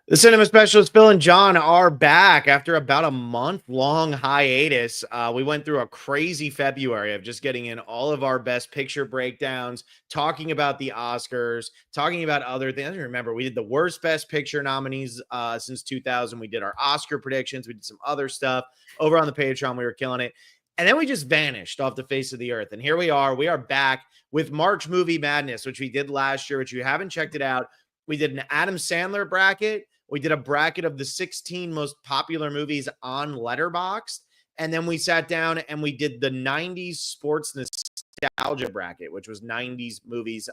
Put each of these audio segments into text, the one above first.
The cinema specialists Phil and John are back after about a month-long hiatus. We went through a crazy February of just getting in all of our best picture breakdowns, talking about the Oscars, talking about other things. Remember, we did the worst best picture nominees since 2000. We did our Oscar predictions. We did some other stuff over on the Patreon. We were killing it. And then we just vanished off the face of the earth. And here we are. We are back with March Movie Madness, which we did last year, which you haven't checked it out. We did an Adam Sandler bracket. We did a bracket of the 16 most popular movies on Letterboxd. And then we sat down and we did the 90s sports nostalgia bracket, which was 90s movies,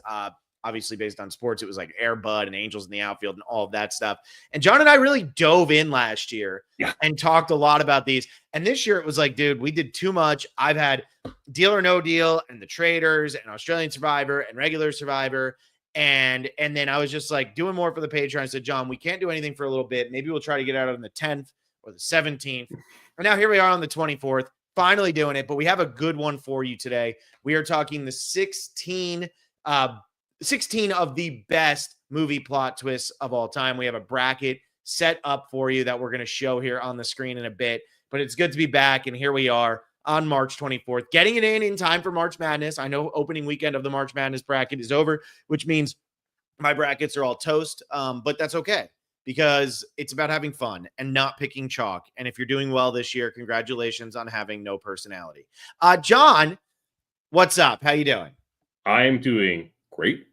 obviously based on sports. It was like Air Bud and Angels in the Outfield and all of that stuff. And John and I really dove in last year and talked a lot about these. And this year it was like, dude, we did too much. I've had Deal or No Deal and The Traders and Australian Survivor and Regular Survivor. And then I was just like doing more for the Patreon. I said, John, we can't do anything for a little bit. Maybe we'll try to get out on the 10th or the 17th. And now here we are on the 24th, finally doing it. But we have a good one for you today. We are talking the 16 of the best movie plot twists of all time. We have a bracket set up for you that we're going to show here on the screen in a bit. But it's good to be back. And here we are on March 24th, getting it in time for March Madness. I know opening weekend of the March Madness bracket is over, which means my brackets are all toast, but that's okay because it's about having fun and not picking chalk. And if you're doing well this year, congratulations on having no personality. John, what's up? How you doing? I'm doing great.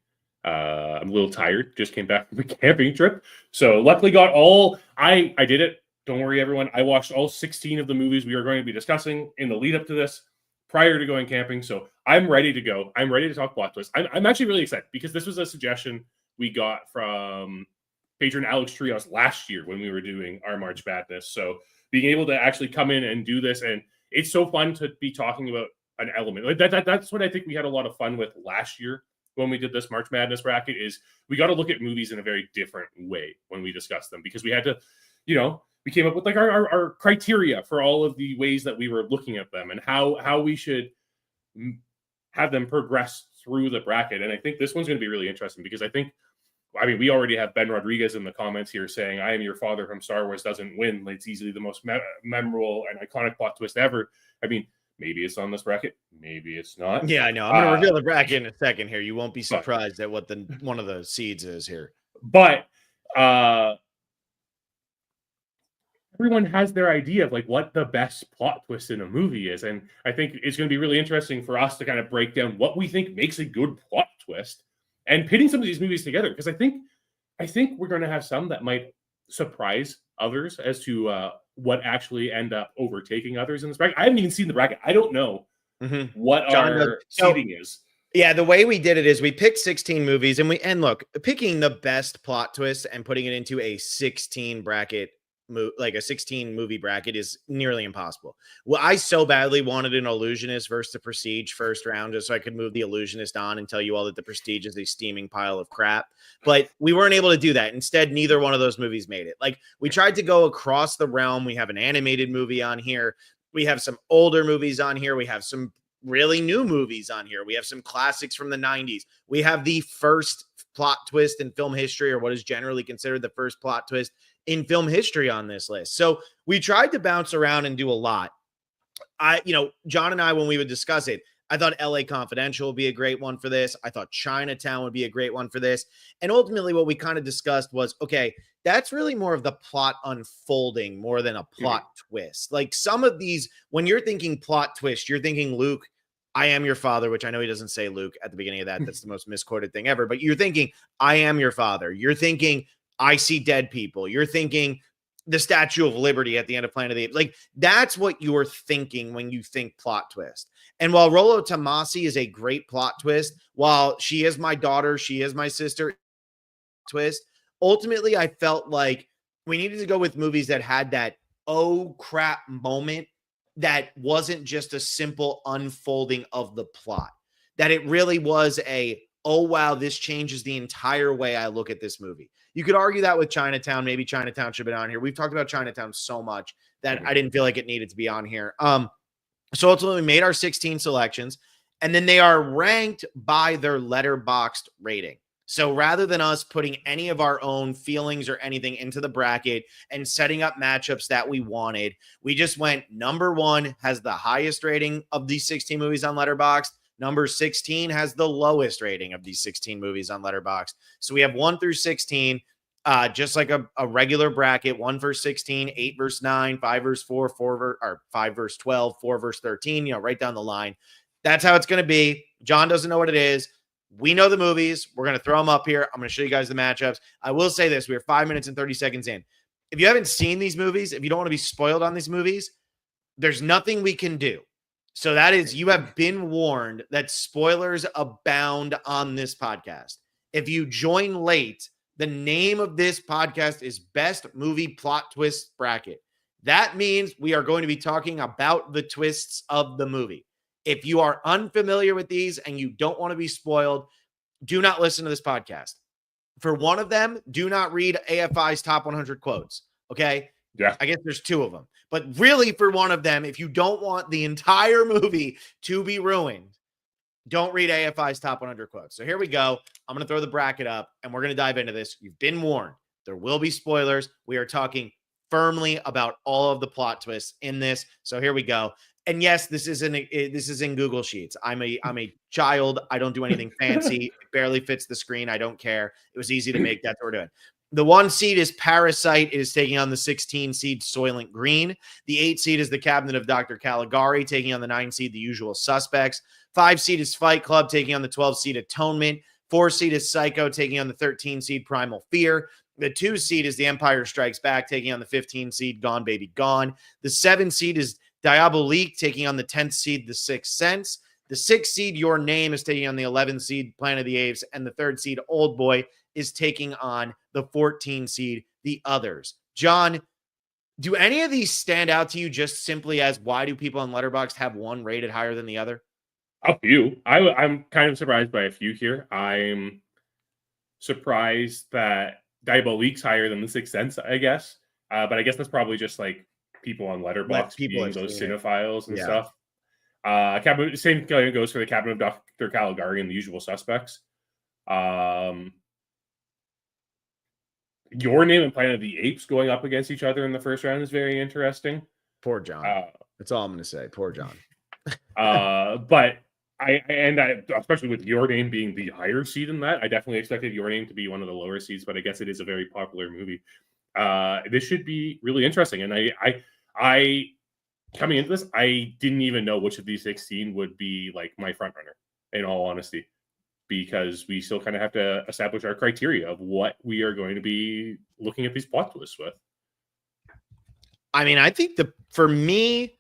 I'm a little tired. Just came back from a camping trip. So luckily got all, I did it. Don't worry, everyone. I watched all 16 of the movies we are going to be discussing in the lead up to this prior to going camping. So I'm ready to go. I'm ready to talk plot twists. I'm actually really excited because this was a suggestion we got from patron Alex Trios last year when we were doing our March Madness. So being able to actually come in and do this, and it's so fun to be talking about an element. Like that's what I think we had a lot of fun with last year when we did this March Madness bracket, is we got to look at movies in a very different way when we discuss them, because we had to, we came up with like our criteria for all of the ways that we were looking at them and how we should have them progress through the bracket. And I think this one's going to be really interesting because we already have Ben Rodriguez in the comments here saying, "I am your father" from Star Wars doesn't win. It's easily the most memorable and iconic plot twist ever. I mean, maybe it's on this bracket. Maybe it's not. Yeah, I know. I'm going to reveal the bracket in a second here. You won't be surprised at what one of the seeds is here. But everyone has their idea of like what the best plot twist in a movie is. And I think it's going to be really interesting for us to kind of break down what we think makes a good plot twist and pitting some of these movies together. Because I think we're going to have some that might surprise others as to what actually end up overtaking others in this bracket. I haven't even seen the bracket. I don't know what our seating is. Yeah, the way we did it is we picked 16 movies, and look, picking the best plot twist and putting it into a 16 bracket, like a 16 movie bracket, is nearly impossible. Well, I so badly wanted an Illusionist versus The Prestige first round just so I could move the Illusionist on and tell you all that The Prestige is a steaming pile of crap. But we weren't able to do that. Instead, neither one of those movies made it. Like, we tried to go across the realm. We have an animated movie on here. We have some older movies on here. We have some really new movies on here. We have some classics from the 90s. We have the first plot twist in film history, or what is generally considered the first plot twist in film history on this list. So we tried to bounce around and do a lot. John and I, when we would discuss it, I thought LA Confidential would be a great one for this. I thought Chinatown would be a great one for this. And ultimately what we kind of discussed was, okay, that's really more of the plot unfolding more than a plot twist. Like some of these, when you're thinking plot twist, you're thinking Luke, I am your father, which I know he doesn't say Luke at the beginning of that. That's the most misquoted thing ever. But you're thinking, I am your father. You're thinking, I see dead people. You're thinking the Statue of Liberty at the end of Planet of the Apes. Like, that's what you're thinking when you think plot twist. And while Rollo Tomasi is a great plot twist, while she is my daughter, she is my sister twist, ultimately I felt like we needed to go with movies that had that oh crap moment that wasn't just a simple unfolding of the plot, that it really was a, oh wow, this changes the entire way I look at this movie. You could argue that with Chinatown. Maybe Chinatown should have been on here. We've talked about Chinatown so much that I didn't feel like it needed to be on here. So ultimately we made our 16 selections, and then they are ranked by their Letterboxd rating. So rather than us putting any of our own feelings or anything into the bracket and setting up matchups that we wanted, we just went number 1 has the highest rating of these 16 movies on Letterboxd. Number 16 has the lowest rating of these 16 movies on Letterboxd. So we have 1 through 16, just like a regular bracket, 1 verse 16, 8 verse 9, 5 verse 4, 5 verse 12, 4 verse 13, right down the line. That's how it's going to be. John doesn't know what it is. We know the movies. We're going to throw them up here. I'm going to show you guys the matchups. I will say this. We're 5 minutes and 30 seconds in. If you haven't seen these movies, if you don't want to be spoiled on these movies, there's nothing we can do. So that is, you have been warned that spoilers abound on this podcast. If you join late, the name of this podcast is Best Movie Plot Twist Bracket. That means we are going to be talking about the twists of the movie. If you are unfamiliar with these and you don't want to be spoiled, do not listen to this podcast. For one of them, do not read AFI's top 100 quotes. Okay. Yeah. I guess there's 2 of them. But really, for one of them, if you don't want the entire movie to be ruined, don't read AFI's top 100 quotes. So here we go. I'm going to throw the bracket up and we're going to dive into this. You've been warned. There will be spoilers. We are talking firmly about all of the plot twists in this. So here we go. And yes, this is in Google Sheets. I'm a child. I don't do anything fancy. It barely fits the screen. I don't care. It was easy to make. That's what we're doing. The 1 seed is Parasite. It is taking on the 16 seed Soylent Green. The 8 seed is the Cabinet of Dr. Caligari, taking on the 9 seed The Usual Suspects. 5 seed is Fight Club, taking on the 12 seed Atonement. 4 seed is Psycho, taking on the 13 seed Primal Fear. The 2 seed is The Empire Strikes Back, taking on the 15 seed Gone Baby Gone. The 7 seed is Diabolique, taking on the 10th seed The Sixth Sense. The 6th seed Your Name is taking on the 11th seed Planet of the Apes. And the 3rd seed Oldboy is taking on the 14 seed The Others. John, do any of these stand out to you just simply as why do people on Letterboxd have one rated higher than the other? A few. I'm kind of surprised by a few here. I'm surprised that Diabolique's higher than The Sixth Sense, I guess. But I guess that's probably just like people on Letterboxd being those cinephiles and stuff. Same goes for the Cabinet of Dr. Caligari and The Usual Suspects. Your Name and Planet of the Apes going up against each other in the first round is very interesting. Poor John. That's all I'm going to say. Poor John. But I especially with Your Name being the higher seed in that, I definitely expected Your Name to be one of the lower seeds, but I guess it is a very popular movie. This should be really interesting. And I coming into this, I didn't even know which of these 16 would be like my front runner, in all honesty, because we still kind of have to establish our criteria of what we are going to be looking at these plot twists with. I mean, I think for me,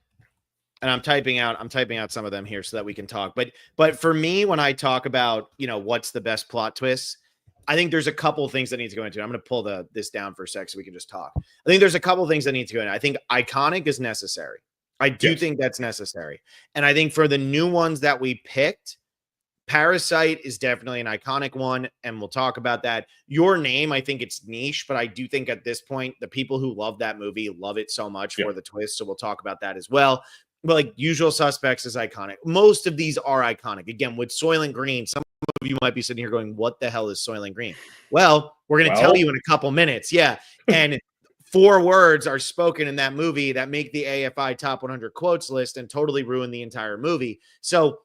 and I'm typing out some of them here so that we can talk. But for me, when I talk about, what's the best plot twists, I think there's a couple of things that need to go into it. I'm going to pull this down for a sec so we can just talk. I think there's a couple of things that need to go in. I think iconic is necessary. I do think that's necessary. And I think for the new ones that we picked, Parasite is definitely an iconic one, and we'll talk about that. Your Name, I think it's niche, but I do think at this point, the people who love that movie love it so much for the twist, so we'll talk about that as well. But like Usual Suspects is iconic. Most of these are iconic. Again, with Soylent Green, some of you might be sitting here going, what the hell is Soylent Green? Well, we're going to tell you in a couple minutes. Yeah. And 4 words are spoken in that movie that make the AFI top 100 quotes list and totally ruin the entire movie. So,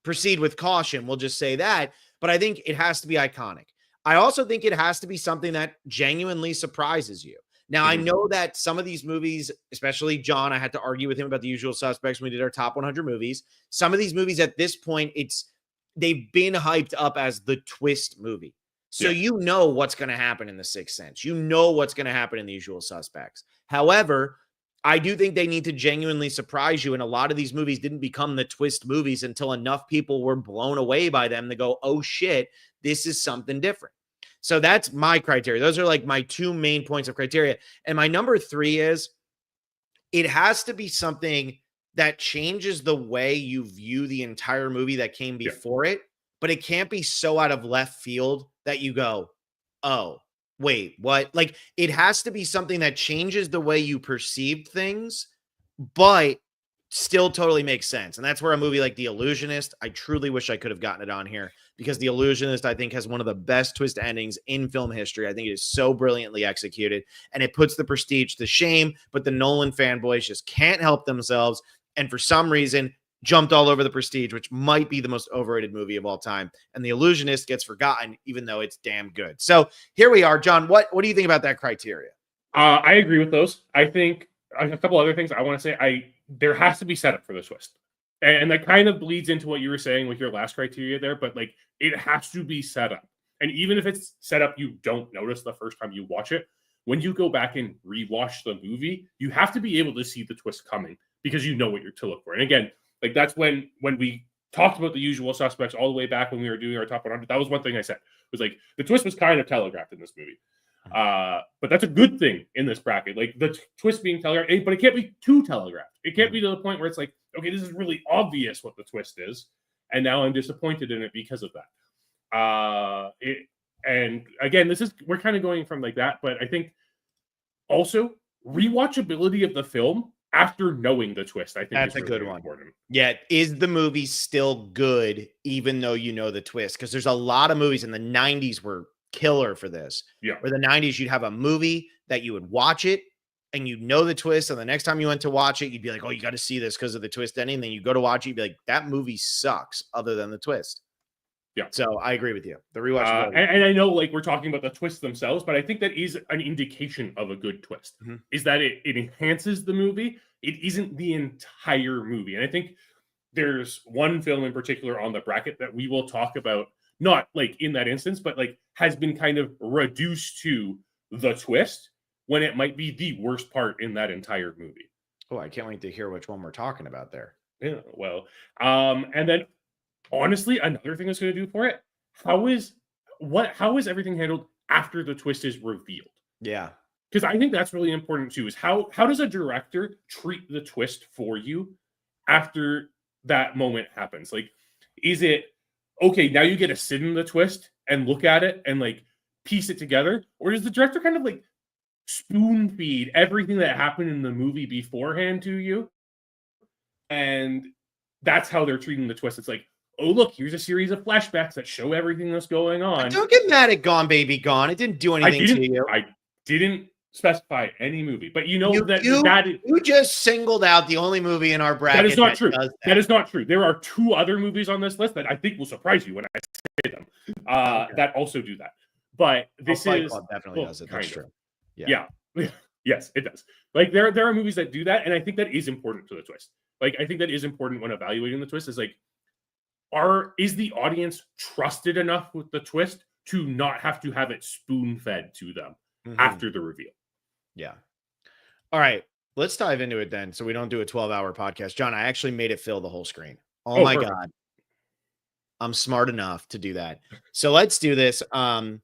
proceed with caution. We'll just say that. But I think it has to be iconic. I also think it has to be something that genuinely surprises you. Now, I know that some of these movies, especially John, I had to argue with him about The Usual Suspects when we did our top 100 movies. Some of these movies at this point, they've been hyped up as the twist movie. So you know what's going to happen in The Sixth Sense. You know what's going to happen in The Usual Suspects. However, I do think they need to genuinely surprise you. And a lot of these movies didn't become the twist movies until enough people were blown away by them to go, oh shit, this is something different. So that's my criteria. Those are like my 2 main points of criteria. And my number 3 is it has to be something that changes the way you view the entire movie that came before it, but it can't be so out of left field that you go, oh, wait, what? Like, it has to be something that changes the way you perceived things, but still totally makes sense. And that's where a movie like The Illusionist, I truly wish I could have gotten it on here. because The Illusionist, I think, has one of the best twist endings in film history. I think it is so brilliantly executed, and it puts The Prestige to shame, but the Nolan fanboys just can't help themselves, and for some reason jumped all over The Prestige, which might be the most overrated movie of all time. And The Illusionist gets forgotten, even though it's damn good. So here we are. John, what do you think about that criteria? I agree with those. I think a couple other things I want to say. There has to be setup for the twist. And that kind of bleeds into what you were saying with your last criteria there, but like it has to be set up. And even if it's set up you don't notice the first time you watch it, when you go back and rewatch the movie, you have to be able to see the twist coming because you know what you're to look for. And again, like that's when we talked about The Usual Suspects all the way back when we were doing our top 100. That was one thing I said. It was like the twist was kind of telegraphed in this movie. But that's a good thing in this bracket. Like the twist being telegraphed, but it can't be too telegraphed. It can't be to the point where it's like, okay, this is really obvious what the twist is, and now I'm disappointed in it because of that. And again, we're kind of going from like that, but I think also rewatchability of the film after knowing the twist, I think that's is a really good one. Important. Yeah, is the movie still good even though you know the twist? Because there's a lot of movies in the 90s were killer for this. Yeah. Where the 90s, you'd have a movie that you would watch it and you know the twist, and the next time you went to watch it, you'd be like, oh, you got to see this because of the twist ending. And then you go to watch it, you'd be like, that movie sucks other than the twist. Yeah. So I agree with you. The rewatchability. And I know like we're talking about the twists themselves, but I think that is an indication of a good twist, is that it enhances the movie. It isn't the entire movie. And I think there's one film in particular on the bracket that we will talk about, not like in that instance, but like has been kind of reduced to the twist when it might be the worst part in that entire movie. Oh, I can't wait to hear which one we're talking about there. Yeah, well, and then honestly, another thing that's going to do for it, how is everything handled after the twist is revealed? Yeah. Because I think that's really important too, is how does a director treat the twist for you after that moment happens? Like, is it, okay, now you get to sit in the twist and look at it and like piece it together? Or does the director kind of like spoon feed everything that happened in the movie beforehand to you? And that's how they're treating the twist. It's like, oh, look, here's a series of flashbacks that show everything that's going on. Don't get mad at Gone Baby Gone. It didn't do anything to you. I didn't specify any movie, but you know you just singled out the only movie in our bracket. That is not true. That is not true. There are two other movies on this list that I think will surprise you when I say them. That also do that. But this Fight Club definitely does it. That's true. Yeah. Yes, it does. Like there are movies that do that, and I think that is important to the twist. Like I think that is important when evaluating the twist. Is like, is the audience trusted enough with the twist to not have to have it spoon fed to them after the reveal? Yeah. All right. Let's dive into it then, so we don't do a 12-hour podcast. John, I actually made it fill the whole screen. Oh my God. I'm smart enough to do that. So let's do this. We'll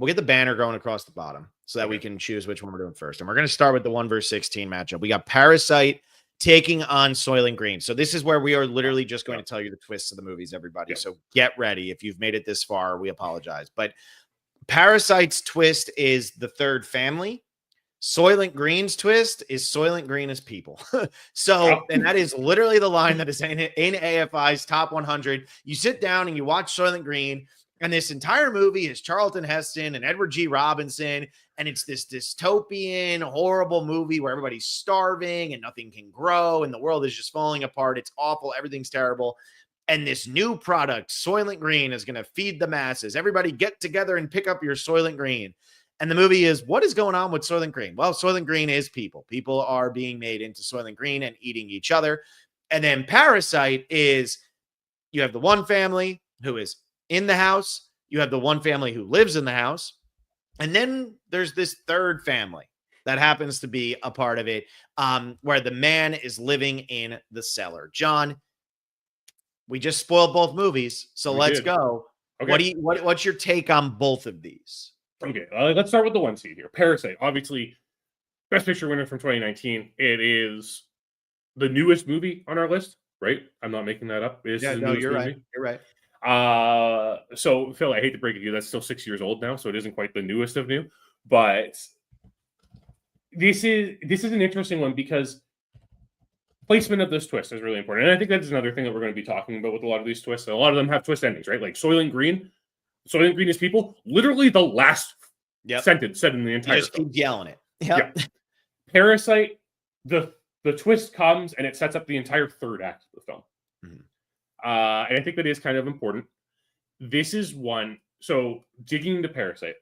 get the banner going across the bottom so that we can choose which one we're doing first. And we're going to start with the 1 versus 16 matchup. We got Parasite taking on Soylent Green. So this is where we are literally just going to tell you the twists of the movies, everybody. Yeah. So get ready. If you've made it this far, we apologize. But Parasite's twist is the third family. Soylent Green's twist is Soylent Green is people. And that is literally the line that is in AFI's top 100. You sit down and you watch Soylent Green, and this entire movie is Charlton Heston and Edward G. Robinson, and it's this dystopian, horrible movie where everybody's starving and nothing can grow, and the world is just falling apart. It's awful. Everything's terrible. And this new product, Soylent Green, is going to feed the masses. Everybody get together and pick up your Soylent Green. And the movie is, what is going on with Soylent Green? Well, Soylent Green is people. People are being made into Soylent Green and eating each other. And then Parasite is, you have the one family who is in the house. You have the one family who lives in the house. And then there's this third family that happens to be a part of it, where the man is living in the cellar. John, we just spoiled both movies, so let's go. Okay. What's your take on both of these? Okay, let's start with the one seed here. Parasite, obviously, Best Picture winner from 2019. It is the newest movie on our list, right? I'm not making that up. You're right. You're right. So, Phil, I hate to break it to you, that's still 6 years old now, so it isn't quite the newest of new. But this is an interesting one because placement of this twist is really important. And I think that's another thing that we're going to be talking about with a lot of these twists. A lot of them have twist endings, right? Like Soylent Green. Soylent Green is people. Literally the last sentence said in the entire You just film. keep yelling it. Yep. Parasite, the twist comes and it sets up the entire third act of the film. And I think that is kind of important. This is one. So digging into Parasite,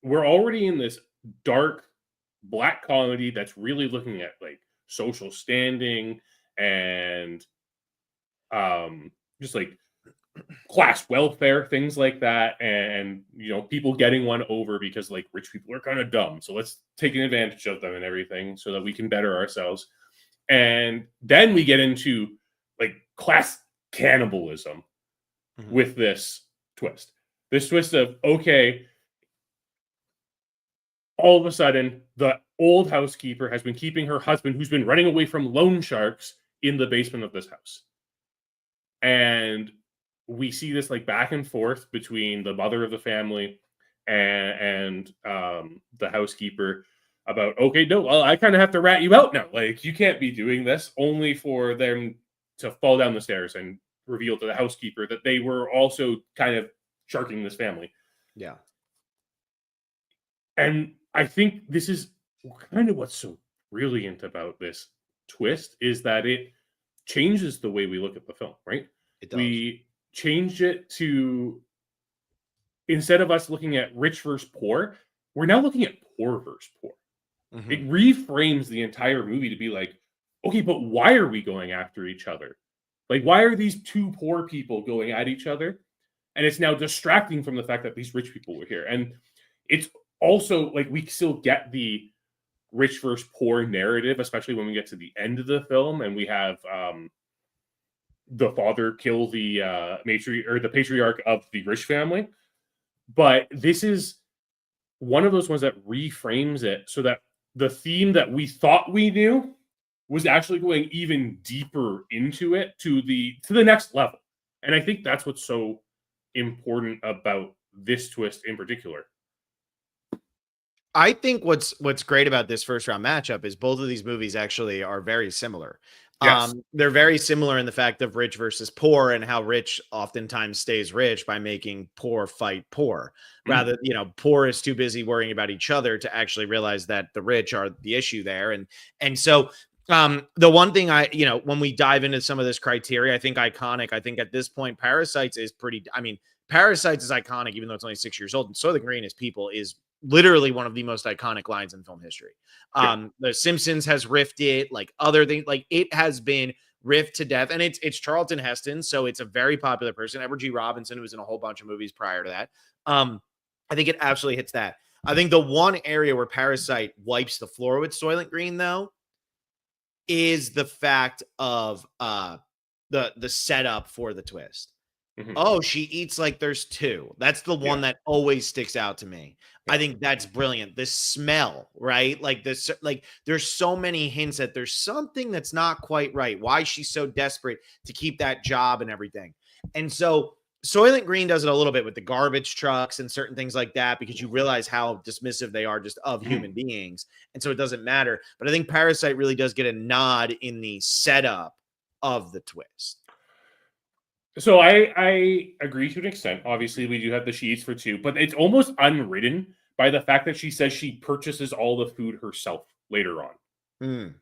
we're already in this dark black comedy that's really looking at like social standing and just like class welfare, things like that, and you know, people getting one over because like rich people are kind of dumb, so let's take an advantage of them and everything so that we can better ourselves. And then we get into like class cannibalism with this twist of, okay, all of a sudden the old housekeeper has been keeping her husband, who's been running away from loan sharks, in the basement of this house. And we see this like back and forth between the mother of the family and the housekeeper about, okay, no, well, I kind of have to rat you out now. Like, you can't be doing this, only for them to fall down the stairs and reveal to the housekeeper that they were also kind of sharking this family. Yeah. And I think this is kind of what's so brilliant about this twist, is that it changes the way we look at the film, right? It does. We changed it to, instead of us looking at rich versus poor, we're now looking at poor versus poor. It reframes the entire movie to be like, okay, but why are we going after each other? Like, why are these two poor people going at each other? And it's now distracting from the fact that these rich people were here. And it's also like, we still get the rich versus poor narrative, especially when we get to the end of the film and we have the father kill the the patriarch of the rich family. But this is one of those ones that reframes it so that the theme that we thought we knew was actually going even deeper into it, to the next level. And I think that's what's so important about this twist in particular. I think what's great about this first round matchup is both of these movies actually are very similar. Yes. They're very similar in the fact of rich versus poor, and how rich oftentimes stays rich by making poor fight poor. Rather, you know, poor is too busy worrying about each other to actually realize that the rich are the issue there. And so the one thing when we dive into some of this criteria, I think iconic, I think at this point, Parasites is Parasites is iconic, even though it's only 6 years old. And Soylent Green is people is literally one of the most iconic lines in film history. The Simpsons has riffed it, like other things, like it has been riffed to death. And it's Charlton Heston, so it's a very popular person. Edward G. Robinson, who was in a whole bunch of movies prior to that. I think it absolutely hits that. I think the one area where Parasite wipes the floor with Soylent Green, though, is the fact of the setup for the twist. Oh, she eats like there's two. That's the one that always sticks out to me. I think that's brilliant. The smell, right? Like this, like there's so many hints that there's something that's not quite right. Why she's so desperate to keep that job and everything. And so Soylent Green does it a little bit with the garbage trucks and certain things like that, because you realize how dismissive they are just of human beings. And so it doesn't matter. But I think Parasite really does get a nod in the setup of the twist. So I agree to an extent. Obviously, we do have the she eats for two, but it's almost unwritten by the fact that she says she purchases all the food herself later on.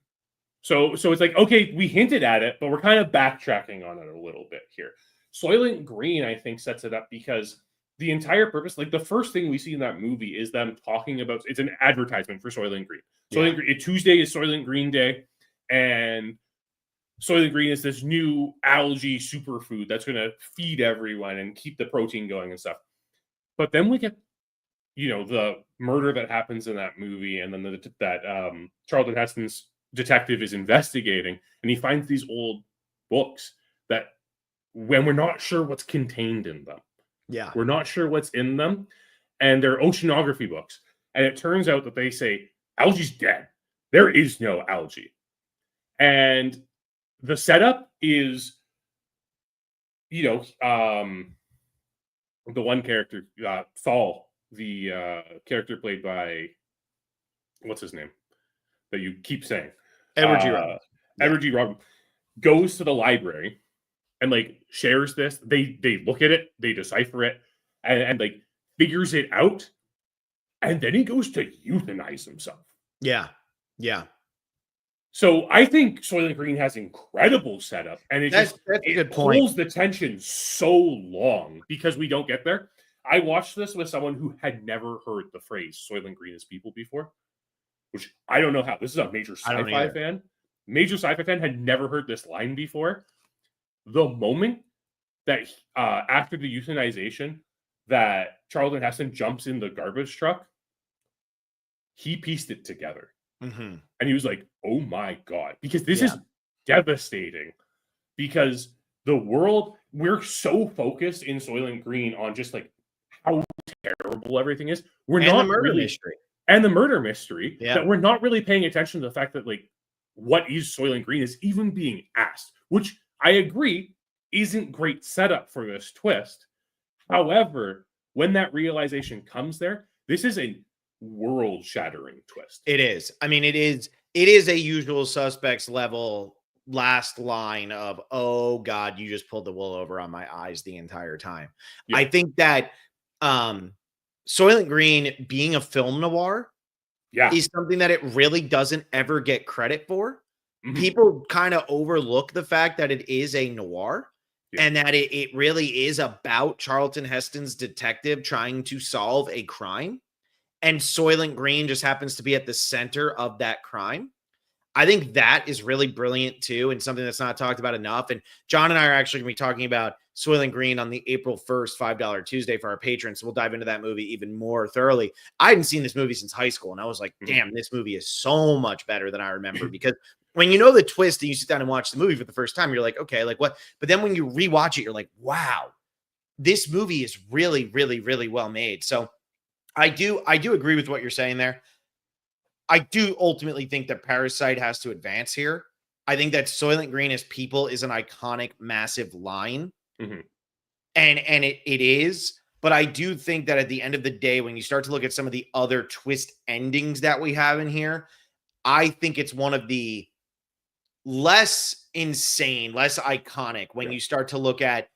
So it's like, okay, we hinted at it, but we're kind of backtracking on it a little bit here. Soylent Green, I think, sets it up because the entire purpose, like the first thing we see in that movie is them talking about, it's an advertisement for Soylent Green. Soylent Green, Tuesday is Soylent Green Day, and Soylent Green is this new algae superfood that's going to feed everyone and keep the protein going and stuff. But then we get, the murder that happens in that movie, and then that Charlton Heston's detective is investigating, and he finds these old books that, when we're not sure what's contained in them. Yeah. We're not sure what's in them. And they're oceanography books. And it turns out that they say, algae's dead. There is no algae. And the setup is, the one character, Thal, the character played by, what's his name? That you keep saying. Edward G. Robinson. Edward G. Robinson goes to the library and like shares this. They look at it, they decipher it, and like figures it out, and then he goes to euthanize himself. Yeah. So I think Soylent Green has incredible setup, and That's a good point. holds the tension so long because we don't get there. I watched this with someone who had never heard the phrase Soylent Green is people before, which I don't know how. This is a major sci-fi fan. Major sci-fi fan had never heard this line before. The moment that after the euthanization that Charlton Heston jumps in the garbage truck, he pieced it together. Mm-hmm. And he was like, oh my God, because this is devastating. Because the world, we're so focused in Soylent Green on just like how terrible everything is. We're not the murder really mystery. And the murder mystery. Yeah. That we're not really paying attention to the fact that like what is Soylent Green is even being asked, which I agree isn't great setup for this twist. However, when that realization comes there, this is a world-shattering twist. It is. I mean, it is a Usual Suspects level last line of, oh God, you just pulled the wool over on my eyes the entire time. Yeah. I think that Soylent Green being a film noir is something that it really doesn't ever get credit for. Mm-hmm. People kind of overlook the fact that it is a noir and that it really is about Charlton Heston's detective trying to solve a crime. And Soylent Green just happens to be at the center of that crime. I think that is really brilliant too, and something that's not talked about enough. And John and I are actually going to be talking about Soylent Green on the April 1st $5 Tuesday for our patrons. So we'll dive into that movie even more thoroughly. I hadn't seen this movie since high school, and I was like, damn, this movie is so much better than I remember. Because when you know the twist and you sit down and watch the movie for the first time, you're like, okay, like what? But then when you rewatch it, you're like, wow, this movie is really, really, really well made. So I do agree with what you're saying there. I do ultimately think that Parasite has to advance here. I think that Soylent Green as people is an iconic, massive line. Mm-hmm. And it is. But I do think that at the end of the day, when you start to look at some of the other twist endings that we have in here, I think it's one of the less insane, less iconic when you start to look at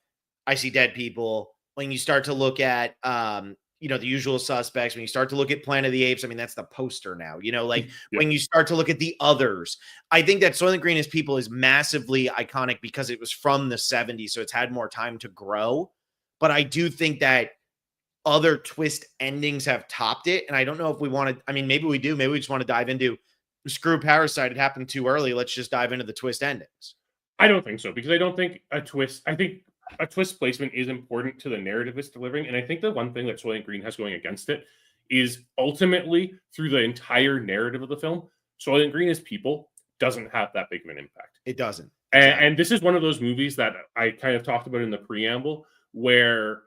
I See Dead People, when you start to look at the Usual Suspects, when you start to look at Planet of the Apes, I mean, that's the poster now, when you start to look at the others, I think that Soylent Green as people is massively iconic because it was from the 70s. So it's had more time to grow. But I do think that other twist endings have topped it. And I don't know if we want to, I mean, maybe we do, maybe we just want to dive into screw Parasite. It happened too early. Let's just dive into the twist endings. I don't think so, because I think a twist placement is important to the narrative it's delivering. And I think the one thing that Soylent Green has going against it is ultimately through the entire narrative of the film, Soylent Green as people doesn't have that big of an impact. It doesn't. Exactly. And this is one of those movies that I kind of talked about in the preamble, where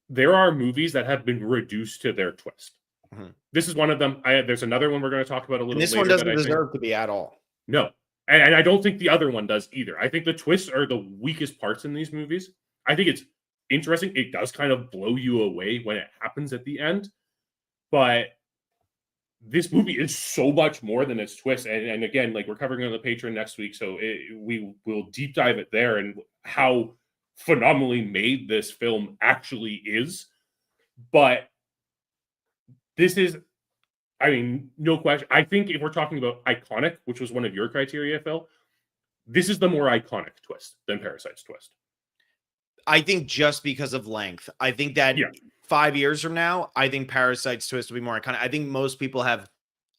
there are movies that have been reduced to their twist. Mm-hmm. This is one of them. There's another one we're going to talk about a little later. This one doesn't deserve to be at all. No. And I don't think the other one does either. I think the twists are the weakest parts in these movies. I think it's interesting. It does kind of blow you away when it happens at the end. But this movie is so much more than its twist. And again, like we're covering on the Patreon next week, so we will deep dive it there and how phenomenally made this film actually is. But this is... I mean, no question. I think if we're talking about iconic, which was one of your criteria, Phil, this is the more iconic twist than Parasite's twist. I think just because of length. I think that 5 years from now, I think Parasite's twist will be more iconic. I think most people have...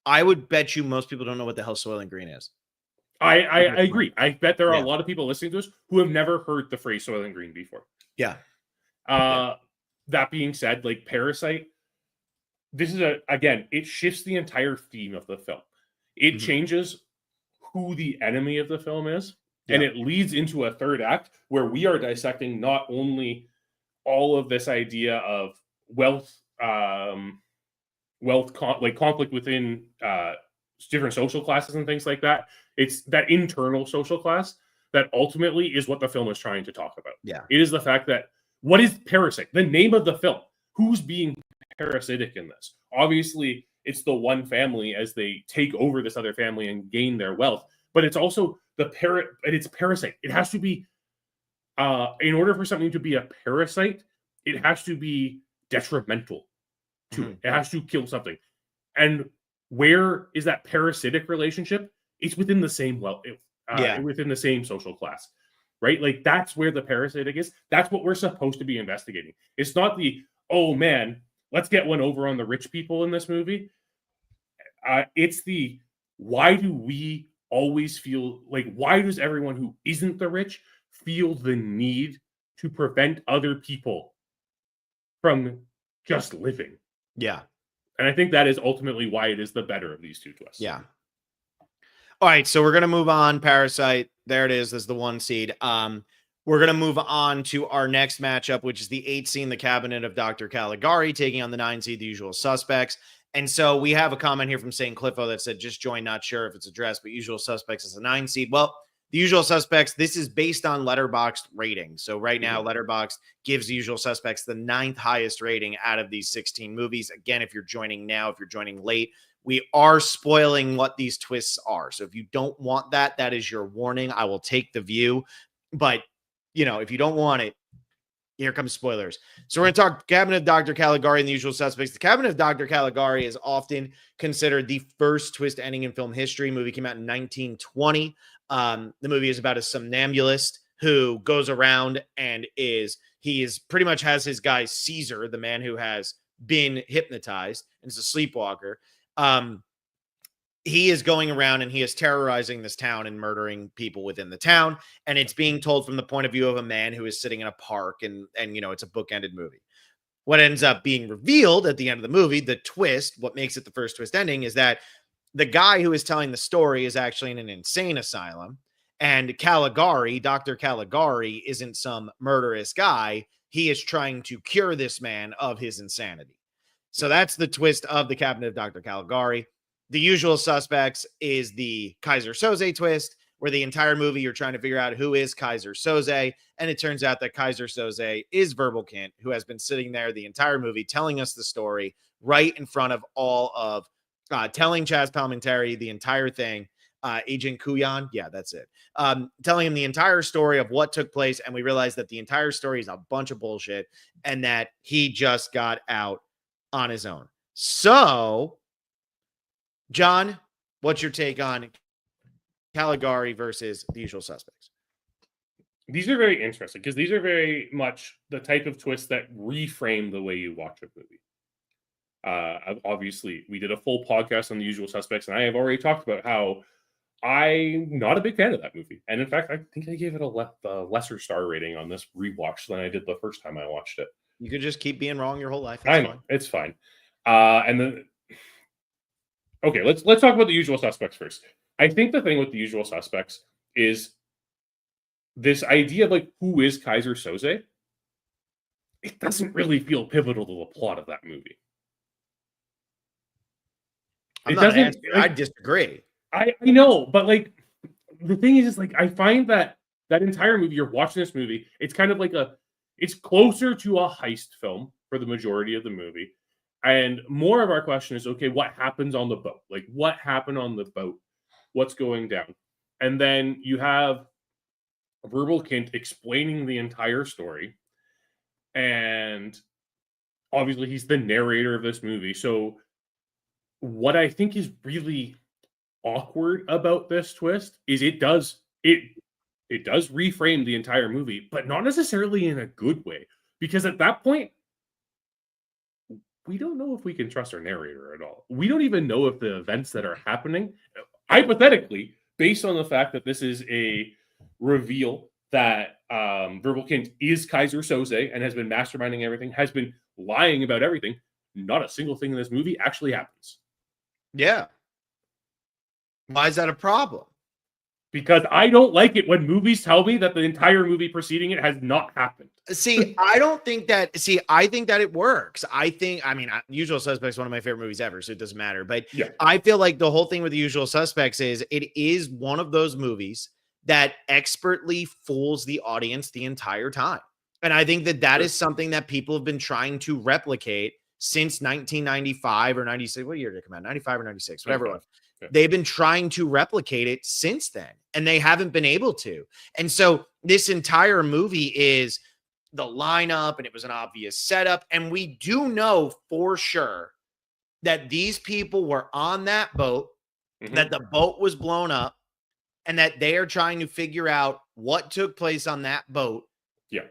I would bet you most people don't know what the hell Soylent Green is. I agree. I bet there are a lot of people listening to us who have never heard the phrase Soylent Green before. Yeah. That being said, like Parasite... This is again, it shifts the entire theme of the film. It changes who the enemy of the film is, and it leads into a third act where we are dissecting not only all of this idea of wealth conflict within different social classes and things like that. It's that internal social class that ultimately is what the film is trying to talk about. Yeah, it is the fact that what is Parasite? The name of the film. Who's being parasitic in this? Obviously, it's the one family as they take over this other family and gain their wealth. but it's also it's Parasite. It has to be, in order for something to be a parasite, it has to be detrimental to it. It has to kill something. And where is that parasitic relationship? It's within the same within the same social class, right? Like that's where the parasitic is. That's what we're supposed to be investigating. It's not the, oh man, let's get one over on the rich people in this movie. It's the, why do we always feel like, why does everyone who isn't the rich feel the need to prevent other people from just living? Yeah. And I think that is ultimately why it is the better of these two twists. Yeah. All right, so we're going to move on. Parasite, there it is. That's the 1 seed. We're going to move on to our next matchup, which is the 8 seed, the Cabinet of Dr. Caligari, taking on the 9 seed, The Usual Suspects. And so we have a comment here from St. Cliffo that said, just join, not sure if it's addressed, but Usual Suspects is a 9 seed. Well, The Usual Suspects, this is based on Letterboxd rating. So right now, Letterboxd gives The Usual Suspects the 9th highest rating out of these 16 movies. Again, if you're joining now, if you're joining late, we are spoiling what these twists are. So if you don't want that, that is your warning. I will take the view. But, if you don't want it, here comes spoilers. So we're going to talk Cabinet of Dr. Caligari and The Usual Suspects. The Cabinet of Dr. Caligari is often considered the first twist ending in film history. The movie came out in 1920. The movie is about a somnambulist who goes around and pretty much has his guy Caesar, the man who has been hypnotized and is a sleepwalker. He is going around and he is terrorizing this town and murdering people within the town. And it's being told from the point of view of a man who is sitting in a park, and it's a bookended movie. What ends up being revealed at the end of the movie, the twist, what makes it the first twist ending, is that the guy who is telling the story is actually in an insane asylum. And Caligari, Dr. Caligari, isn't some murderous guy. He is trying to cure this man of his insanity. So that's the twist of the Cabinet of Dr. Caligari. The Usual Suspects is the Kaiser Soze twist, where the entire movie you're trying to figure out who is Kaiser Soze. And it turns out that Kaiser Soze is Verbal Kint, who has been sitting there the entire movie telling us the story right in front of all of telling Chaz Palminteri the entire thing. Agent Kuyan. Yeah, that's it. Telling him the entire story of what took place. And we realized that the entire story is a bunch of bullshit and that he just got out on his own. So, John, what's your take on Caligari versus The Usual Suspects? These are very interesting because these are very much the type of twists that reframe the way you watch a movie. Obviously, we did a full podcast on The Usual Suspects, and I have already talked about how I'm not a big fan of that movie. And in fact, I think I gave it a lesser star rating on this rewatch than I did the first time I watched it. You could just keep being wrong your whole life. I know, fine. It's fine. And then, okay, let's talk about The Usual Suspects first. I think the thing with The Usual Suspects is this idea of like, who is Kaiser Soze? It doesn't really feel pivotal to the plot of that movie. I disagree. I know, but like the thing is like I find that entire movie, you're watching this movie, it's kind of like it's closer to a heist film for the majority of the movie. And more of our question is, okay, what happens on the boat? Like what happened on the boat? What's going down? And then you have Verbal Kint explaining the entire story. And obviously he's the narrator of this movie. So what I think is really awkward about this twist is it does reframe the entire movie, but not necessarily in a good way. Because at that point, we don't know if we can trust our narrator at all. We don't even know if the events that are happening, hypothetically, based on the fact that this is a reveal that Verbal Kint is Kaiser Soze and has been masterminding everything, has been lying about everything, not a single thing in this movie actually happens. Yeah. Why is that a problem? Because I don't like it when movies tell me that the entire movie preceding it has not happened. I think that it works. Usual Suspects is one of my favorite movies ever, so it doesn't matter. But yeah. I feel like the whole thing with The Usual Suspects is it is one of those movies that expertly fools the audience the entire time. And I think that is something that people have been trying to replicate since 1995 or 96. What year did it come out? 95 or 96, whatever it was. Yeah. They've been trying to replicate it since then, and they haven't been able to. And so this entire movie is the lineup, and it was an obvious setup. And we do know for sure that these people were on that boat, that the boat was blown up, and that they are trying to figure out what took place on that boat. Yeah.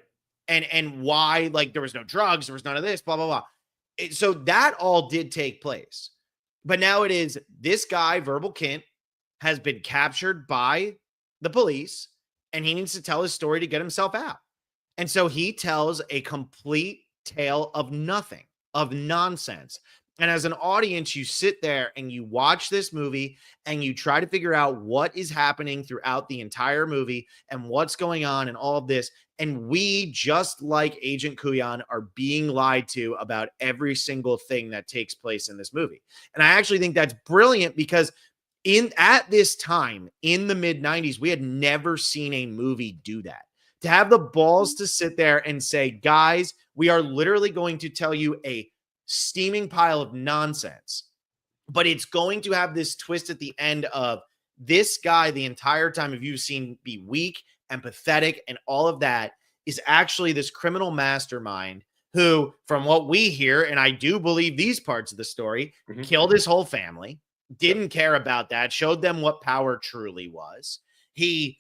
And why, like, there was no drugs, there was none of this, blah, blah, blah. So that all did take place. But now it is this guy, Verbal Kint, has been captured by the police, and he needs to tell his story to get himself out. And so he tells a complete tale of nothing, of nonsense. And as an audience, you sit there and you watch this movie and you try to figure out what is happening throughout the entire movie and what's going on and all of this. And we, just like Agent Kuyan, are being lied to about every single thing that takes place in this movie. And I actually think that's brilliant because at this time, in the mid-90s, we had never seen a movie do that. To have the balls to sit there and say, guys, we are literally going to tell you a steaming pile of nonsense, but it's going to have this twist at the end of this guy the entire time, if you've seen, be weak and pathetic and all of that, is actually this criminal mastermind who, from what we hear, and I do believe these parts of the story, killed his whole family, didn't care about that, showed them what power truly was. He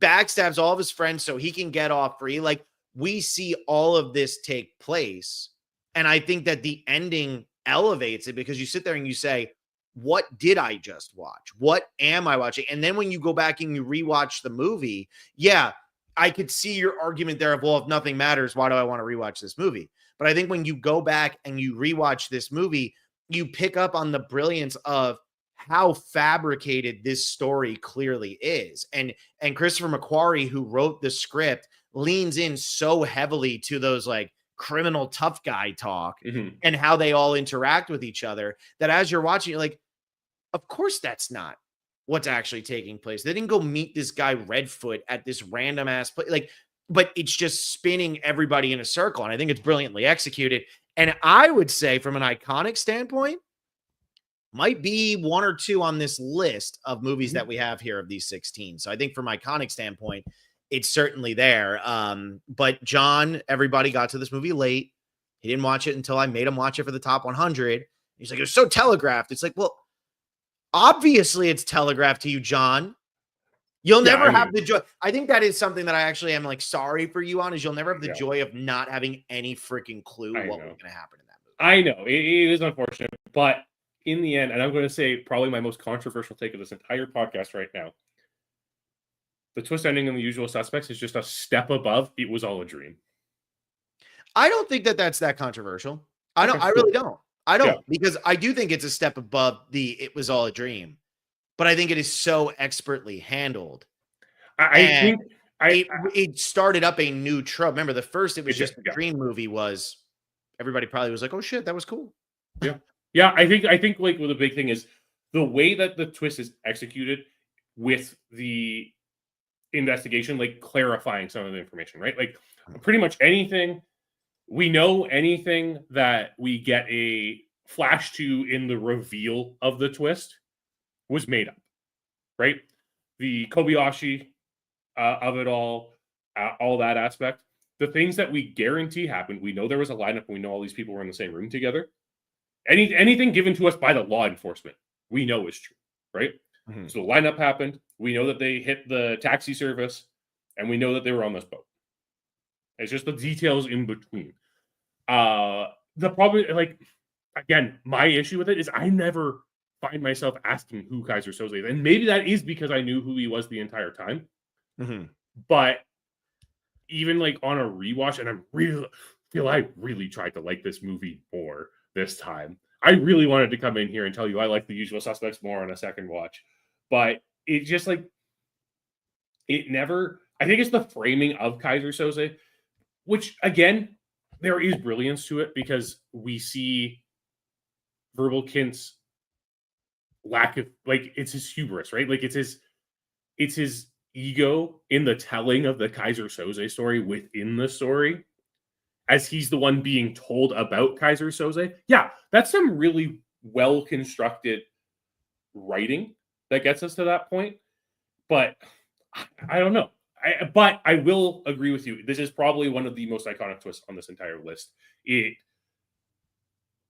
backstabs all of his friends so he can get off free. Like, we see all of this take place. And I think that the ending elevates it because you sit there and you say, what did I just watch? What am I watching? And then when you go back and you rewatch the movie, yeah, I could see your argument there of, well, if nothing matters, why do I want to rewatch this movie? But I think when you go back and you rewatch this movie, you pick up on the brilliance of how fabricated this story clearly is. And Christopher McQuarrie, who wrote the script, leans in so heavily to those like criminal tough guy talk and how they all interact with each other that as you're watching, you're like, of course that's not what's actually taking place. They didn't go meet this guy Redfoot at this random ass place. Like, but it's just spinning everybody in a circle. And I think it's brilliantly executed. And I would say from an iconic standpoint, might be one or two on this list of movies that we have here of these 16. So I think from iconic standpoint, it's certainly there. But John, everybody got to this movie late. He didn't watch it until I made him watch it for the top 100. He's like, it was so telegraphed. It's like, well, obviously it's telegraphed to you, John. You'll never have the joy. I think that is something that I actually am like sorry for you on, is you'll never have the joy of not having any freaking clue what was going to happen in that movie. I know it is unfortunate, but in the end, and I'm going to say probably my most controversial take of this entire podcast right now, the twist ending in The Usual Suspects is just a step above It Was All a Dream. I don't think that that's that controversial. I really don't. I don't, because I do think it's a step above the It Was All a Dream, but I think it is so expertly handled. I think it started up a new trope. Remember, the first It Was Just a Dream movie was, everybody probably was like, oh shit, that was cool. Yeah, I think like the big thing is the way that the twist is executed with the investigation, like clarifying some of the information, right? Like pretty much anything we know, anything that we get a flash to in the reveal of the twist was made up, right? The Kobayashi of it all that aspect, the things that we guarantee happened. We know there was a lineup. We know all these people were in the same room together. Anything given to us by the law enforcement, we know is true, right? So the lineup happened. We know that they hit the taxi service, and we know that they were on this boat. It's just the details in between. The problem, like, again, my issue with it is I never find myself asking who Kaiser Soze is. And maybe that is because I knew who he was the entire time. But even like on a rewatch, and I really tried to like this movie more this time. I really wanted to come in here and tell you I like The Usual Suspects more on a second watch. But it just like, it never, I think it's the framing of Kaiser Soze, which again, there is brilliance to it because we see Verbal Kint's lack of, like, it's his hubris, right? Like it's his ego in the telling of the Kaiser Soze story within the story. as he's the one being told about Kaiser Soze. Yeah, that's some really well constructed writing that gets us to that point. But I don't know. But I will agree with you. This is probably one of the most iconic twists on this entire list. It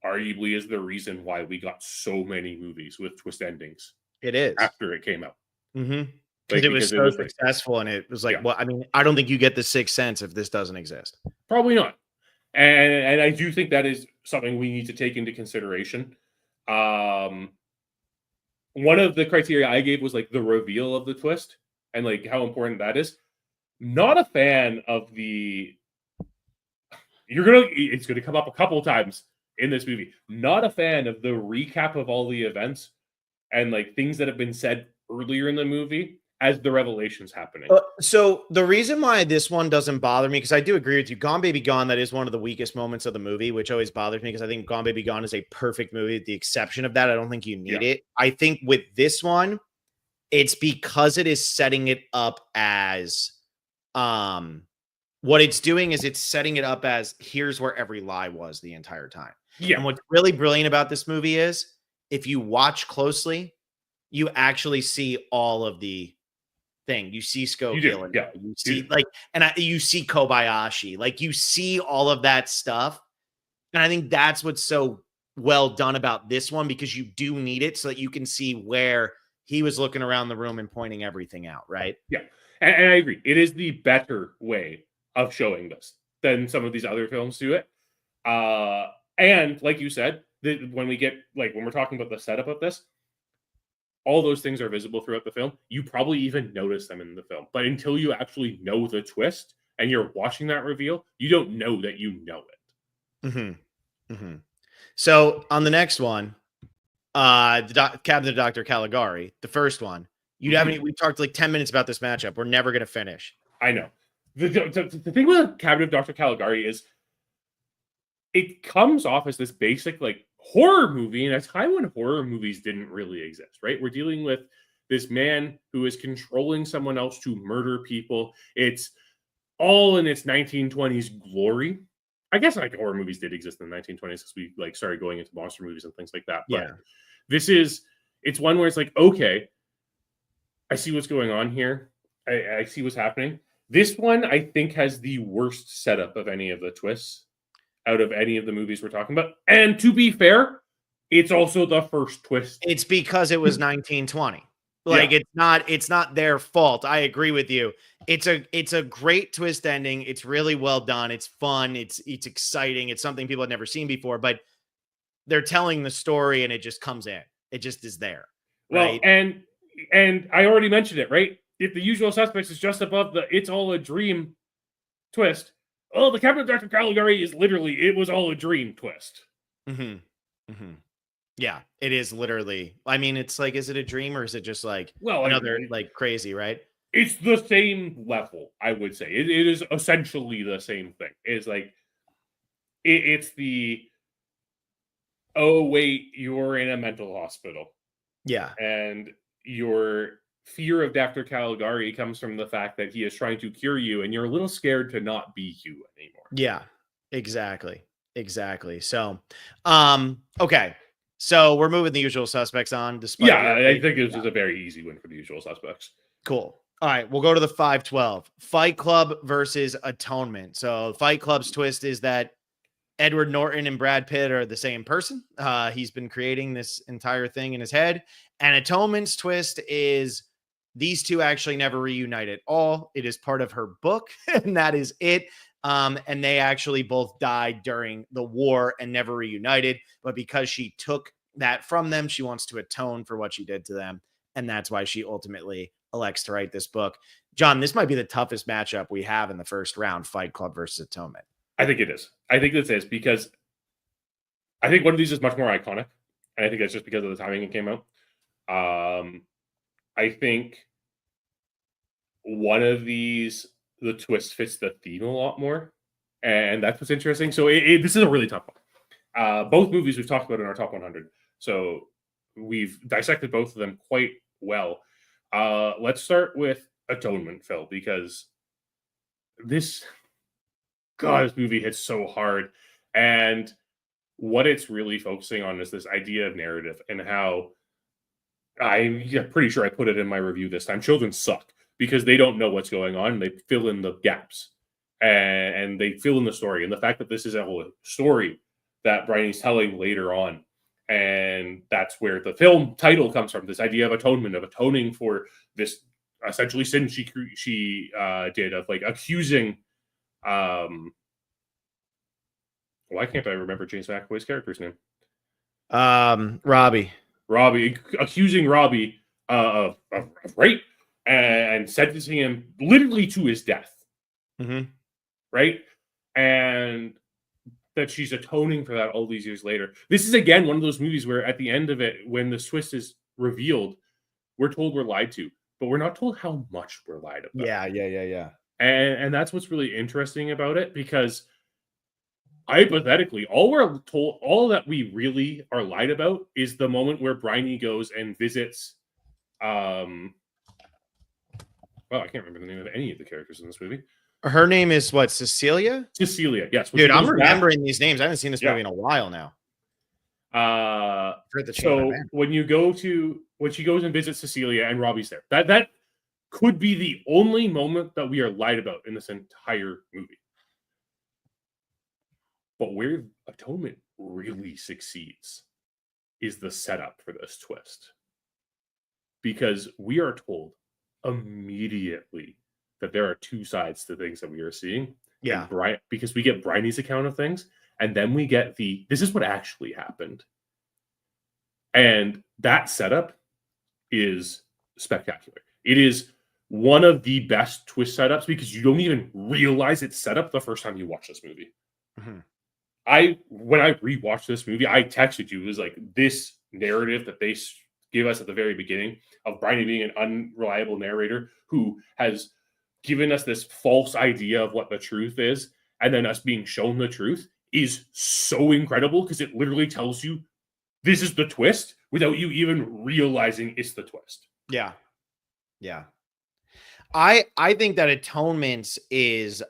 arguably is the reason why we got so many movies with twist endings It is. after it came out. Because it was so successful, and it was like, well, I mean, I don't think you get the Sixth Sense if this doesn't exist. Probably not. And I do think that is something we need to take into consideration. One of the criteria I gave was like the reveal of the twist and like how important that is. Not a fan of it's gonna come up a couple times in this movie. Not a fan of the recap of all the events and like things that have been said earlier in the movie as the revelations happening. So the reason why this one doesn't bother me, because I do agree with you, Gone Baby Gone, that is one of the weakest moments of the movie, which always bothers me because I think Gone Baby Gone is a perfect movie. With the exception of that, I don't think you need it. I think with this one, it's because it is setting it up as what it's doing is it's setting it up as here's where every lie was the entire time. And what's really brilliant about this movie is if you watch closely, you actually see all of the thing. You see Schofield, you see you see Kobayashi, like you see all of that stuff. And I think that's what's so well done about this one, because you do need it so that you can see where he was looking around the room and pointing everything out, right? Yeah. And I agree. It is the better way of showing this than some of these other films do it. And like you said, when we're talking about the setup of this, all those things are visible throughout the film. You probably even notice them in the film. But until you actually know the twist and you're watching that reveal, you don't know that you know it. So on the next one, the Cabinet of Dr. Caligari, the first one, we talked like 10 minutes about this matchup. We're never going to finish. I know. The thing with the Cabinet of Dr. Caligari is it comes off as this basic like horror movie in a time when horror movies didn't really exist, right? We're dealing with this man who is controlling someone else to murder people. It's all in its 1920s glory. I guess like horror movies did exist in the 1920s because we like started going into monster movies and things like that. But it's one where it's like, okay, I see what's going on here. I see what's happening. This one, I think, has the worst setup of any of the twists out of any of the movies we're talking about. And to be fair, it's also the first twist. It's because it was 1920. Like it's not their fault. I agree with you. It's a great twist ending. It's really well done. It's fun. It's exciting. It's something people had never seen before, but they're telling the story and it just comes in. It just is there. Right? Well, and I already mentioned it, right? If The Usual Suspects is just above the "it's all a dream" twist, the Cabinet of Dr. Caligari is literally "it was all a dream" twist. Yeah, it is literally. I mean, it's like, is it a dream or is it just like another like crazy, right? It's the same level, I would say. It is essentially the same thing. It's like it's the oh wait, you're in a mental hospital. Yeah, and your fear of Dr. Caligari comes from the fact that he is trying to cure you and you're a little scared to not be you anymore. Yeah, exactly. So, okay. So we're moving The Usual Suspects on. I think it was a very easy win for The Usual Suspects. Cool. All right, we'll go to the 5-12. Fight Club versus Atonement. So Fight Club's twist is that Edward Norton and Brad Pitt are the same person. He's been creating this entire thing in his head. And Atonement's twist is these two actually never reunite at all. It is part of her book, and that is it. And they actually both died during the war and never reunited. But because she took that from them, she wants to atone for what she did to them. And that's why she ultimately elects to write this book. John, this might be the toughest matchup we have in the first round, Fight Club versus Atonement. I think it is. I think this is because I think one of these is much more iconic. And I think that's just because of the timing it came out. I think one of these, the twist fits the theme a lot more. And that's what's interesting. So this is a really tough one. Both movies we've talked about in our top 100. So we've dissected both of them quite well. Let's start with Atonement, Phil, because this God, this movie hits so hard. And what it's really focusing on is this idea of narrative and how I'm pretty sure I put it in my review this time. Children suck because they don't know what's going on. And they fill in the gaps and they fill in the story. And the fact that this is a whole story that Bryony's telling later on. And that's where the film title comes from, this idea of atonement, of atoning for this essentially sin she did, of like accusing why can't I remember James McAvoy's character's name? Robbie, accusing Robbie of rape and sentencing him literally to his death. Mm-hmm. Right? And that she's atoning for that all these years later. This is, again, one of those movies where at the end of it, when the twist is revealed, we're told we're lied to, but we're not told how much we're lied about. Yeah. And that's what's really interesting about it, because hypothetically, all that we really are lied about is the moment where Bryony goes and visits. Well, I can't remember the name of any of the characters in this movie. Her name is what? Cecilia? Cecilia, yes. Dude, I'm remembering these names. I haven't seen this movie in a while now. So when she goes and visits Cecilia and Robbie's there, that could be the only moment that we are lied about in this entire movie. But where Atonement really succeeds is the setup for this twist. Because we are told immediately that there are two sides to things that we are seeing. Yeah. Because we get Bryony's account of things, and then we get this is what actually happened. And that setup is spectacular. It is one of the best twist setups because you don't even realize it's set up the first time you watch this movie. Mm-hmm. When I rewatched this movie, I texted you. It was like this narrative that they gave us at the very beginning of Bryony being an unreliable narrator who has given us this false idea of what the truth is, and then us being shown the truth is so incredible because it literally tells you this is the twist without you even realizing it's the twist. Yeah. I think that Atonement is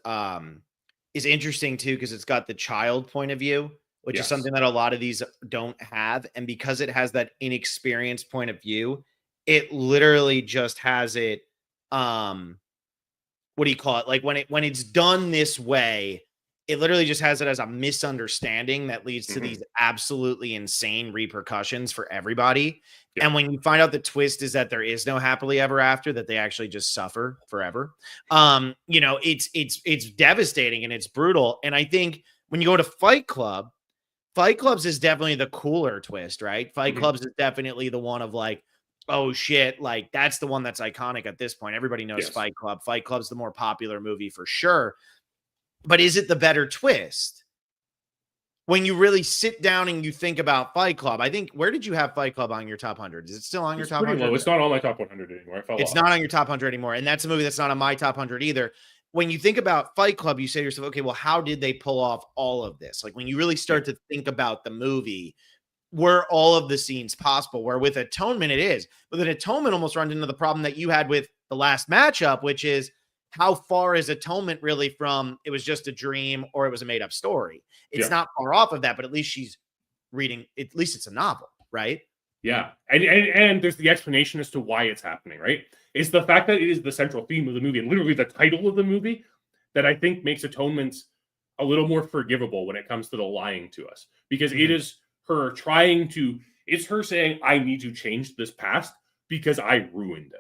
interesting too, because it's got the child point of view, which is something that a lot of these don't have. And because it has that inexperienced point of view, it literally just has it, what do you call it? Like when it's done this way, it literally just has it as a misunderstanding that leads to these absolutely insane repercussions for everybody. Yeah. And when you find out the twist is that there is no happily ever after, that they actually just suffer forever. It's devastating and it's brutal. And I think when you go to Fight Clubs is definitely the cooler twist, right? Fight Clubs is definitely the one of like, oh shit, like that's the one that's iconic at this point. Everybody knows Fight Club. Fight Club's the more popular movie for sure. But is it the better twist? When you really sit down and you think about Fight Club, I think, where did you have Fight Club on your top 100? Is it still on your top 100? Low. It's not on my top 100 anymore. It's not on your top 100 anymore. And that's a movie that's not on my top 100 either. When you think about Fight Club, you say to yourself, okay, well, how did they pull off all of this? Like when you really start to think about the movie, were all of the scenes possible? Where with Atonement, it is. But then Atonement almost runs into the problem that you had with the last matchup, which is, how far is Atonement really from it was just a dream or it was a made up story? It's not far off of that, but at least she's reading, at least it's a novel, right? Yeah. And there's the explanation as to why it's happening, right? It's the fact that it is the central theme of the movie and literally the title of the movie that I think makes Atonement a little more forgivable when it comes to the lying to us. Because it is her it's her saying, I need to change this past because I ruined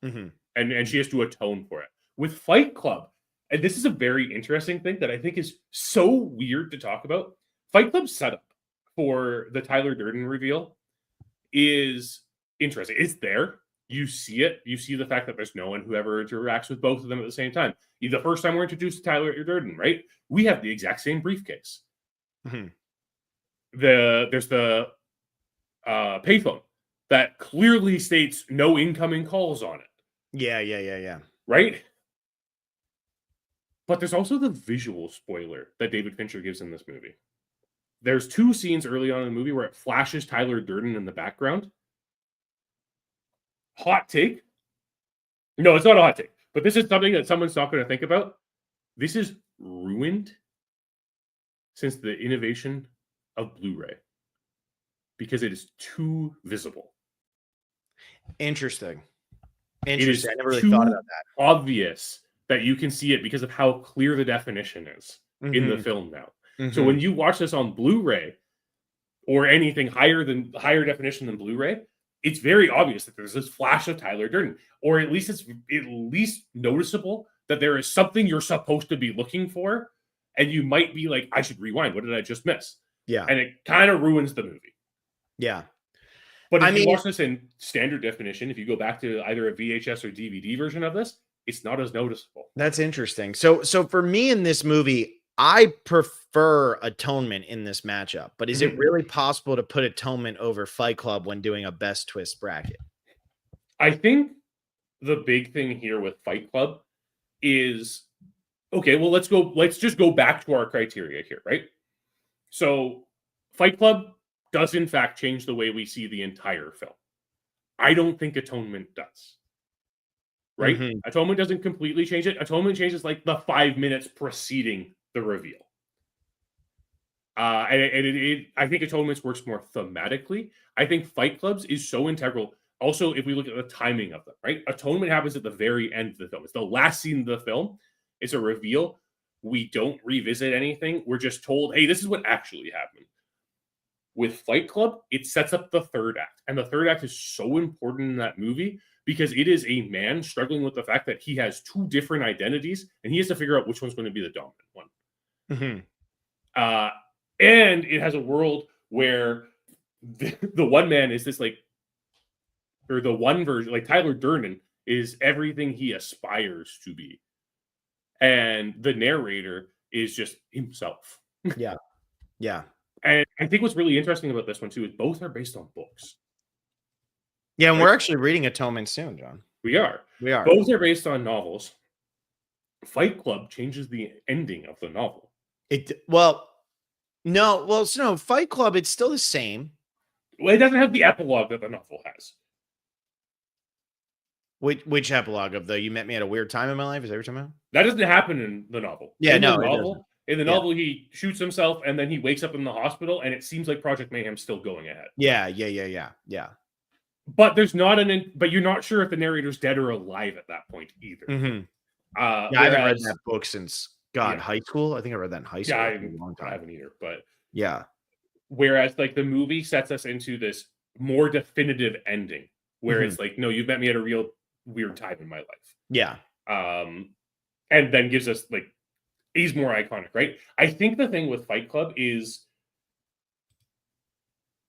it. And she has to atone for it. With Fight Club, and this is a very interesting thing that I think is so weird to talk about. Fight Club's setup for the Tyler Durden reveal is interesting. It's there. You see it. You see the fact that there's no one who ever interacts with both of them at the same time. The first time we're introduced to Tyler Durden, right? We have the exact same briefcase. There's the payphone that clearly states no incoming calls on it. Yeah. Right? But there's also the visual spoiler that David Fincher gives in this movie. There's two scenes early on in the movie where it flashes Tyler Durden in the background. Hot take. No, it's not a hot take. But this is something that someone's not going to think about. This is ruined since the innovation of Blu-ray because it is too visible. Interesting. It is I never really too thought about that. obvious that you can see it because of how clear the definition is in the film now. So when you watch this on Blu-ray or anything higher definition than Blu-ray, it's very obvious that there's this flash of Tyler Durden, or at least it's at least noticeable that there is something you're supposed to be looking for, and you might be like, I should rewind. What did I just miss? Yeah. And it kind of ruins the movie. Yeah. But if you watch this in standard definition, if you go back to either a VHS or DVD version of this, it's not as noticeable. That's interesting. So for me in this movie, I prefer Atonement in this matchup, but is it really possible to put Atonement over Fight Club when doing a best twist bracket? I think the big thing here with Fight Club is, okay, well, let's just go back to our criteria here, right? So Fight Club does in fact change the way we see the entire film. I don't think Atonement does. Right? Atonement doesn't completely change it. Atonement changes like the 5 minutes preceding the reveal. I think Atonement works more thematically. I think Fight Club's is so integral. Also, if we look at the timing of them, right? Atonement happens at the very end of the film. It's the last scene of the film. It's a reveal. We don't revisit anything. We're just told, hey, this is what actually happened. With Fight Club, it sets up the third act. And the third act is so important in that movie because it is a man struggling with the fact that he has two different identities and he has to figure out which one's going to be the dominant one. And it has a world where the one man is this like, or the one version, like Tyler Durden is everything he aspires to be. And the narrator is just himself. Yeah. Yeah. And I think what's really interesting about this one too is both are based on books. Yeah, and we're actually reading Atonement soon, John. We are. Both are based on novels. Fight Club changes the ending of the novel. No, Fight Club, it's still the same. Well, it doesn't have the epilogue that the novel has. Which epilogue of the "You met me at a weird time in my life"? Is that what you're talking about? That doesn't happen in the novel. Yeah, In the novel, he shoots himself and then he wakes up in the hospital, and it seems like Project Mayhem's still going ahead. Yeah. But there's not but you're not sure if the narrator's dead or alive at that point either. I haven't read that book since high school. I think I read that in high school. Yeah, a long time. I haven't either. But yeah. Whereas like the movie sets us into this more definitive ending where it's like, no, you've met me at a real weird time in my life. Yeah. And then gives us like, he's more iconic, right? I think the thing with Fight Club is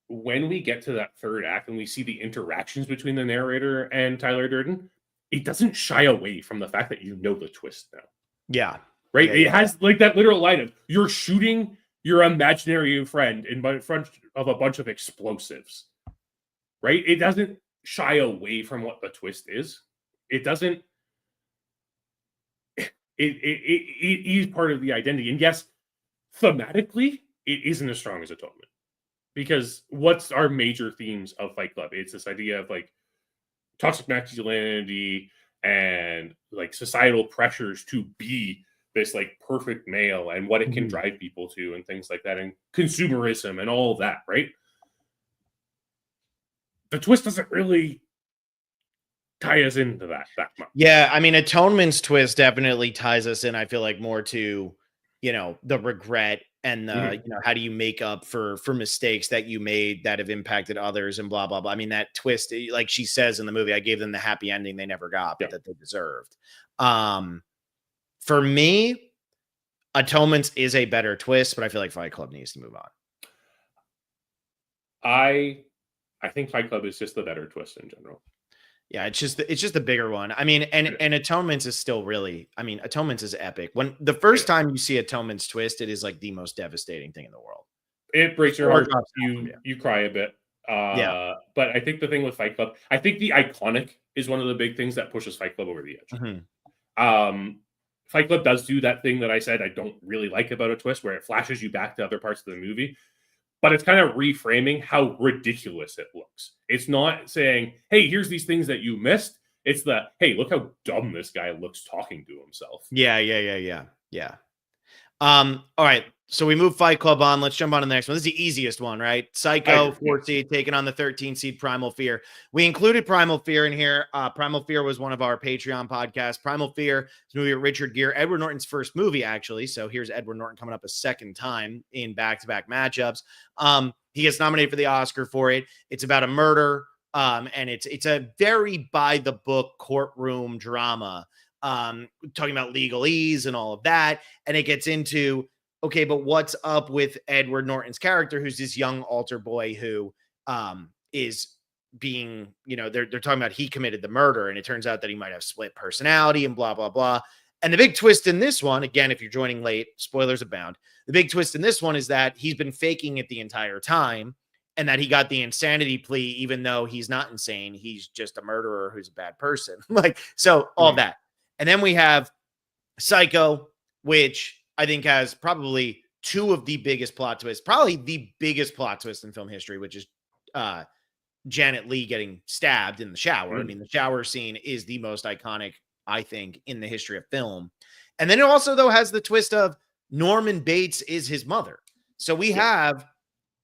when we get to that third act and we see the interactions between the narrator and Tyler Durden, it doesn't shy away from the fact that you know the twist now. Yeah. Right? It has like that literal line of, you're shooting your imaginary friend in front of a bunch of explosives. Right? It doesn't shy away from what the twist is. It doesn't. It is part of the identity. And yes, thematically, it isn't as strong as Atonement. Because what's our major themes of Fight Club? It's this idea of like toxic masculinity and like societal pressures to be this like perfect male and what it can drive people to and things like that, and consumerism and all of that, right? The twist doesn't really tie us into that much. Yeah, I mean, Atonement's twist definitely ties us in, I feel like, more to, the regret and the, how do you make up for mistakes that you made that have impacted others and blah, blah, blah. I mean, that twist, like she says in the movie, I gave them the happy ending they never got, but that they deserved. For me, Atonement's is a better twist, but I feel like Fight Club needs to move on. I think Fight Club is just the better twist in general. Yeah, it's just the bigger one. I mean, and Atonement's is still really, Atonement's is epic. When the first time you see Atonement's twist, it is like the most devastating thing in the world. It breaks your heart. You cry a bit. But I think the thing with Fight Club, I think the iconic is one of the big things that pushes Fight Club over the edge. Fight Club does do that thing that I said I don't really like about a twist, where it flashes you back to other parts of the movie. But it's kind of reframing how ridiculous it looks. It's not saying, hey, here's these things that you missed. It's hey, look how dumb this guy looks talking to himself. Yeah. All right. So we move Fight Club on. Let's jump on to the next one. This is the easiest one, right? Psycho, 4 seed, taking on the 13 seed Primal Fear. We included Primal Fear in here. Primal Fear was one of our Patreon podcasts. Primal Fear is a movie with Richard Gere, Edward Norton's first movie, actually. So here's Edward Norton coming up a second time in back-to-back matchups. He gets nominated for the Oscar for it. It's about a murder, and it's a very by-the-book courtroom drama, talking about legalese and all of that. And it gets into, okay, but what's up with Edward Norton's character, who's this young altar boy who is being, they're talking about he committed the murder, and it turns out that he might have split personality and blah, blah, blah. And the big twist in this one, again, if you're joining late, spoilers abound. The big twist in this one is that he's been faking it the entire time, and that he got the insanity plea, even though he's not insane. He's just a murderer who's a bad person. So all that. And then we have Psycho, which I think has probably two of the biggest plot twists, probably the biggest plot twist in film history, which is Janet Leigh getting stabbed in the shower. I mean, the shower scene is the most iconic, I think, in the history of film. And then it also, though, has the twist of Norman Bates is his mother. So we have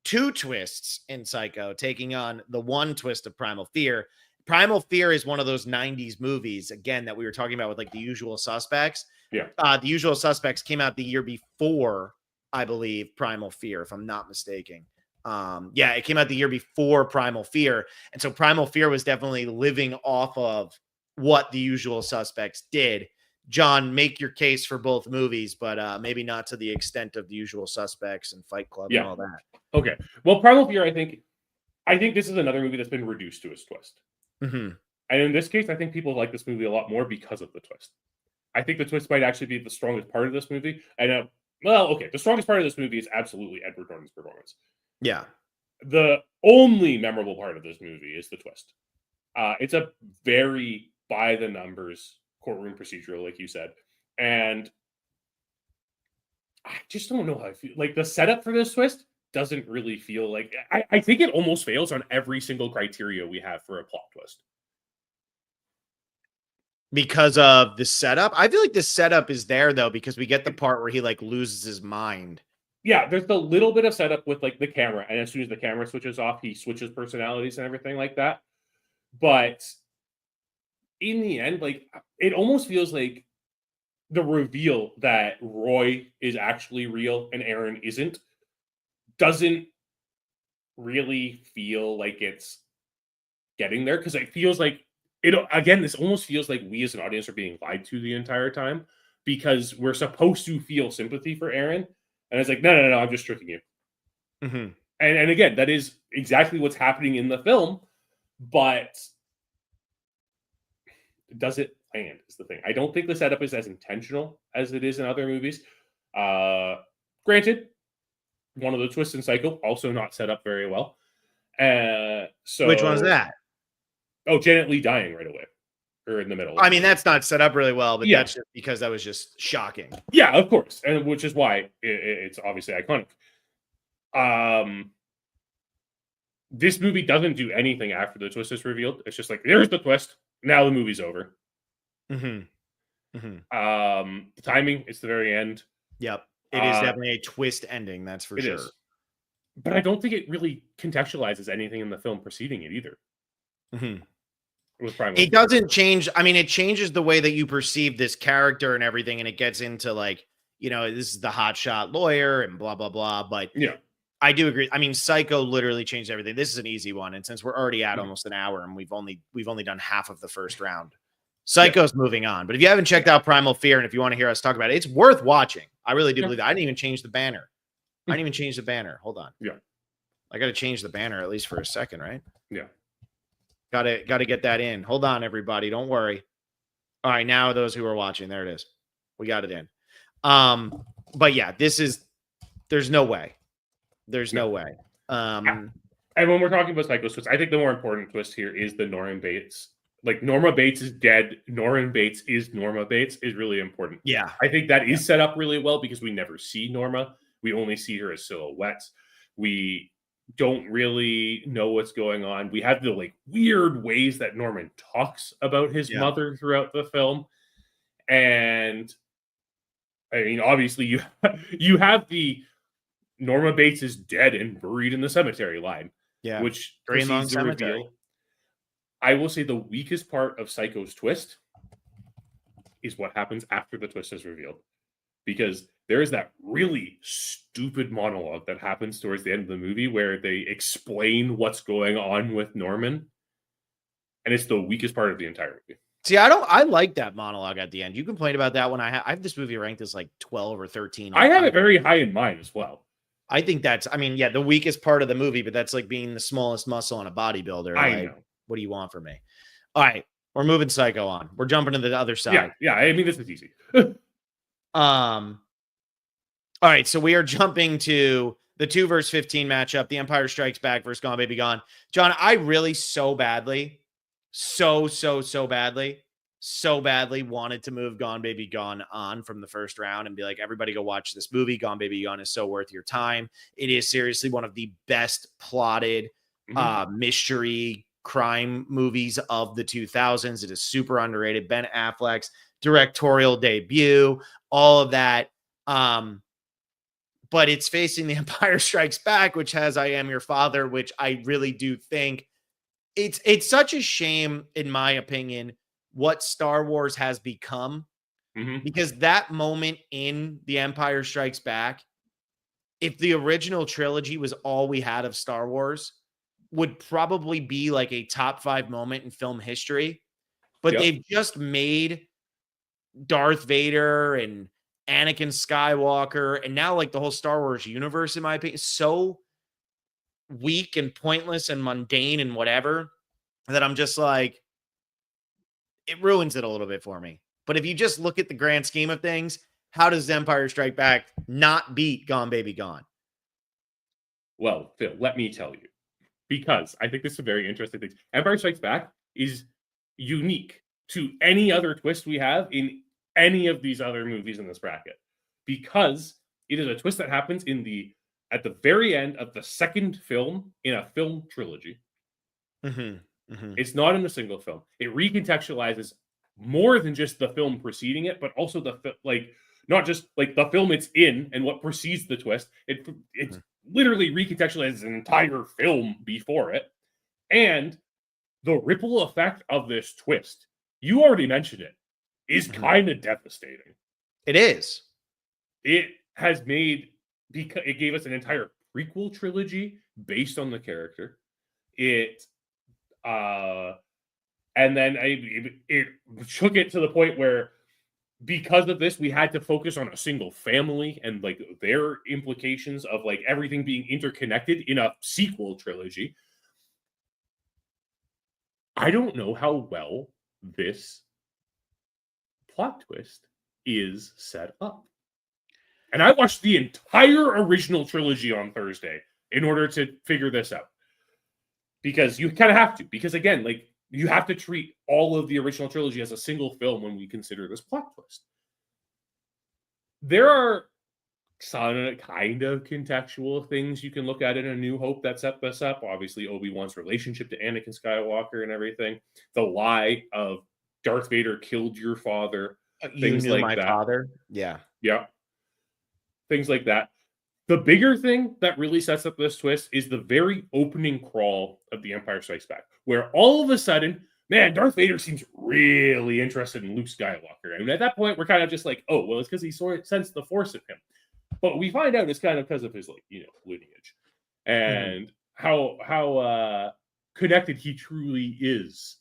two twists in Psycho taking on the one twist of Primal Fear. Primal Fear is one of those 90s movies, again, that we were talking about with like The Usual Suspects. Yeah. The Usual Suspects came out the year before, I believe, Primal Fear, if I'm not mistaken. It came out the year before Primal Fear. And so Primal Fear was definitely living off of what The Usual Suspects did. John, make your case for both movies, but maybe not to the extent of The Usual Suspects and Fight Club and all that. Okay. Well, Primal Fear, I think this is another movie that's been reduced to its twist. Mm-hmm. And in this case, I think people like this movie a lot more because of the twist. I think the twist might actually be the strongest part of this movie. And the strongest part of this movie is absolutely Edward Norton's performance. Yeah. The only memorable part of this movie is the twist. It's a very by the numbers courtroom procedural, like you said. And I just don't know how I feel. Like, the setup for this twist doesn't really feel like... I think it almost fails on every single criteria we have for a plot twist. Because of the setup? I feel like the setup is there, though, because we get the part where he, like, loses his mind. Yeah, there's a little bit of setup with, like, the camera. And as soon as the camera switches off, he switches personalities and everything like that. But in the end, like, it almost feels like the reveal that Roy is actually real and Aaron isn't doesn't really feel like it's getting there, because it feels like this almost feels like we as an audience are being lied to the entire time, because we're supposed to feel sympathy for Aaron, and it's like, no, I'm just tricking you. Mm-hmm. And again, that is exactly what's happening in the film, but does it land is the thing. I don't think the setup is as intentional as it is in other movies. Granted, one of the twists in Psycho also not set up very well. So which one's that? Oh, Janet Leigh dying right away, or in the middle. I mean, that's not set up really well, but that's just because that was just shocking. Yeah, of course, and which is why it's obviously iconic. This movie doesn't do anything after the twist is revealed. It's just like, there's the twist. Now the movie's over. Mm-hmm. Mm-hmm. The timing, it's the very end. Yep. It is definitely a twist ending, that's for sure. Is. But I don't think it really contextualizes anything in the film preceding it either. Mm-hmm. It doesn't change. I mean, it changes the way that you perceive this character and everything, and it gets into, like, this is the hotshot lawyer and blah, blah, blah. But yeah, I do agree. I mean, Psycho literally changed everything. This is an easy one. And since we're already at almost an hour and we've only done half of the first round, Psycho's moving on. But if you haven't checked out Primal Fear, and if you want to hear us talk about it, it's worth watching. I really do believe that. I didn't even change the banner. Hold on. Yeah. I got to change the banner at least for a second, right? Yeah. Got to get that in. Hold on, everybody. Don't worry. All right. Now those who are watching, there it is. We got it in. But yeah, there's no way. There's no way. And when we're talking about Psycho twists, I think the more important twist here is the Norman Bates. Like, Norma Bates is dead. Norman Bates is Norma Bates is really important. Yeah. I think that is set up really well, because we never see Norma. We only see her as silhouettes. We don't really know what's going on. We have the, like, weird ways that Norman talks about his mother throughout the film. And I mean, obviously you have the Norma Bates is dead and buried in the cemetery line, Yeah. which Green Long precedes the Cemetery. reveal. I will say the weakest part of Psycho's twist is what happens after the twist is revealed. Because there is that really stupid monologue that happens towards the end of the movie where they explain what's going on with Norman. And it's the weakest part of the entire movie. See, I like that monologue at the end. You complained about that when I have this movie ranked as like 12 or 13. I have it very high in mine as well. I think that's, I mean, yeah, the weakest part of the movie, but that's like being the smallest muscle on a bodybuilder. I know. What do you want from me? All right, we're moving Psycho on. We're jumping to the other side. Yeah. I mean, this is easy. All right, so we are jumping to the 2 versus 15 matchup, The Empire Strikes Back versus Gone Baby Gone. John, I really so badly wanted to move Gone Baby Gone on from the first round and be like, everybody go watch this movie. Gone Baby Gone is so worth your time. It is seriously one of the best plotted mystery crime movies of the 2000s. It is super underrated. Ben Affleck's directorial debut, all of that. But it's facing The Empire Strikes Back, which has I Am Your Father, which I really do think it's such a shame, in my opinion, what Star Wars has become, because that moment in The Empire Strikes Back, if the original trilogy was all we had of Star Wars, would probably be like a top 5 moment in film history. But they've just made Darth Vader and Anakin Skywalker and now like the whole Star Wars universe, in my opinion, so weak and pointless and mundane and whatever that I'm just like, it ruins it a little bit for me. But if you just look at the grand scheme of things, how does Empire Strike Back not beat Gone Baby Gone? Well, Phil, let me tell you, because I think this is a very interesting thing. Empire Strikes Back is unique to any other twist we have in any of these other movies in this bracket, because it is a twist that happens at the very end of the second film in a film trilogy. It's not in a single film. It recontextualizes more than just the film preceding it, but also not just like the film it's in and what precedes the twist. It literally recontextualizes an entire film before it. And the ripple effect of this twist, you already mentioned it, is kind of devastating. It is. It has made, because it gave us an entire prequel trilogy based on the character. And then it took it to the point where, because of this, we had to focus on a single family and like their implications of like everything being interconnected in a sequel trilogy. I don't know how well this plot twist is set up. And I watched the entire original trilogy on Thursday in order to figure this out. Because you kind of have to. Because again, like, you have to treat all of the original trilogy as a single film when we consider this plot twist. There are some kind of contextual things you can look at in A New Hope that set this up. Obviously, Obi-Wan's relationship to Anakin Skywalker and everything. The lie of Darth Vader killed your father. Things like my that. father. Yeah. Things like that. The bigger thing that really sets up this twist is the very opening crawl of The Empire Strikes Back, where all of a sudden, man, Darth Vader seems really interested in Luke Skywalker. And at that point, we're kind of just like, oh, well, it's because he sensed the Force in him. But we find out it's kind of because of his, like, lineage and how connected he truly is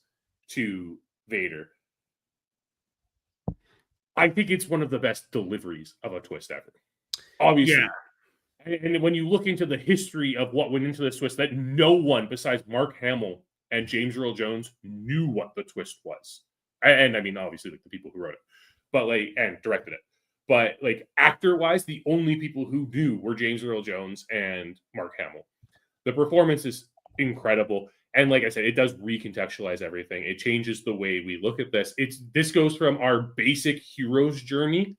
to Vader. I think it's one of the best deliveries of a twist ever. Obviously. Yeah. And when you look into the history of what went into this twist, that no one besides Mark Hamill and James Earl Jones knew what the twist was. And I mean, obviously, like, the people who wrote it, but and directed it. But like, actor-wise, the only people who knew were James Earl Jones and Mark Hamill. The performance is incredible. And like I said, it does recontextualize everything. It changes the way we look at this. This goes from our basic hero's journey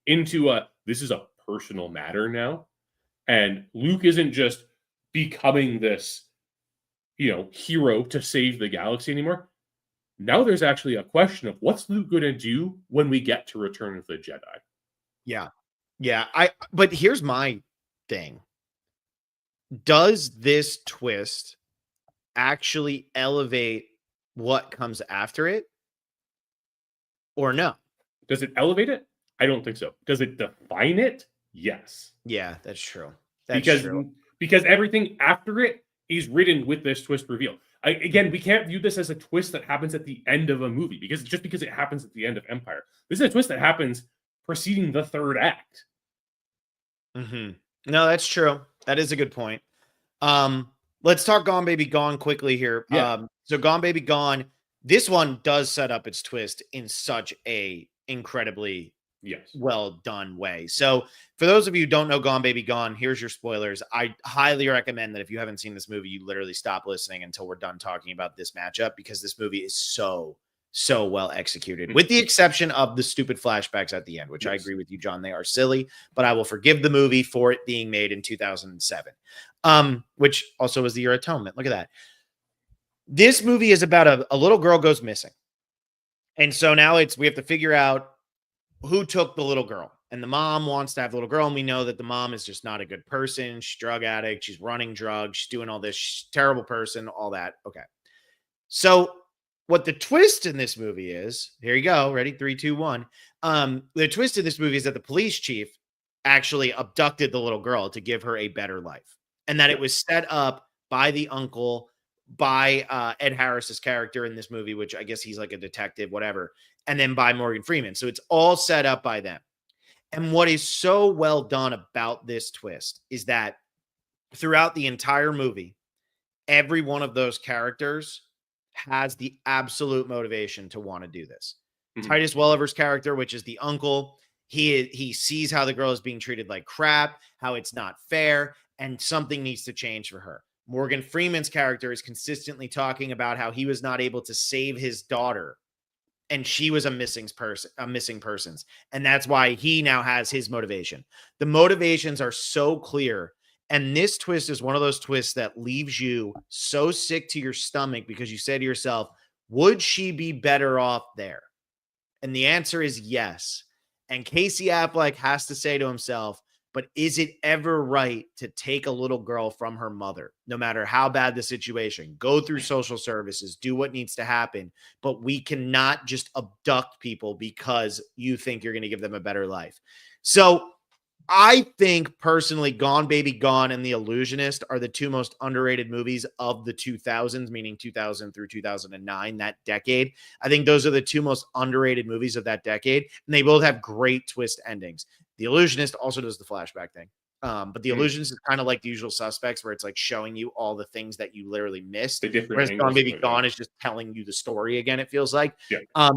into this is a personal matter now. And Luke isn't just becoming this, hero to save the galaxy anymore. Now there's actually a question of what's Luke going to do when we get to Return of the Jedi. Yeah. But here's my thing, does this twist actually elevate what comes after it or no? Does it elevate it? I don't think so. Does it define it? Yes. Yeah, that's true. That's because true. because everything after it is written with this twist reveal. Again, we can't view this as a twist that happens at the end of a movie because it happens at the end of Empire. This is a twist that happens preceding the third act. No, that's true. That is a good point. Let's talk Gone Baby Gone quickly here. Yeah. So Gone Baby Gone, this one does set up its twist in such a incredibly Yes. well done way. So for those of you who don't know Gone Baby Gone, here's your spoilers. I highly recommend that if you haven't seen this movie, you literally stop listening until we're done talking about this matchup because this movie is so well executed, with the exception of the stupid flashbacks at the end, which I agree with you, John. They are silly, but I will forgive the movie for it being made in 2007, which also was the year Atonement. Look at that. This movie is about a little girl goes missing. And so now we have to figure out who took the little girl. And the mom wants to have the little girl. And we know that the mom is just not a good person. She's a drug addict. She's running drugs. She's doing all this. She's a terrible person, all that. Okay. So what the twist in this movie is, here you go. Ready? 3, 2, 1. The twist in this movie is that the police chief actually abducted the little girl to give her a better life. And that it was set up by the uncle, by Ed Harris's character in this movie, which I guess he's like a detective, whatever, and then by Morgan Freeman. So it's all set up by them. And what is so well done about this twist is that throughout the entire movie, every one of those characters has the absolute motivation to want to do this. Titus Welliver's character, which is the uncle, he sees how the girl is being treated like crap, how it's not fair, and something needs to change for her. Morgan Freeman's character is consistently talking about how he was not able to save his daughter, and she was a missing persons, and that's why he now has his motivation. The motivations are so clear, and this twist is one of those twists that leaves you so sick to your stomach because you say to yourself, would she be better off there? And the answer is yes. And Casey Affleck has to say to himself, but is it ever right to take a little girl from her mother, no matter how bad the situation? Go through social services, do what needs to happen, but we cannot just abduct people because you think you're going to give them a better life. So I think personally, Gone Baby Gone and The Illusionist are the two most underrated movies of the 2000s, meaning 2000 through 2009, that decade. I think those are the two most underrated movies of that decade, and they both have great twist endings. The Illusionist also does the flashback thing. But The Illusionist is kind of like The Usual Suspects, where it's like showing you all the things that you literally missed. Whereas Gone Baby Gone is just telling you the story again, it feels like. Yeah.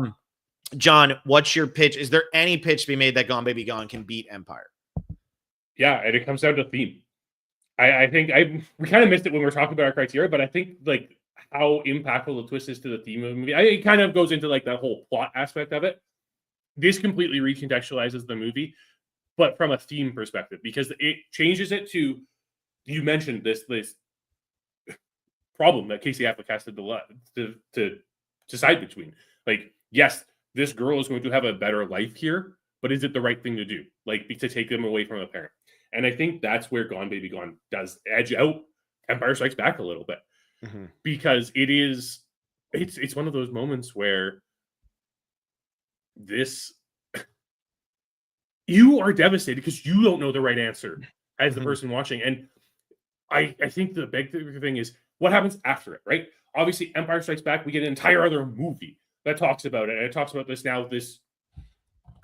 John, what's your pitch? Is there any pitch to be made that Gone Baby Gone can beat Empire? Yeah, and it comes down to theme. I think we kind of missed it when we were talking about our criteria, but I think like how impactful the twist is to the theme of the movie. It kind of goes into like that whole plot aspect of it. This completely recontextualizes the movie, but from a theme perspective, because it changes it to, you mentioned this problem that Casey Affleck has to decide between. Like, yes, this girl is going to have a better life here, but is it the right thing to do? Like, to take them away from a parent? And I think that's where Gone Baby Gone does edge out Empire Strikes Back a little bit, because it's one of those moments where you are devastated because you don't know the right answer as the person watching. And I think the big thing is what happens after it, right? Obviously, Empire Strikes Back, we get an entire other movie that talks about it. And it talks about this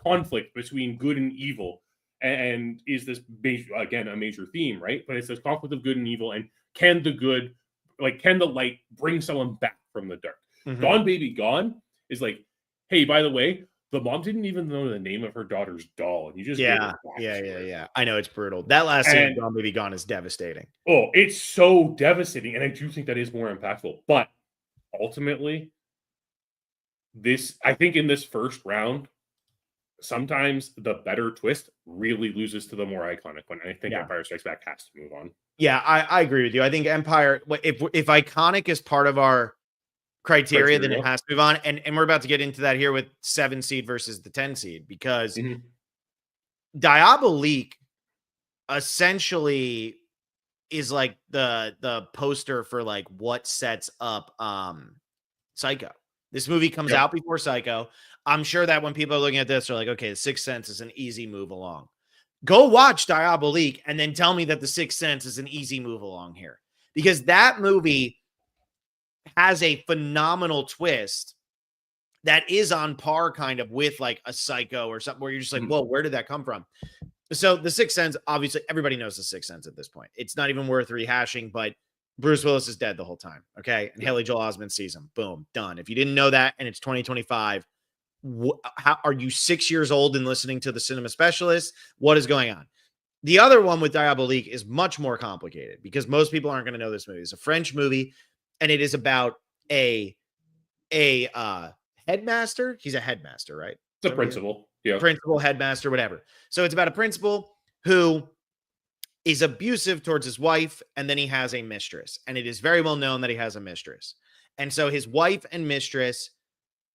conflict between good and evil. And is this a major theme, right? But it's this conflict of good and evil, and can the light bring someone back from the dark? Gone Baby Gone is like, hey, by the way, the mom didn't even know the name of her daughter's doll, and you just yeah. I know, it's brutal. That last scene of Gone Baby Gone is devastating. Oh, it's so devastating, and I do think that is more impactful. But ultimately, I think in this first round, sometimes the better twist really loses to the more iconic one. I think Empire Strikes Back has to move on. Yeah, I agree with you. I think Empire, if iconic is part of our criteria, then it has to move on. And we're about to get into that here with 7 seed versus the 10 seed, because Diabolique essentially is like the poster for like what sets up Psycho. This movie comes out before Psycho. I'm sure that when people are looking at this, they're like, okay, The Sixth Sense is an easy move along. Go watch Diabolique and then tell me that The Sixth Sense is an easy move along here. Because that movie has a phenomenal twist that is on par kind of with like a Psycho or something where you're just like, whoa, where did that come from? So The Sixth Sense, obviously, everybody knows The Sixth Sense at this point. It's not even worth rehashing, but Bruce Willis is dead the whole time, okay? And Haley Joel Osment sees him. Boom, done. If you didn't know that and it's 2025, how are you 6 years old and listening to the Cinema Specialist? What is going on? The other one with Diabolique is much more complicated because most people aren't going to know this movie. It's a French movie, and it is about a headmaster. He's a headmaster, right? The principal. Yeah. Principal, headmaster, whatever. So it's about a principal who is abusive towards his wife, and then he has a mistress. And it is very well known that he has a mistress. And so his wife and mistress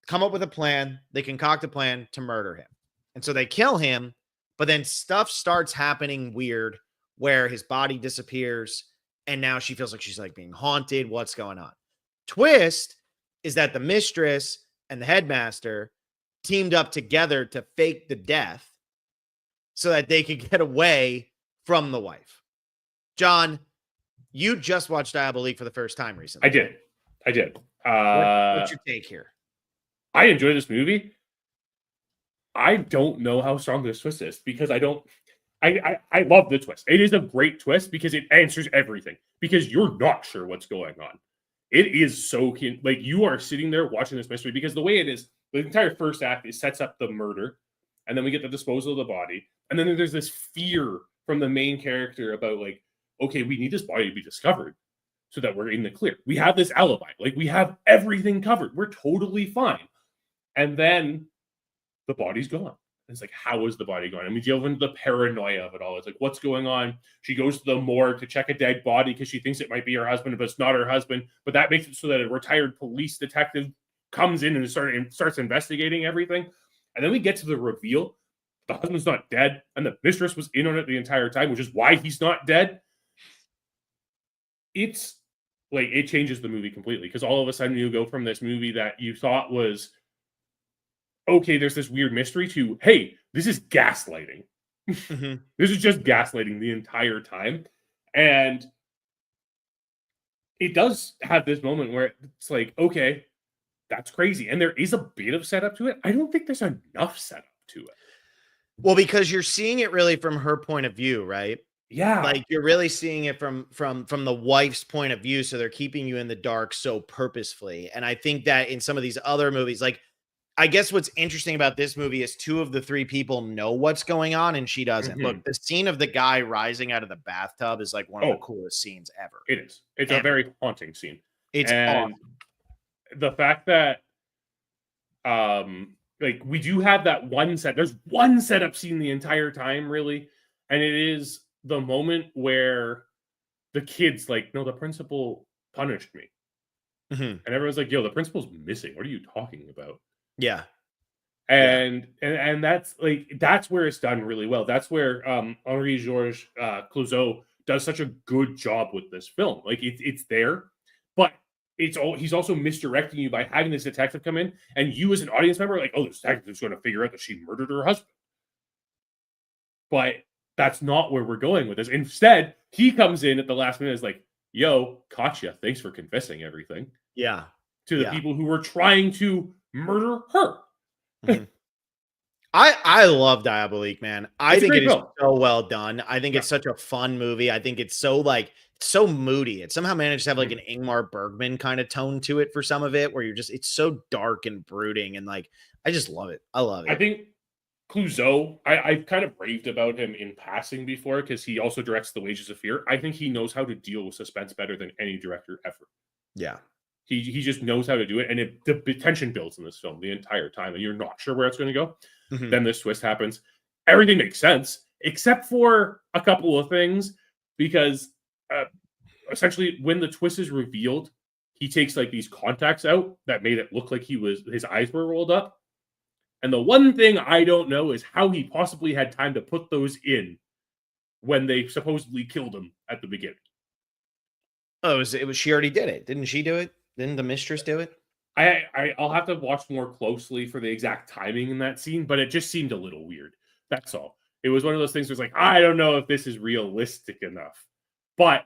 come up with a plan. They concoct a plan to murder him. And so they kill him, but then stuff starts happening weird where his body disappears, and now she feels like she's like being haunted. What's going on? Twist is that the mistress and the headmaster teamed up together to fake the death so that they could get away from the wife. John, you just watched Diabolique for the first time recently. I did. What's your take here? I enjoy this movie. I don't know how strong this twist is because I love the twist. It is a great twist because it answers everything because you're not sure what's going on. It is so like you are sitting there watching this mystery because the way it is, the entire first act, it sets up the murder, and then we get the disposal of the body, and then there's this fear from the main character about like, okay, we need this body to be discovered so that we're in the clear. We have this alibi, like we have everything covered. We're totally fine, and then the body's gone. It's like, how is the body going? And we delve into the paranoia of it all. It's like, what's going on? She goes to the morgue to check a dead body because she thinks it might be her husband, but it's not her husband. But that makes it so that a retired police detective comes in and starts investigating everything. And then we get to the reveal. The husband's not dead, and the mistress was in on it the entire time, which is why he's not dead. It's like, it changes the movie completely because all of a sudden you go from this movie that you thought was, okay, there's this weird mystery to, hey, this is gaslighting. Mm-hmm. This is just gaslighting the entire time. And it does have this moment where it's like, okay, that's crazy. And there is a bit of setup to it. I don't think there's enough setup to it. Well, because you're seeing it really from her point of view, right? Yeah. Like you're really seeing it from the wife's point of view. So they're keeping you in the dark so purposefully. And I think that in some of these other movies, like, I guess what's interesting about this movie is 2 of the 3 people know what's going on and she doesn't. Mm-hmm. Look, the scene of the guy rising out of the bathtub is like one of the coolest scenes ever. It is. It's a very haunting scene. It's awesome. The fact that like we do have that one set. There's one setup scene the entire time, really, and it is the moment where the kid's like, "No, the principal punished me," and everyone's like, "Yo, the principal's missing. What are you talking about?" Yeah, and that's like that's where it's done really well. That's where Henri Georges Clouzot does such a good job with this film. Like it's there, but he's also misdirecting you by having this detective come in, and you as an audience member are like, oh, this detective is going to figure out that she murdered her husband. But that's not where we're going with this. Instead, he comes in at the last minute and is like, yo, caught ya. Thanks for confessing everything. Yeah. To the people who were trying to murder her. Mm-hmm. I love Diabolique, man. I think it is film. So well done. I think it's such a fun movie. I think it's so like so moody. It somehow managed to have like an Ingmar Bergman kind of tone to it for some of it, where you're just it's so dark and brooding, and like I just love it. I love it. I think Clouzot, I've kind of raved about him in passing before because he also directs The Wages of Fear. I think he knows how to deal with suspense better than any director ever. Yeah. He just knows how to do it, and the tension builds in this film the entire time, and you're not sure where it's going to go. Mm-hmm. Then this twist happens. Everything makes sense, except for a couple of things, because essentially when the twist is revealed, he takes like these contacts out that made it look like his eyes were rolled up. And the one thing I don't know is how he possibly had time to put those in when they supposedly killed him at the beginning. Oh, it was she already did it. Didn't she do it? Didn't the mistress do it? I'll have to watch more closely for the exact timing in that scene, but it just seemed a little weird. That's all. It was one of those things where it's like, I don't know if this is realistic enough. But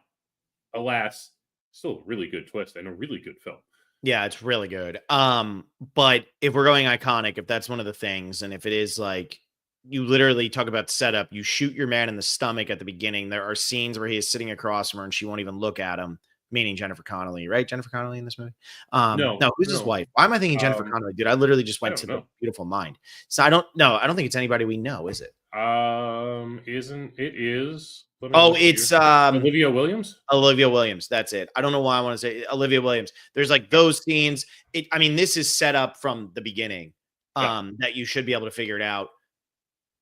alas, still a really good twist and a really good film. Yeah, it's really good. But if we're going iconic, if that's one of the things, and if it is like you literally talk about setup, you shoot your man in the stomach at the beginning. There are scenes where he is sitting across from her and she won't even look at him, meaning Jennifer Connelly, right? Jennifer Connelly in this movie? No, who's his wife? Why am I thinking Jennifer Connelly? Dude, I literally just went to the Beautiful Mind. So I don't think it's anybody we know, is it? Isn't it is it's Olivia Williams? Olivia Williams. That's it. I don't know why I want to say Olivia Williams. There's like those scenes. This is set up from the beginning. That you should be able to figure it out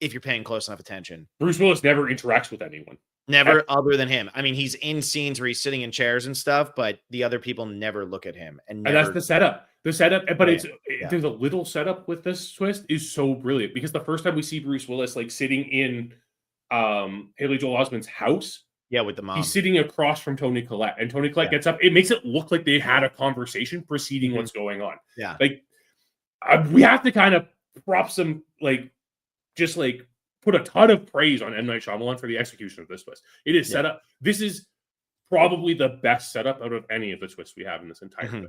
if you're paying close enough attention. Bruce Willis never interacts with anyone. Never other than him. I mean, he's in scenes where he's sitting in chairs and stuff, but the other people never look at him. And that's the setup. The setup, but there's a little setup with this twist is so brilliant because the first time we see Bruce Willis like sitting in Haley Joel Osment's house. Yeah, with the mom. He's sitting across from Toni Collette, and Toni Collette gets up. It makes it look like they had a conversation preceding what's going on. Yeah. Like, we have to kind of prop some, put a ton of praise on M. Night Shyamalan for the execution of this twist. It is set up. This is probably the best setup out of any of the twists we have in this entire thing.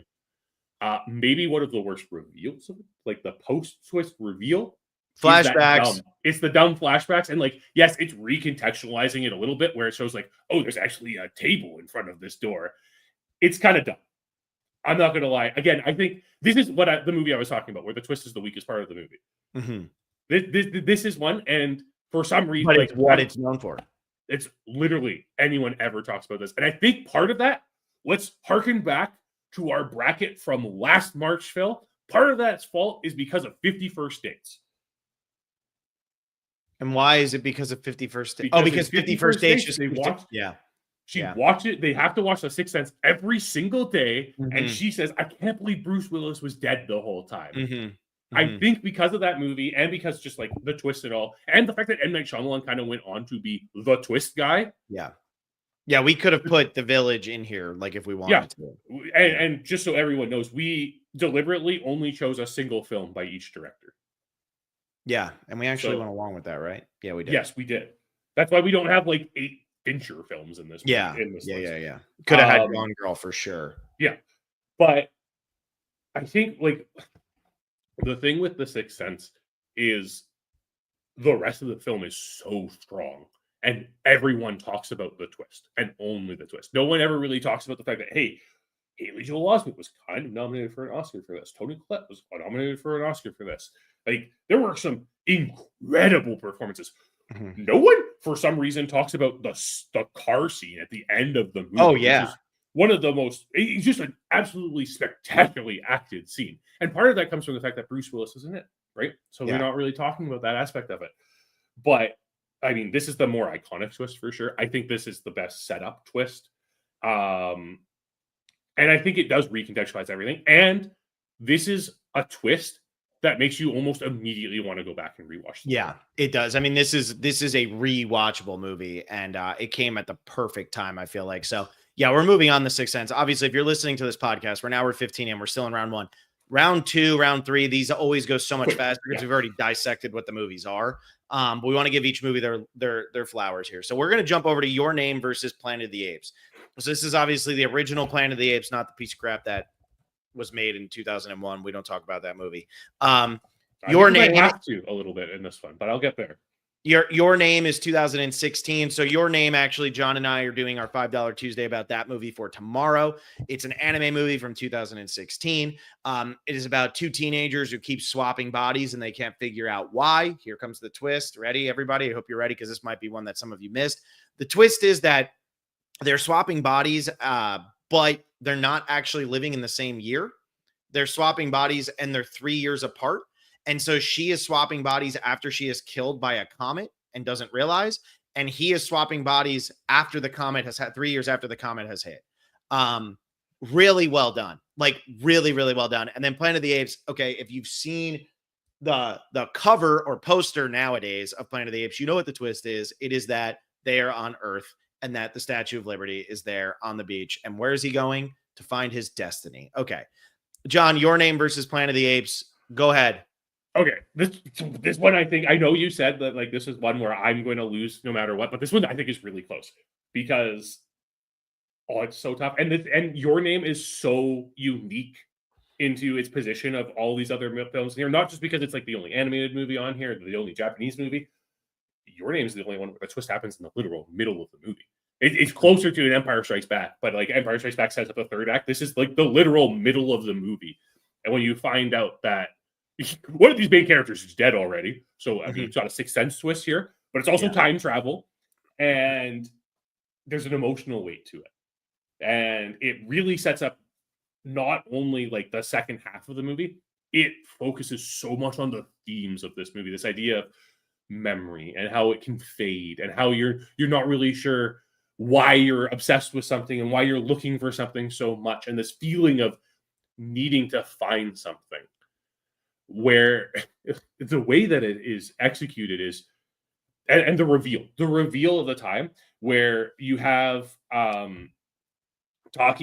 Maybe one of the worst reveals of it, like the post-twist reveal. Flashbacks. It's the dumb flashbacks. And yes, it's recontextualizing it a little bit where it shows oh, there's actually a table in front of this door. It's kind of dumb. I'm not going to lie. Again, I think this is the movie I was talking about, where the twist is the weakest part of the movie. Mm-hmm. This is one, and for some reason, but it's what it's known for. It's literally anyone ever talks about this. And I think part of that, let's harken back to our bracket from last March, Phil. Part of that's fault is because of 50 First Dates. And why is it because of 50 First Dates? Because 50 First Dates just watch it. They have to watch The Sixth Sense every single day. And she says, I can't believe Bruce Willis was dead the whole time. I think because of that movie and because just the twist and all, and the fact that M. Night Shyamalan kind of went on to be the twist guy. Yeah, we could have put The Village in here, if we wanted to. And just so everyone knows, we deliberately only chose a single film by each director. Yeah, and we actually went along with that, right? Yeah, we did. Yes, we did. That's why we don't have 8 Fincher films in this. Yeah, list. Could have had Gone Girl for sure. Yeah, but I think the thing with The Sixth Sense is the rest of the film is so strong. And everyone talks about the twist and only the twist. No one ever really talks about the fact that, hey, Haley Joel Osment was kind of nominated for an Oscar for this. Toni Collette was nominated for an Oscar for this. There were some incredible performances. No one, for some reason, talks about the car scene at the end of the movie. Oh, yeah. One of the most, it's just an absolutely spectacularly acted scene. And part of that comes from the fact that Bruce Willis is in it, right? So we're not really talking about that aspect of it. But this is the more iconic twist for sure. I think this is the best setup twist. And I think it does recontextualize everything. And this is a twist that makes you almost immediately want to go back and rewatch. Yeah, it does. This is a rewatchable movie, and it came at the perfect time, I feel like. So, yeah, we're moving on The Sixth Sense. Obviously, if you're listening to this podcast, we're now 15 and we're still in round 1. Round 2, round 3, these always go so much faster because we've already dissected what the movies are. But we want to give each movie their flowers here. So we're going to jump over to Your Name versus Planet of the Apes. So this is obviously the original Planet of the Apes, not the piece of crap that was made in 2001. We don't talk about that movie. Your Name, I have to a little bit in this one, but I'll get there. Your Name is 2016. So Your Name, actually, John and I are doing our $5 Tuesday about that movie for tomorrow. It's an anime movie from 2016. It is about 2 teenagers who keep swapping bodies and they can't figure out why. Here comes the twist. Ready, everybody? I hope you're ready because this might be one that some of you missed. The twist is that they're swapping bodies, but they're not actually living in the same year. They're swapping bodies and they're 3 years apart. And so she is swapping bodies after she is killed by a comet and doesn't realize. And he is swapping bodies after the comet has had 3 years after the comet has hit. Really well done. Really, really well done. And then Planet of the Apes. Okay. If you've seen the cover or poster nowadays of Planet of the Apes, you know what the twist is. It is that they are on Earth and that the Statue of Liberty is there on the beach. And where is he going? To find his destiny. Okay. John, Your Name versus Planet of the Apes. Go ahead. Okay, this one, I think, I know you said that like this is one where I'm going to lose no matter what, but this one I think is really close because it's so tough, and Your Name is so unique into its position of all these other films here, not just because it's like the only animated movie on here, the only Japanese movie. Your Name is the only one where the twist happens in the literal middle of the movie. It's closer to an Empire Strikes Back, but like Empire Strikes Back sets up a third act. This is like the literal middle of the movie, and when you find out that one of these main characters is dead already. So, I mean, it's got a Sixth Sense twist here, but it's also time travel. And there's an emotional weight to it. And it really sets up not only like the second half of the movie, it focuses so much on the themes of this movie, this idea of memory and how it can fade and how you're not really sure why you're obsessed with something and why you're looking for something so much. And this feeling of needing to find something. Where the way that it is executed is, and the reveal of the time where you have Taki,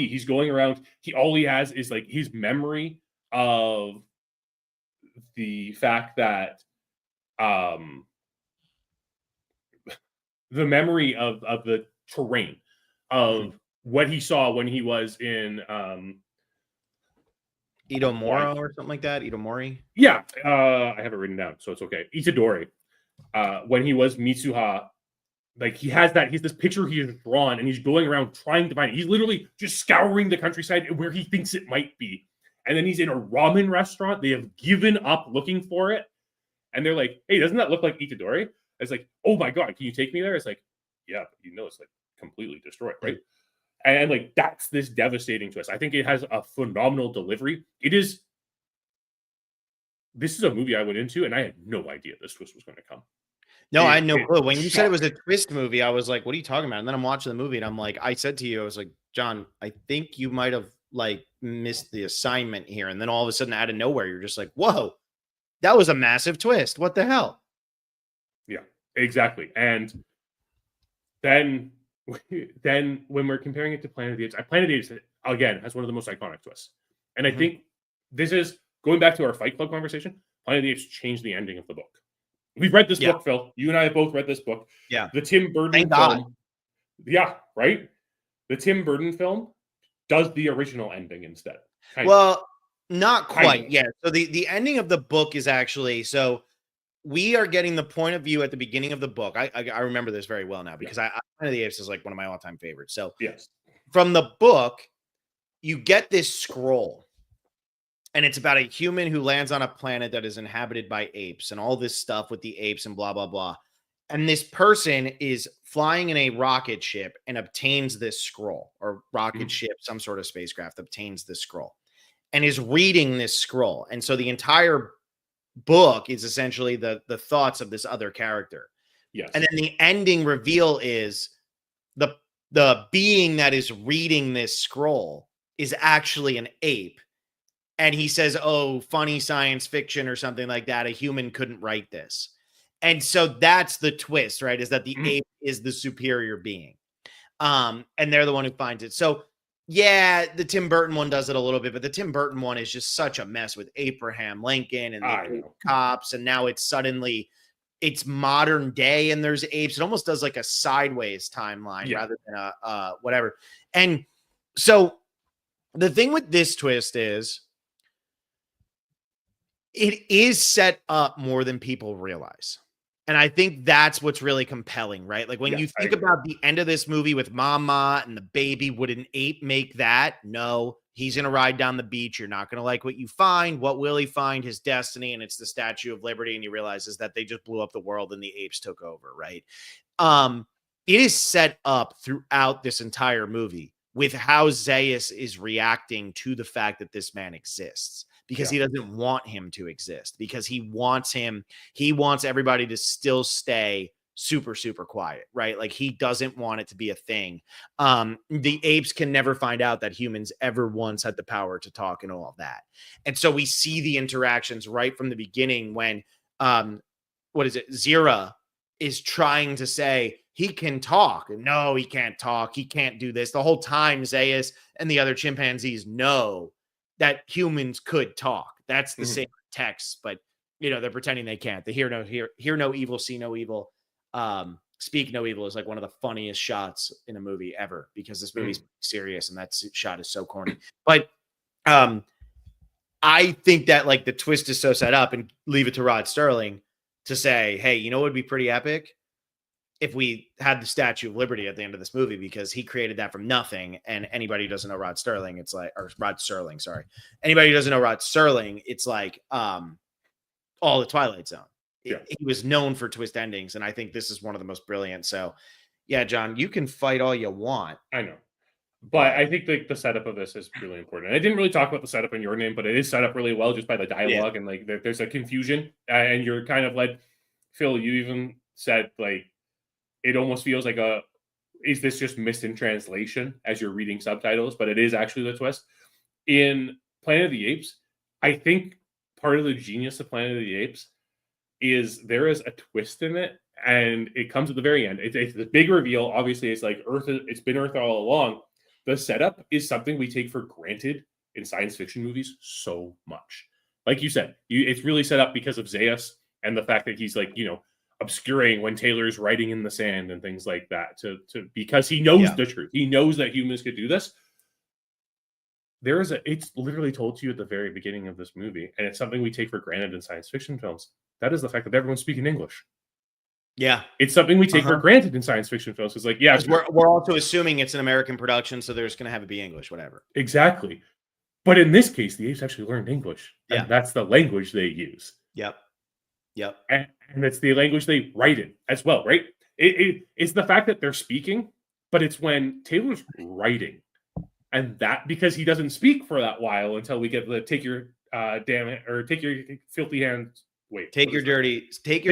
he's going around, all he has is like his memory of the fact that the memory of the terrain of what he saw when he was in Itomoro or something like that. Itomori. Yeah, I have it written down, so it's okay. Itadori, when he was Mitsuha, like he has this picture he has drawn, and he's going around trying to find it. He's literally just scouring the countryside where he thinks it might be, and then he's in a ramen restaurant. They have given up looking for it, and they're like, "Hey, doesn't that look like Itadori?" It's like, "Oh my god, can you take me there?" It's like, "Yeah, but it's like completely destroyed, right?" And like that's this devastating twist. I think it has a phenomenal delivery. This is a movie I went into, and I had no idea this twist was going to come. No, I had no clue. When you said it was a twist movie, I was like, what are you talking about? And then I'm watching the movie, and I'm like, I said to you, I was like, John, I think you might have like missed the assignment here. And then all of a sudden, out of nowhere, you're just like, whoa, that was a massive twist. What the hell? Yeah, exactly. And then when we're comparing it to Planet of the Apes, Planet of the Apes, again, has one of the most iconic twists. And I think this is, going back to our Fight Club conversation, Planet of the Apes changed the ending of the book. We've read this book, Phil. You and I have both read this book. Yeah. The Tim Burton film. Yeah, right? The Tim Burton film does the original ending instead. Not quite. Yeah. So the ending of the book is actually, so we are getting the point of view at the beginning of the book. I remember this very well now because Planet of the Apes is like one of my all-time favorites. So from the book, you get this scroll, and it's about a human who lands on a planet that is inhabited by apes and all this stuff with the apes and blah, blah, blah. And this person is flying in a rocket ship and obtains this scroll, or rocket ship, some sort of spacecraft obtains this scroll and is reading this scroll. And so the entire book is essentially the thoughts of this other character. Yes. And then the ending reveal is the being that is reading this scroll is actually an ape. And he says, oh, funny science fiction or something like that. A human couldn't write this. And so that's the twist, right? Is that the ape is the superior being. And they're the one who finds it. So yeah, the Tim Burton one does it a little bit, but the Tim Burton one is just such a mess with Abraham Lincoln and the cops. And now it's modern day and there's apes. It almost does like a sideways timeline rather than a whatever. And so the thing with this twist is it is set up more than people realize. And I think that's what's really compelling, right? Like when you think about the end of this movie with Mama and the baby, would an ape make that? No, he's going to ride down the beach. You're not going to like what you find. What will he find? His destiny. And it's the Statue of Liberty. And he realizes that they just blew up the world and the apes took over, right? It is set up throughout this entire movie with how Zeus is reacting to the fact that this man exists. Because he doesn't want him to exist, because he wants everybody to still stay super, super quiet, right? Like he doesn't want it to be a thing. The apes can never find out that humans ever once had the power to talk and all of that. And so we see the interactions right from the beginning when, Zira is trying to say, he can talk. No, he can't talk. He can't do this. The whole time, Zaius and the other chimpanzees know that humans could talk. That's the same text, but they're pretending they can't. They hear no evil, see no evil, speak no evil is like one of the funniest shots in a movie ever, because this movie's serious and that shot is so corny. But I think that like the twist is so set up, and leave it to Rod Serling to say, hey, what would be pretty epic if we had the Statue of Liberty at the end of this movie, because he created that from nothing. And anybody who doesn't know Rod Serling, it's like, or Rod Serling, sorry. Anybody who doesn't know Rod Serling, it's like all the Twilight Zone. Yeah. He was known for twist endings, and I think this is one of the most brilliant. So yeah, John, you can fight all you want. I know. But I think the setup of this is really important. And I didn't really talk about the setup in your name, but it is set up really well just by the dialogue. And like there's a confusion, and you're kind of like, Phil, you even said like it almost feels like is this just missed in translation as you're reading subtitles? But it is actually the twist. In Planet of the Apes, I think part of the genius of Planet of the Apes is there is a twist in it, and it comes at the very end. It's the big reveal. Obviously, it's like Earth. It's been Earth all along. The setup is something we take for granted in science fiction movies so much. Like you said, it's really set up because of Zaius and the fact that he's like, obscuring when Taylor's writing in the sand and things like that because he knows the truth. He knows that humans could do this. It's literally told to you at the very beginning of this movie, and it's something we take for granted in science fiction films. That is the fact that everyone's speaking English. Yeah. It's something we take for granted in science fiction films. It's like, we're also assuming it's an American production, so they're just going to have it be English, whatever. Exactly. But in this case, the apes actually learned English. Yeah. And that's the language they use. Yep. And it's the language they write in as well, right? It's the fact that they're speaking, but it's when Taylor's writing. And that, because he doesn't speak for that while until we get the take your take your filthy hands. Wait, take your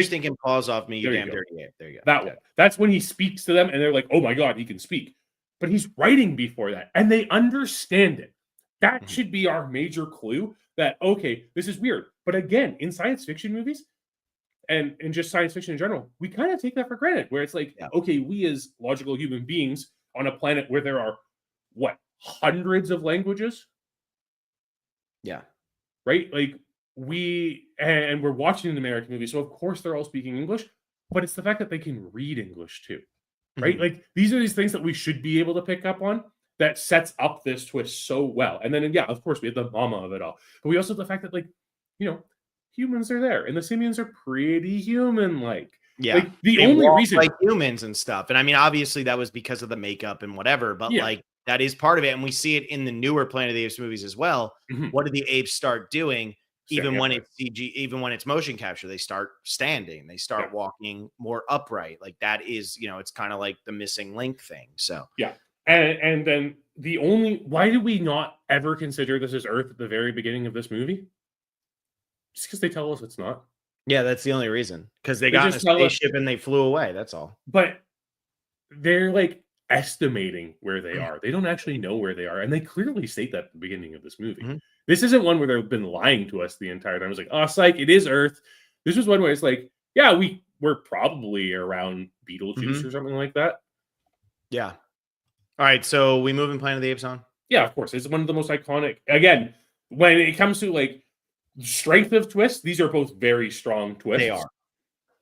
stinking paws off me, you damn dirty ape. There you go. That one. That's when he speaks to them, and they're like, "Oh my god, he can speak." But he's writing before that, and they understand it. That should be our major clue that okay, this is weird. But again, in science fiction movies, and just science fiction in general, we kind of take that for granted. Where it's like, okay, we as logical human beings on a planet where there are hundreds of languages. Yeah. Right, like. We're watching an American movie, so of course they're all speaking English, but it's the fact that they can read English too, right? Like these are these things that we should be able to pick up on that sets up this twist so well. And then of course we have the mama of it all, but we also have the fact that humans are there, and the simians are pretty human-like. Yeah, like the only reason like humans and stuff, and I mean obviously that was because of the makeup and whatever, but like that is part of it, and we see it in the newer Planet of the Apes movies as well. What did the apes start doing? Even when it's CG, even when it's motion capture, they start standing, they start walking more upright. Like that is, it's kind of like the missing link thing. So and then why did we not ever consider this as Earth at the very beginning of this movie? Just because they tell us it's not. Yeah, that's the only reason. Because they got in a spaceship and they flew away. That's all. But they're like estimating where they are. They don't actually know where they are, and they clearly state that at the beginning of this movie. This isn't one where they've been lying to us the entire time. It's like, oh, psych, it is Earth. This is one where it's like, yeah, we're probably around Beetlejuice or something like that. Yeah. All right, so we move in Planet of the Apes on? Yeah, of course. It's one of the most iconic. Again, when it comes to like strength of twists, these are both very strong twists. They are.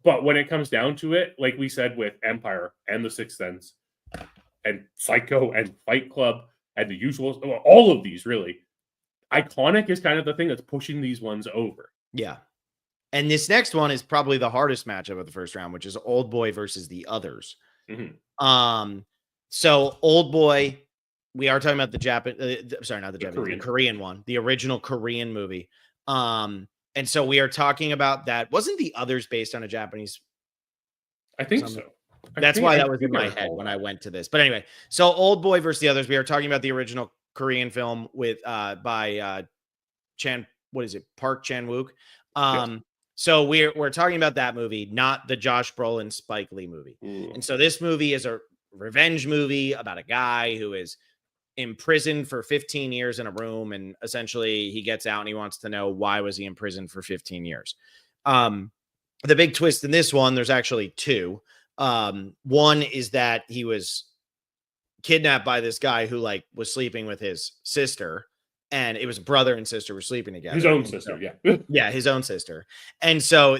But when it comes down to it, like we said with Empire and The Sixth Sense and Psycho and Fight Club and The Usual, all of these really, iconic is kind of the thing that's pushing these ones over. Yeah. And this next one is probably the hardest matchup of the first round, which is Oldboy versus the others. So Oldboy, we are talking about the Korean one, the original Korean movie. And so we are talking about that. Wasn't the others based on a Japanese? I think so. That was in my head when I went to this. But anyway, so Oldboy versus the others. We are talking about the original Korean film with by Park Chan-wook. So we're talking about that movie, not the Josh Brolin Spike Lee movie. And so this movie is a revenge movie about a guy who is imprisoned for 15 years in a room, and essentially he gets out and he wants to know why was he in prison for 15 years. The big twist in this one, there's actually two. One is that he was kidnapped by this guy who like was sleeping with his sister, and it was brother and sister were sleeping together. His own And sister, so, yeah. yeah, his own sister. And so,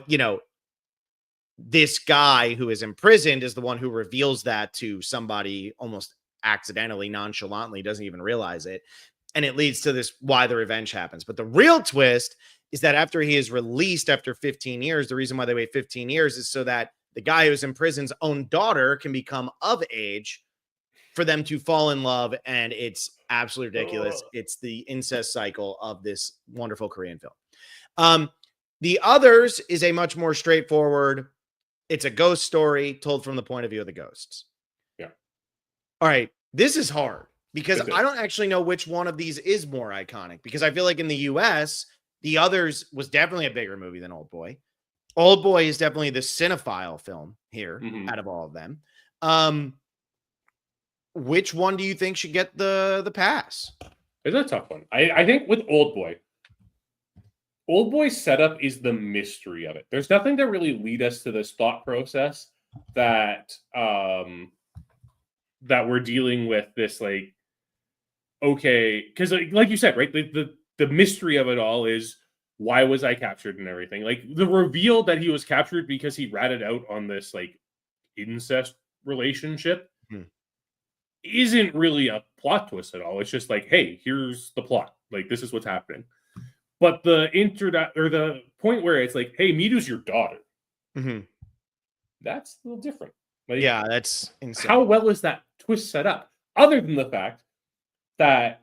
this guy who is imprisoned is the one who reveals that to somebody almost accidentally, nonchalantly, doesn't even realize it. And it leads to this why the revenge happens. But the real twist is that after he is released after 15 years, the reason why they wait 15 years is so that the guy who's in prison's own daughter can become of age for them to fall in love. And it's absolutely ridiculous. It's the incest cycle of this wonderful Korean film. The Others is a much more straightforward, it's a ghost story told from the point of view of the ghosts. Yeah. All right. This is hard because I don't actually know which one of these is more iconic, because I feel like in the US, The Others was definitely a bigger movie than Oldboy. Oldboy is definitely the cinephile film here out of all of them. Which one do you think should get the pass? It's a tough one. I think with Oldboy's setup is the mystery of it. There's nothing to really lead us to this thought process that that we're dealing with this, like, okay, because like you said, right, the mystery of it all is, why was I captured and everything? Like, the reveal that he was captured because he ratted out on this like incest relationship isn't really a plot twist at all. It's just like, hey, here's the plot. Like, this is what's happening. But the point where it's like, hey, Mitu's your daughter. That's a little different. Like, yeah, that's insane. How well is that twist set up? Other than the fact that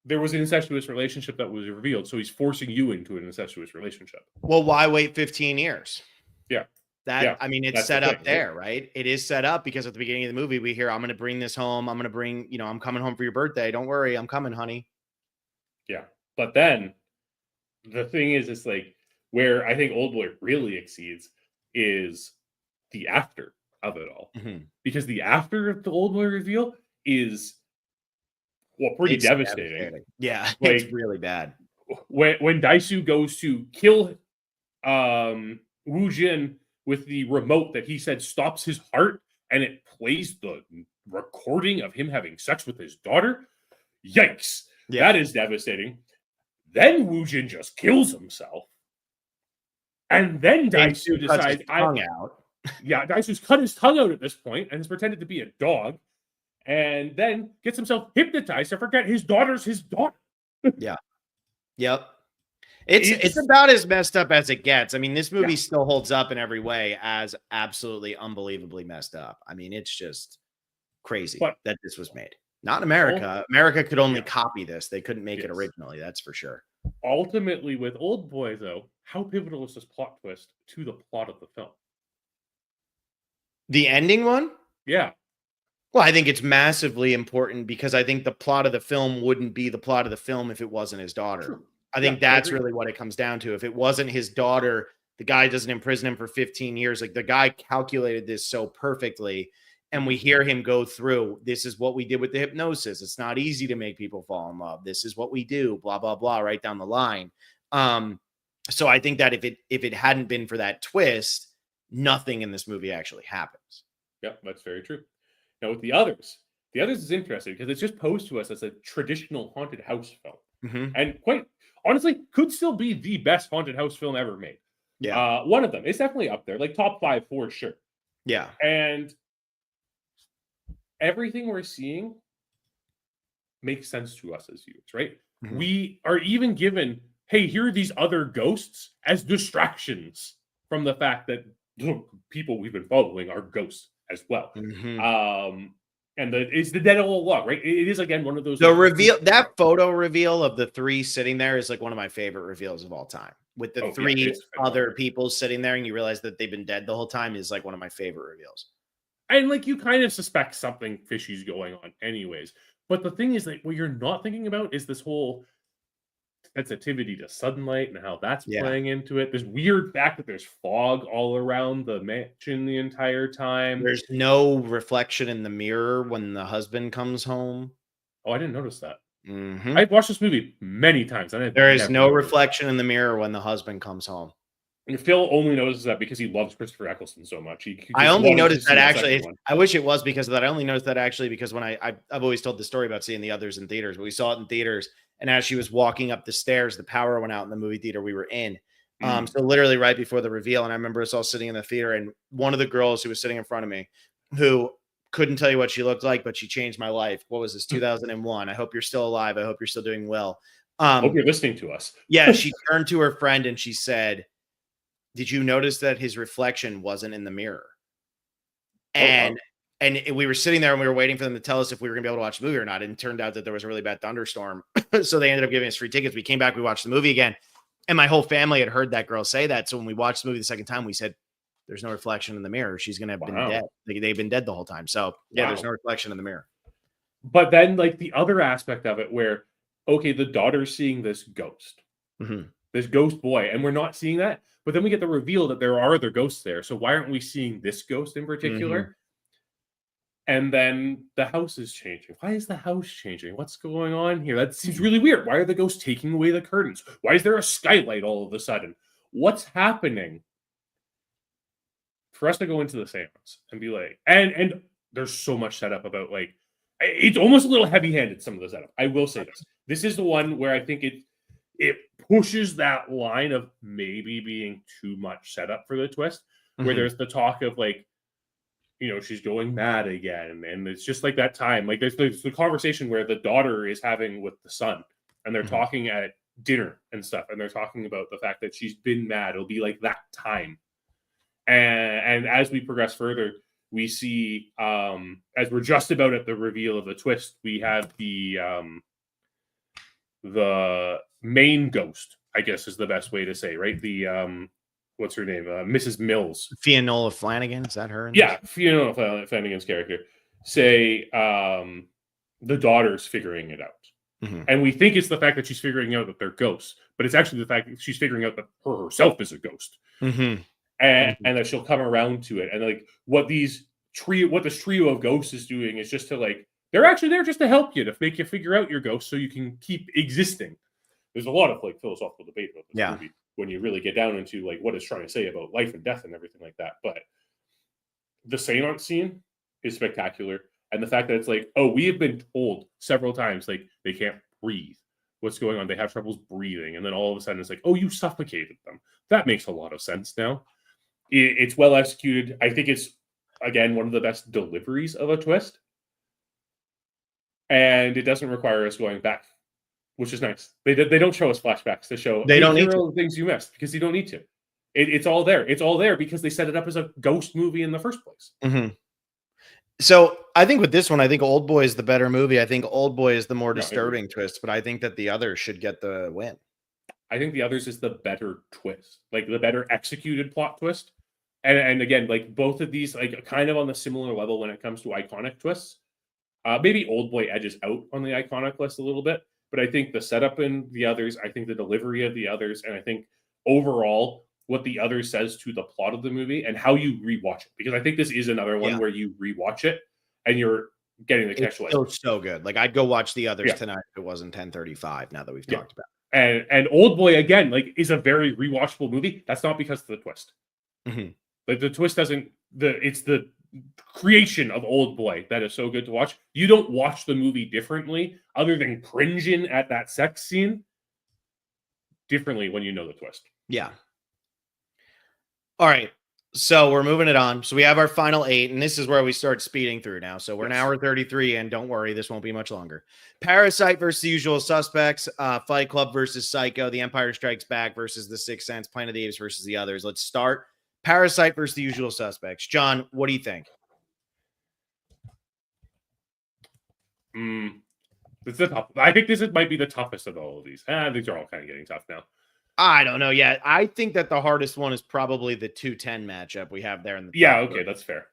there was an incestuous relationship that was revealed, so he's forcing you into an incestuous relationship. Well, why wait 15 years? Yeah. I mean, it's set up there, right? It is set up because at the beginning of the movie, we hear, I'm going to bring this home. I'm going to bring, I'm coming home for your birthday. Don't worry. I'm coming, honey. Yeah. But then the thing is, it's like, where I think Oldboy really exceeds is the after of it all. Because the after of the Oldboy reveal is, pretty devastating. Yeah, like, it's really bad. When Daisu goes to kill Woo Jin with the remote that he said stops his heart, and it plays the recording of him having sex with his daughter. Yikes. Yeah. That is devastating. Then Woo Jin just kills himself. And then Daisu decides, Daisu's cut his tongue out at this point and has pretended to be a dog, and then gets himself hypnotized to forget his daughter's his daughter. Yeah. Yep. It's about as messed up as it gets. I mean, this movie still holds up in every way as absolutely unbelievably messed up. I mean, it's just crazy that this was made. Not in America. America could only copy this. They couldn't make it originally. That's for sure. Ultimately, with Oldboy, though, how pivotal is this plot twist to the plot of the film? The ending one? Yeah. Well, I think it's massively important because I think the plot of the film wouldn't be the plot of the film if it wasn't his daughter. True. I think that's really what it comes down to. If it wasn't his daughter, the guy doesn't imprison him for 15 years. Like, the guy calculated this so perfectly. And we hear him go through, this is what we did with the hypnosis. It's not easy to make people fall in love. This is what we do, blah, blah, blah, right down the line. So I think that if it hadn't been for that twist, nothing in this movie actually happens. Yep, that's very true. Now, with the others is interesting because it's just posed to us as a traditional haunted house film. And quite honestly, could still be the best haunted house film ever made. Yeah. One of them. It's definitely up there, like top 5 for sure. Yeah. And everything we're seeing makes sense to us as viewers, right? We are even given, hey, here are these other ghosts as distractions from the fact that the people we've been following are ghosts as well. And it's the dead all along, right? It is, again, one of those. That photo reveal of the 3 sitting there is like one of my favorite reveals of all time. With the 3 other people sitting there, and you realize that they've been dead the whole time, is like one of my favorite reveals. And like, you kind of suspect something fishy's going on anyways. But the thing is, like, what you're not thinking about is this whole sensitivity to sunlight and how that's playing into it. This weird fact that there's fog all around the mansion the entire time. There's no reflection in the mirror when the husband comes home. Oh, I didn't notice that. I've watched this movie many times. There is no reflection in the mirror when the husband comes home. And Phil only notices that because he loves Christopher Eccleston so much. He I just only wanted to noticed see that a actually. second one. I wish it was because of that. I only noticed that actually because when I've always told the story about seeing the others in theaters, but we saw it in theaters, and as she was walking up the stairs, the power went out in the movie theater we were in. So literally right before the reveal, and I remember us all sitting in the theater, and one of the girls who was sitting in front of me, who couldn't tell you what she looked like, but she changed my life. What was this? 2001. I hope you're still alive. I hope you're still doing well. Hope you're listening to us. Yeah, she turned to her friend and she said, "Did you notice that his reflection wasn't in the mirror?" And we were sitting there and we were waiting for them to tell us if we were gonna be able to watch the movie or not. And it turned out that there was a really bad thunderstorm. So they ended up giving us free tickets. We came back, we watched the movie again, and my whole family had heard that girl say that. So when we watched the movie the second time, we said, "There's no reflection in the mirror. She's gonna have been dead. They've been dead the whole time." So yeah, there's no reflection in the mirror. But then, like, the other aspect of it where, okay, the daughter's seeing this ghost, this ghost boy, and we're not seeing that. But then we get the reveal that there are other ghosts there. So why aren't we seeing this ghost in particular? And then the house is changing. Why is the house changing? What's going on here? That seems really weird. Why are the ghosts taking away the curtains? Why is there a skylight all of a sudden? What's happening? For us to go into the seance and be like, and there's so much setup about, like, it's almost a little heavy-handed, some of the setup. I will say this. This is the one where I think it pushes that line of maybe being too much setup for the twist, where there's the talk of, like, you know, she's going mad again. And it's just like that time. Like, there's the conversation where the daughter is having with the son, and they're talking at dinner and stuff. And they're talking about the fact that she's been mad. It'll be like that time. And as we progress further, we see, as we're just about at the reveal of the twist, we have the main ghost, I guess is the best way to say, right? The what's her name? Mrs. Mills. Fiona Flanagan, is that her? Yeah, Fiona Flanagan's character. Say the daughter's figuring it out. And we think it's the fact that she's figuring out that they're ghosts, but it's actually the fact that she's figuring out that her herself is a ghost. And that she'll come around to it. And, like, what this trio of ghosts is doing is just to, like, they're actually there just to help you, to make you figure out your ghost so you can keep existing. There's a lot of, like, philosophical debate about this movie when you really get down into, like, what it's trying to say about life and death and everything like that. But the seance scene is spectacular. And the fact that it's like, oh, we have been told several times, like, they can't breathe. What's going on? They have troubles breathing. And then all of a sudden it's like, oh, you suffocated them. That makes a lot of sense now. It's well executed. I think it's, again, one of the best deliveries of a twist. And it doesn't require us going back, which is nice. They don't show us flashbacks to show they don't need all the things you missed, because you don't need to. It's all there. It's all there because they set it up as a ghost movie in the first place. So I think with this one, I think Oldboy is the better movie. I think Oldboy is the more disturbing twist, but I think that the others should get the win. I think the others is the better twist, like the better executed plot twist. And again, like, both of these, like, kind of on the similar level when it comes to iconic twists. Maybe Oldboy edges out on the iconic list a little bit, but I think the setup in the others, I think the delivery of the others, and I think overall what the other says to the plot of the movie and how you rewatch it. Because I think this is another one where you rewatch it and you're getting the contextualization. It's so good. Like, I'd go watch the others tonight if it wasn't 10:35. Now that we've talked about it. And Oldboy, again, like, is a very rewatchable movie. That's not because of the twist. Like, the twist doesn't. It's the creation of Oldboy that is so good to watch. You don't watch the movie differently, other than cringing at that sex scene, differently when you know the twist. Yeah. All right. So we're moving it on. So we have our final 8, and this is where we start speeding through now. So we're an hour 33, and don't worry, this won't be much longer. Parasite versus The Usual Suspects, Fight Club versus Psycho, The Empire Strikes Back versus The Sixth Sense, Planet of the Apes versus the others. Let's start. Parasite versus The Usual Suspects. John, what do you think? I think this might be the toughest of all of these. These are all kind of getting tough now. I don't know yet. I think that the hardest one is probably the 210 matchup we have there in the top. Okay, that's fair.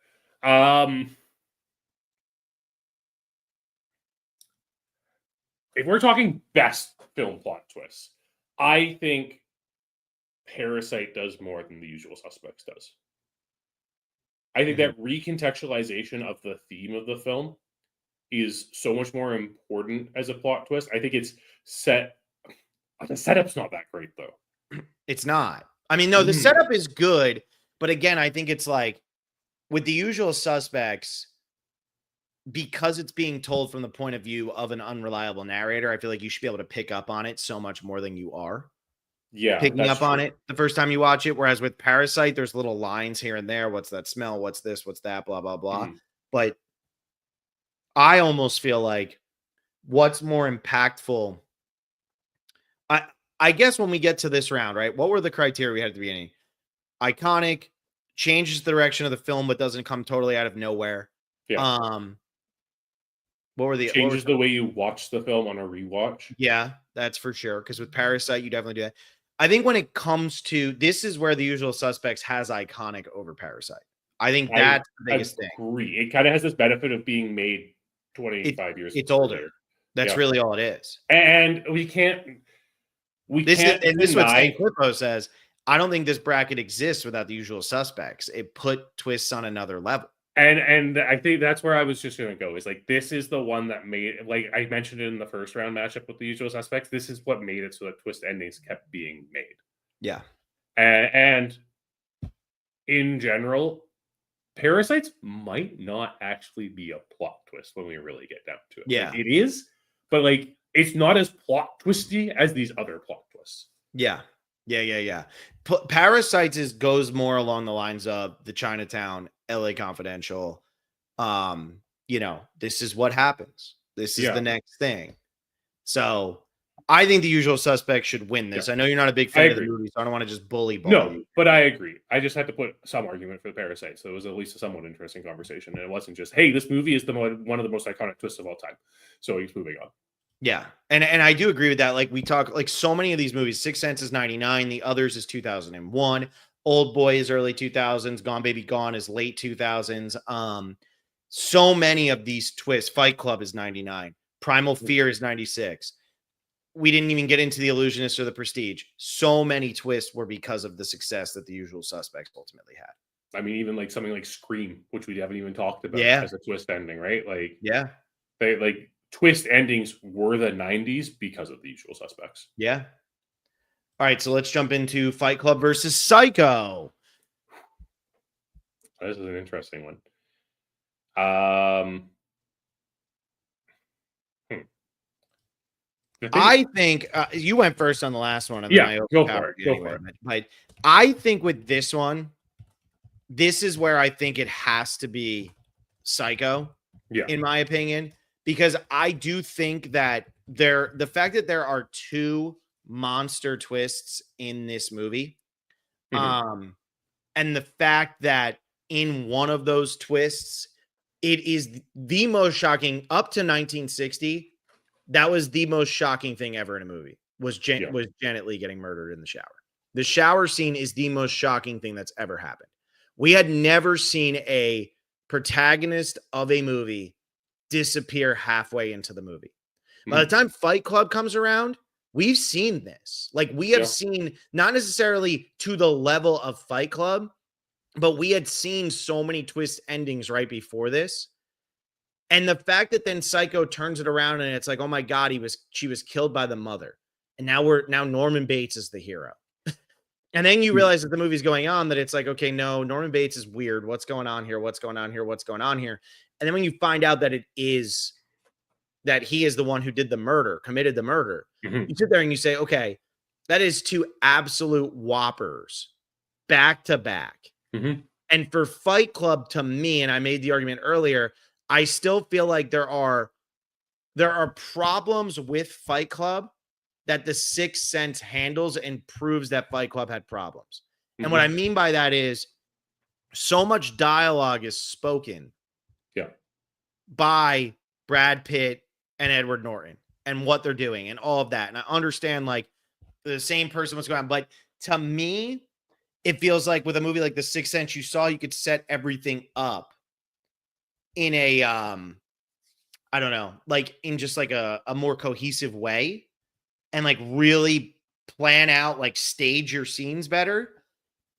If we're talking best film plot twists, I think Parasite does more than The Usual Suspects does. I think that recontextualization of the theme of the film is so much more important as a plot twist. I think it's set. The setup's not that great, though. It's not. I mean, no, the setup is good, but again, I think it's like with The Usual Suspects, because it's being told from the point of view of an unreliable narrator, I feel like you should be able to pick up on it so much more than you are picking up on it the first time you watch it. Whereas with Parasite, there's little lines here and there. What's that smell? What's this? What's that? Blah, blah, blah. But I almost feel like what's more impactful. I guess when we get to this round, right? What were the criteria we had at the beginning? Iconic, changes the direction of the film, but doesn't come totally out of nowhere. Yeah. What were the changes the way you watch the film on a rewatch? Yeah, that's for sure. Because with Parasite, you definitely do that. I think when it comes to this is where The Usual Suspects has iconic over Parasite. I think that's the biggest thing. It kind of has this benefit of being made 25 years. It's older. That's really all it is. And we can't. This is what St. Clippo says. I don't think this bracket exists without The Usual Suspects. It put twists on another level. And I think that's where I was just going to go. Is like this is the one that made, like I mentioned it in the first round matchup with The Usual Suspects. This is what made it so that twist endings kept being made. Yeah. And in general, Parasites might not actually be a plot twist when we really get down to it. Yeah, like, it is, but like it's not as plot twisty as these other plot twists. Yeah. Parasites goes more along the lines of the Chinatown, LA Confidential. This is what happens. This is the next thing. So I think The Usual Suspects should win this. I know you're not a big fan of the movie, so I don't want to just bully you. But I agree. I just had to put some argument for the Parasite, so it was at least a somewhat interesting conversation. And it wasn't just, hey, this movie is one of the most iconic twists of all time. So he's moving on. Yeah. And I do agree with that. Like we talk, like so many of these movies, Sixth Sense is 99, The Others is 2001, Oldboy is early 2000s, Gone Baby Gone is late 2000s. So many of these twists, Fight Club is 99, Primal Fear is 96. We didn't even get into The Illusionist or The Prestige. So many twists were because of the success that The Usual Suspects ultimately had. I mean, even like something like Scream, which we haven't even talked about as a twist ending, right? Like, they like twist endings were the 90s because of The Usual Suspects. Yeah. All right, so let's jump into Fight Club versus Psycho. This is an interesting one. I think you went first on the last one. And then go for it. But I think with this one, this is where I think it has to be Psycho, in my opinion, because I do think that the fact that there are two monster twists in this movie, and the fact that in one of those twists, it is the most shocking up to 1960. That was the most shocking thing ever in a movie was Janet Leigh getting murdered in the shower. The shower scene is the most shocking thing that's ever happened. We had never seen a protagonist of a movie disappear halfway into the movie. By the time Fight Club comes around, we've seen this. Like we have seen, not necessarily to the level of Fight Club, but we had seen so many twist endings right before this. And the fact that then Psycho turns it around and it's like, oh my God, she was killed by the mother. And now Norman Bates is the hero. And then you realize that the movie's going on, that it's like, okay, no, Norman Bates is weird. What's going on here? What's going on here? What's going on here? And then when you find out that he is the one who did the murder, committed the murder, you sit there and you say, okay, that is two absolute whoppers back to back. And for Fight Club, to me, and I made the argument earlier, I still feel like there are problems with Fight Club that The Sixth Sense handles and proves that Fight Club had problems. And what I mean by that is so much dialogue is spoken by Brad Pitt and Edward Norton and what they're doing and all of that. And I understand like the same person was going on, but to me, it feels like with a movie like The Sixth Sense, you could set everything up in a, I don't know, like in just like a more cohesive way and like really plan out, like stage your scenes better.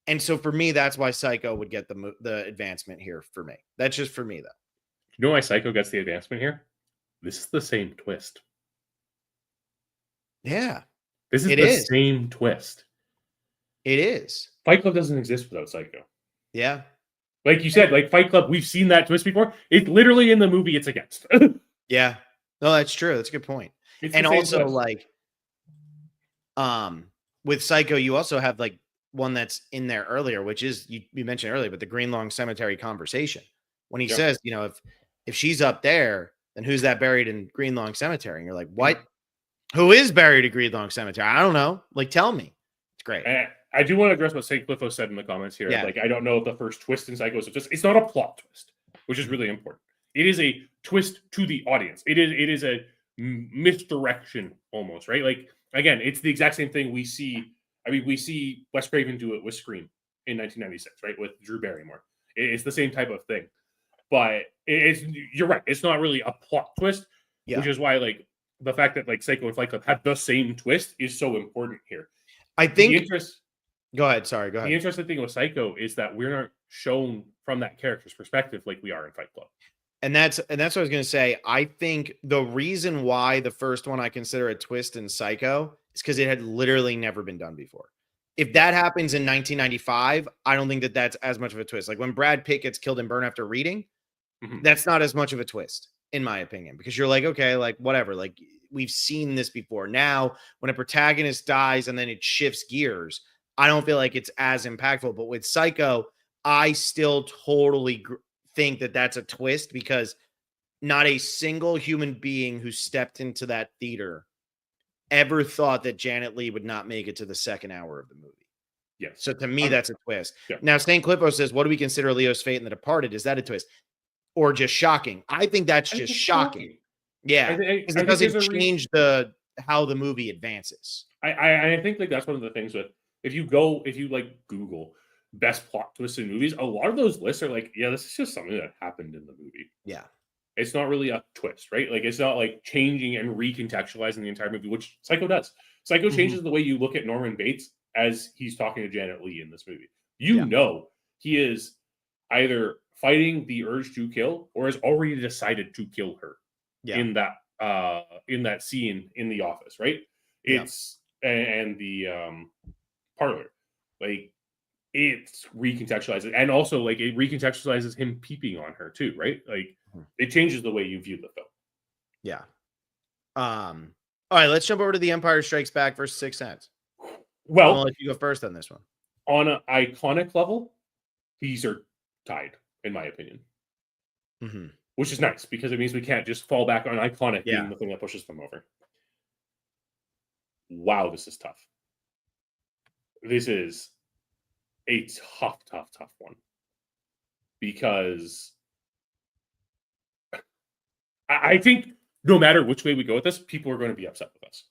And so for me, that's why Psycho would get the advancement here for me. That's just for me though. You know why Psycho gets the advancement here? This is the same twist. Yeah. This is the same twist. It is. Fight Club doesn't exist without Psycho. Yeah. Like you said, like Fight Club, we've seen that twist before. It's literally in the movie it's against. Yeah. No, that's true. That's a good point. It's And the same also, twist. like, with Psycho, you also have like one that's in there earlier, which is you mentioned earlier, but the Green Long Cemetery conversation. When he Yep. says, you know, if she's up there, then who's that buried in Green Long Cemetery? And you're like, what? Who is buried at Green Long Cemetery? I don't know. Like, tell me. It's great. And I do want to address what St. Cliffo said in the comments here. Yeah. Like, I don't know if the first twist in Psycho is just, it's not a plot twist, which is really important. It is a twist to the audience. It is a misdirection almost, right? Like, again, it's the exact same thing we see. I mean, we see Wes Craven do it with Scream in 1996, right? With Drew Barrymore. It's the same type of thing. But you're right. It's not really a plot twist, which is why, like, the fact that, like, Psycho and Fight Club had the same twist is so important here. I think go ahead. Sorry, go ahead. The interesting thing with Psycho is that we're not shown from that character's perspective like we are in Fight Club. And that's what I was going to say. I think the reason why the first one I consider a twist in Psycho is because it had literally never been done before. If that happens in 1995, I don't think that that's as much of a twist. Like when Brad Pitt gets killed in Burn After Reading, that's not as much of a twist, in my opinion, because you're like, okay, like whatever, like we've seen this before. Now, when a protagonist dies and then it shifts gears, I don't feel like it's as impactful. But with Psycho, I still totally think that that's a twist because not a single human being who stepped into that theater ever thought that Janet Leigh would not make it to the second hour of the movie. Yes. So to me, that's a twist. Yeah. Now, St. Cliffo says, what do we consider Leo's fate in The Departed? Is that a twist? Or just shocking? I think that's just shocking. Yeah. Because it doesn't change how the movie advances. I think like that's one of the things with if you like Google best plot twists in movies, a lot of those lists are like, yeah, this is just something that happened in the movie. Yeah. It's not really a twist, right? Like it's not like changing and recontextualizing the entire movie, which Psycho does. Psycho changes the way you look at Norman Bates as he's talking to Janet Leigh in this movie. You know he is either fighting the urge to kill or has already decided to kill her in that scene in the office, right? It's and the parlor, like it's recontextualizes, and also like it recontextualizes him peeping on her too, right? Like it changes the way you view the film. Yeah. All right, let's jump over to The Empire Strikes Back versus Sixth Sense. Well, I'll let you go first on this one. On an iconic level, these are tied, in my opinion. Which is nice because it means we can't just fall back on iconic being the thing that pushes them over. Wow, this is tough. This is a tough one. Because I think no matter which way we go with this, people are going to be upset with us.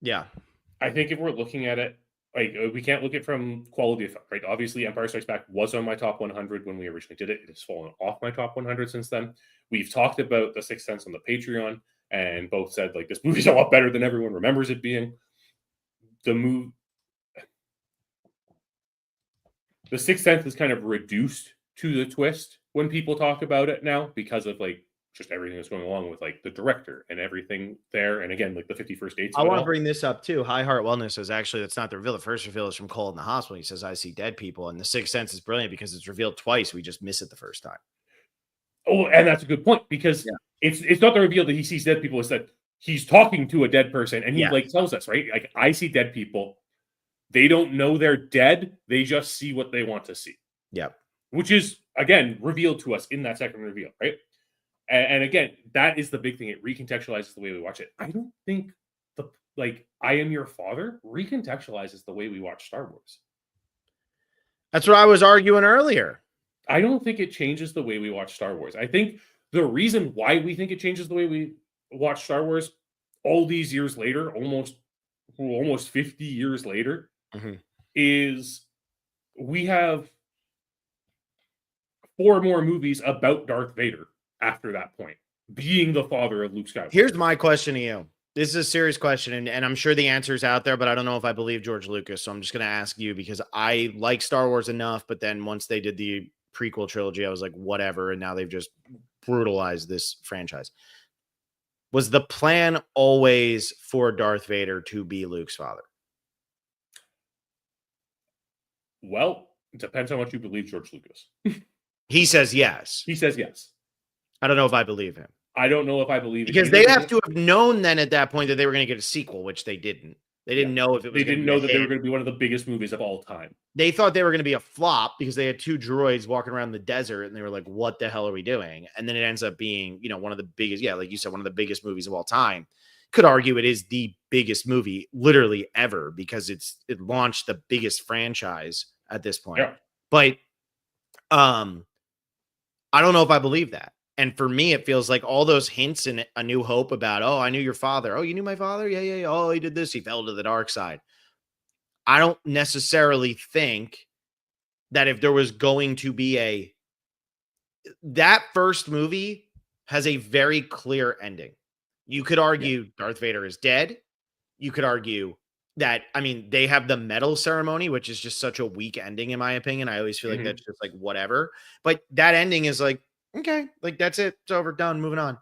Yeah. I think if we're looking at it, like we can't look at it from quality of film, right? Obviously, Empire Strikes Back was on my top 100 when we originally did it. It has fallen off my top 100 since then. We've talked about The Sixth Sense on the Patreon, and both said like this movie's a lot better than everyone remembers it being. The Sixth Sense is kind of reduced to the twist when people talk about it now because of like just everything that's going along with like the director and everything there. And again, like the 51st Dates. I want to bring this up too. High Heart Wellness says actually that's not the reveal. The first reveal is from Cole in the hospital. He says, I see dead people. And The Sixth Sense is brilliant because it's revealed twice. We just miss it the first time. Oh, and that's a good point because it's not the reveal that he sees dead people. It's that he's talking to a dead person and he like tells us, right? Like, I see dead people. They don't know they're dead. They just see what they want to see. Yeah. Which is, again, revealed to us in that second reveal, right? And again, that is the big thing. It recontextualizes the way we watch it. I don't think I Am Your Father recontextualizes the way we watch Star Wars. That's what I was arguing earlier. I don't think it changes the way we watch Star Wars. I think the reason why we think it changes the way we watch Star Wars all these years later, almost 50 years later, is we have 4 more movies about Darth Vader after that point, being the father of Luke Skywalker. Here's my question to you. This is a serious question, and I'm sure the answer is out there, but I don't know if I believe George Lucas, so I'm just going to ask you because I like Star Wars enough, but then once they did the prequel trilogy, I was like, whatever, and now they've just brutalized this franchise. Was the plan always for Darth Vader to be Luke's father? Well, it depends how much you believe George Lucas. He says yes. He says yes. I don't know if I believe him. I don't know if I believe it because either, they have to have known then at that point that they were going to get a sequel, which they didn't. They didn't know if it was. They didn't know that they were going to be one of the biggest movies of all time. They thought they were going to be a flop because they had two droids walking around the desert, and they were like, "What the hell are we doing?" And then it ends up being, one of the biggest. Yeah, like you said, one of the biggest movies of all time. Could argue it is the biggest movie literally ever because it launched the biggest franchise at this point. Yeah. But I don't know if I believe that. And for me, it feels like all those hints in A New Hope about, oh, I knew your father. Oh, you knew my father? Yeah. Oh, he did this. He fell to the dark side. I don't necessarily think that if there was going to be that first movie has a very clear ending. You could argue Darth Vader is dead. You could argue that, they have the medal ceremony, which is just such a weak ending, in my opinion. I always feel like that's just like whatever. But that ending is like, okay, like that's it. It's over, done, moving on.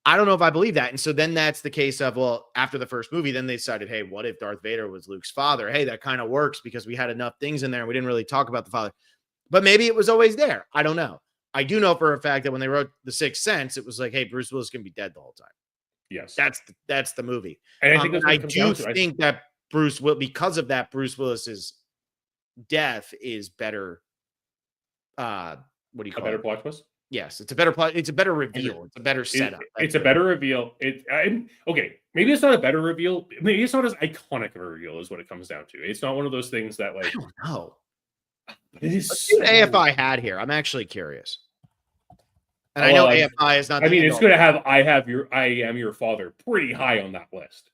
I don't know if I believe that. And so then that's the case of, well, after the first movie, then they decided, hey, what if Darth Vader was Luke's father? Hey, that kind of works because we had enough things in there and we didn't really talk about the father. But maybe it was always there. I don't know. I do know for a fact that when they wrote The Sixth Sense, it was like, hey, Bruce Willis can be dead the whole time. Yes. That's the movie. And I think I do think that because of that, Bruce Willis's death is better. What do you call it? A better plot twist? Yes, it's a better plot. It's a better reveal. It's a better setup. It's a better reveal. Okay. Maybe it's not a better reveal. Maybe it's not as iconic of a reveal is what it comes down to. It's not one of those things that like I don't know. But it is. Let's see what AFI had here. I'm actually curious. And I know AFI is not. It's going to have I am your father pretty high on that list.